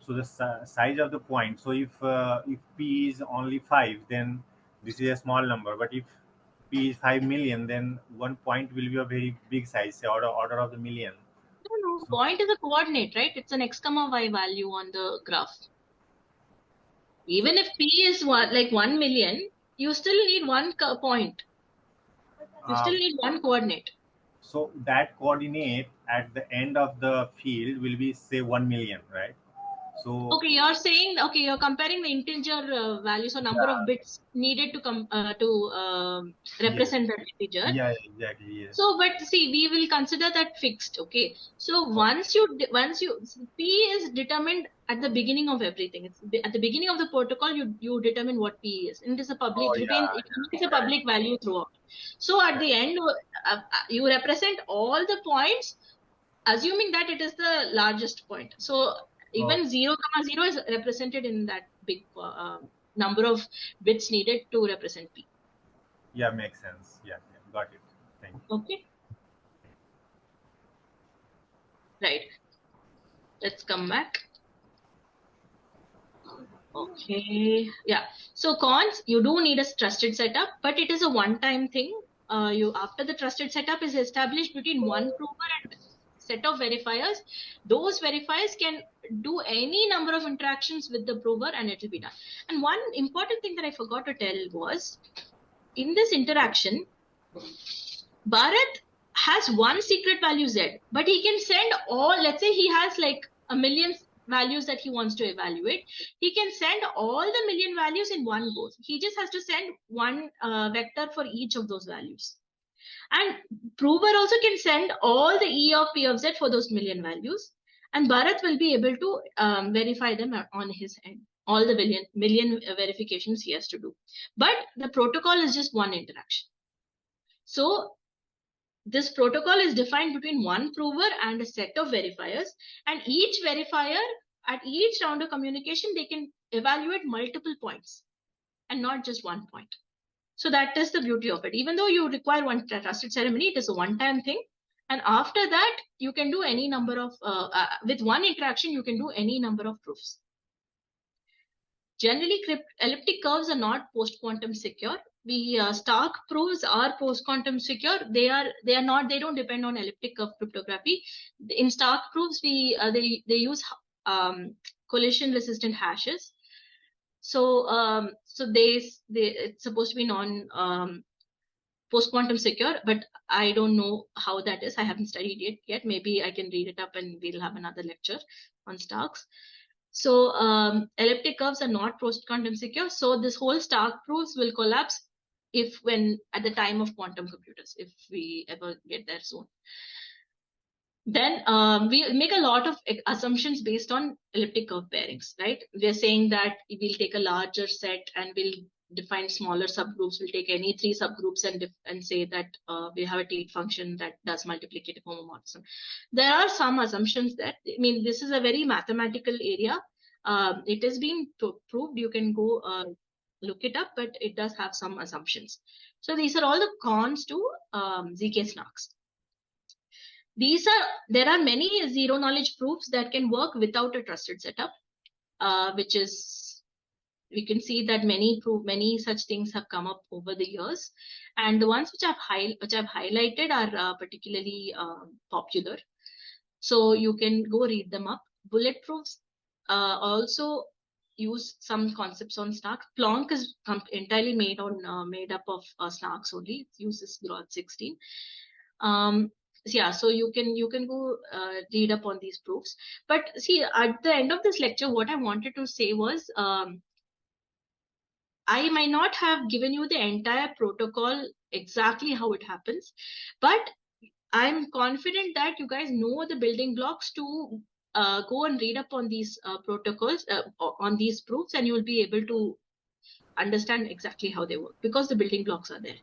so the size of the point. So if P is only 5, then this is a small number. But if P is 5 million, then one point will be a very big size, say order of the million. No. So, point is a coordinate, right? It's an x comma y value on the graph. Even if P is like 1 million, you still need one point. You still need one coordinate. So that coordinate at the end of the field will be, say, 1 million, right? So okay, you're saying, okay, you're comparing the integer values or number of bits needed to represent that integer. Yeah, exactly. Yes. So, but see, we will consider that fixed. Okay. So once you P is determined at the beginning of everything. It's at the beginning of the protocol. You determine what P is, and it is a public. It remains a public value throughout. So at the end, you represent all the points, assuming that it is the largest point. So even 0, 0 is represented in that big number of bits needed to represent P. Yeah, makes sense. Yeah, got it. Thank you. Okay. Right. Let's come back. Okay. Yeah. So cons, you do need a trusted setup, but it is a one-time thing. After the trusted setup is established between one prover and set of verifiers, those verifiers can do any number of interactions with the prover and it will be done. And one important thing that I forgot to tell was, in this interaction, Bharat has one secret value Z, but he can send all, let's say he has like a million values that he wants to evaluate. He can send all the million values in one go. He just has to send one vector for each of those values. And prover also can send all the E of P of Z for those million values. And Bharat will be able to verify them on his end. All the million verifications he has to do. But the protocol is just one interaction. So this protocol is defined between one prover and a set of verifiers, and each verifier at each round of communication, they can evaluate multiple points and not just one point. So that is the beauty of it. Even though you require one trusted ceremony, it is a one-time thing. And after that, you can do any number of, with one interaction, you can do any number of proofs. Generally, elliptic curves are not post-quantum secure. Stark proofs are post-quantum secure. They don't depend on elliptic curve cryptography. In Stark proofs, they use collision-resistant hashes. So it's supposed to be post-quantum secure, but I don't know how that is. I haven't studied it yet. Maybe I can read it up and we'll have another lecture on Starks. So elliptic curves are not post-quantum secure. So this whole Stark proofs will collapse when at the time of quantum computers, if we ever get there soon. Then we make a lot of assumptions based on elliptic curve pairings, right? We're saying that we'll take a larger set and we'll define smaller subgroups. We'll take any 3 subgroups and say that we have a Tate function that does multiplicative homomorphism. There are some assumptions that, I mean, this is a very mathematical area. It has been proved. You can go look it up, but it does have some assumptions. So these are all the cons to ZK-SNARKs. There are many zero knowledge proofs that can work without a trusted setup, which is, we can see that many such things have come up over the years, and the ones which I've highlighted are particularly popular. So you can go read them up. Bullet proofs also use some concepts on SNARKs. Plonk is entirely made up of SNARKs only. It uses Groth 16. Yeah, so you can go read up on these proofs. But see, at the end of this lecture, what I wanted to say was, I might not have given you the entire protocol exactly how it happens, but I'm confident that you guys know the building blocks to go and read up on these protocols, on these proofs, and you will be able to understand exactly how they work because the building blocks are there.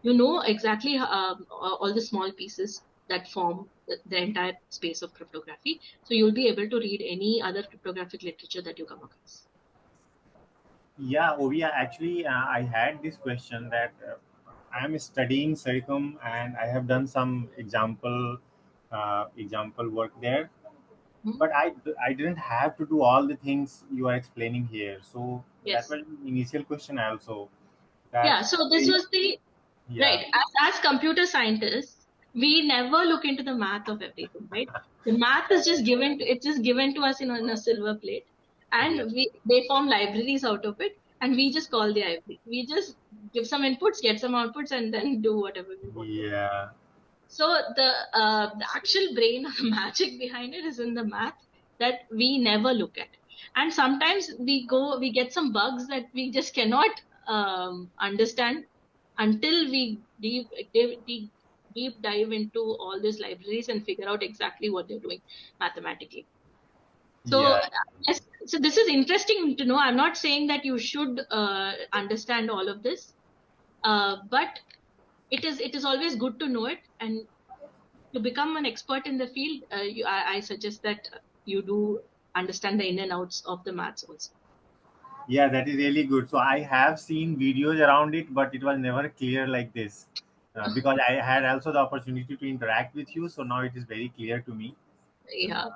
You know exactly all the small pieces that form the entire space of cryptography. So you'll be able to read any other cryptographic literature that you come across. Yeah, Ovia, actually, I had this question that I'm studying Circum and I have done some example work there, but I didn't have to do all the things you are explaining here. So Yes. that was the initial question also. Yeah, so this was the, right, as computer scientists, we never look into the math of everything, right? The math is just given to us in a silver plate, and they form libraries out of it, and we just call the library. We just give some inputs, get some outputs, and then do whatever we want. Yeah. So the actual brain of the magic behind it is in the math that we never look at, and sometimes we get some bugs that we just cannot understand until we deep dive into all these libraries and figure out exactly what they're doing mathematically. So yes, so this is interesting to know. I'm not saying that you should understand all of this, but it is always good to know it, and to become an expert in the field, I suggest that you do understand the in and outs of the maths also. Yeah, that is really good. So I have seen videos around it, but it was never clear like this because I had also the opportunity to interact with you. So now it is very clear to me. Yeah.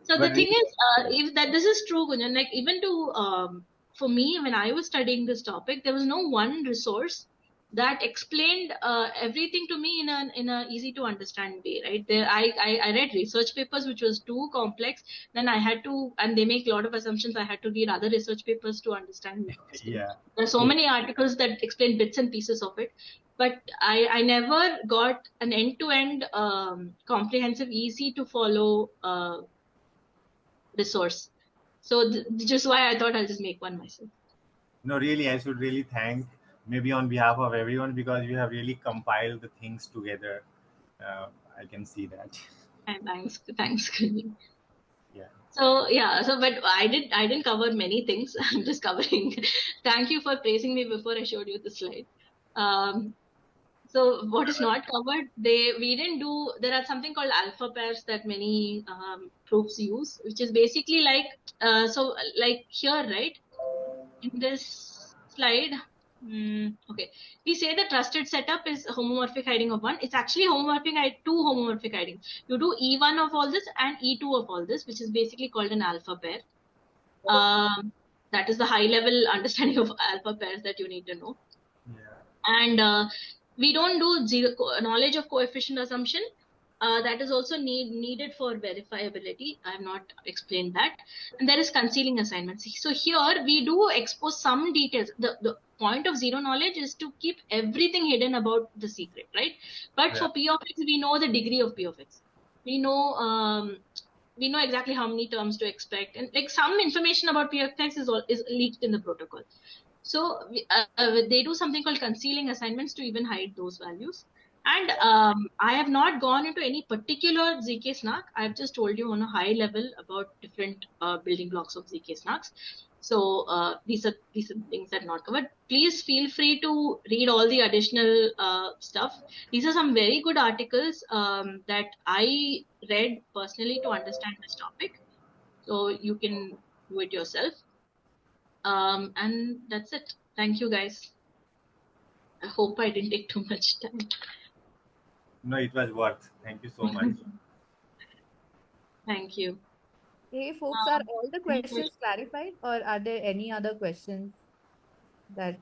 So But the thing really, is, if that this is true, Gunjan, like even for me, when I was studying this topic, there was no one resource that explained everything to me in a easy to understand way, right? I read research papers which was too complex. Then I had to, and they make a lot of assumptions. I had to read other research papers to understand this thing. yeah. There are so many articles that explain bits and pieces of it, but I never got an end-to-end comprehensive, easy to follow resource. So just why I thought I'll just make one myself. No, really, I should really thank maybe on behalf of everyone because you have really compiled the things together. I can see that. And thanks, Kunal. Yeah. So yeah, but I didn't cover many things. I'm just covering. Thank you for praising me before I showed you the slide. So what is not covered, we didn't do, there are something called alpha pairs that many proofs use, which is basically like, so like here, right? In this slide, okay, we say the trusted setup is homomorphic hiding of 1. It's actually two homomorphic hiding. You do E1 of all this and E2 of all this, which is basically called an alpha pair. That is the high level understanding of alpha pairs that you need to know. Yeah. And we don't do zero knowledge of coefficient assumption. that is also needed for verifiability. I have not explained that. And there is concealing assignments. So here we do expose some details. The point of zero knowledge is to keep everything hidden about the secret, right? But Yeah. for P of X, we know the degree of P of X. We know exactly how many terms to expect, and like some information about P of X is leaked in the protocol. So they do something called concealing assignments to even hide those values. And I have not gone into any particular ZK-SNARK. I've just told you on a high level about different building blocks of ZK-SNARKs. So these are things that are not covered. Please feel free to read all the additional stuff. These are some very good articles that I read personally to understand this topic. So you can do it yourself. And that's it. Thank you, guys. I hope I didn't take too much time. No, it was worth. Thank you so much. Thank you. Hey, folks, are all the Any questions clarified, or are there any other questions that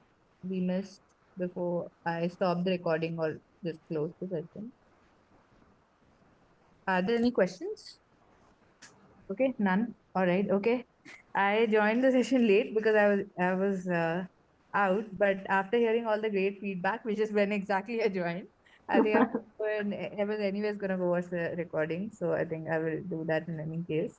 we missed before I stop the recording or just close the session? Are there any questions? Okay, none. All right. Okay. I joined the session late because I was out, but after hearing all the great feedback, which is when exactly I joined, I think I was anyways gonna go watch the recording. So I think I will do that in any case.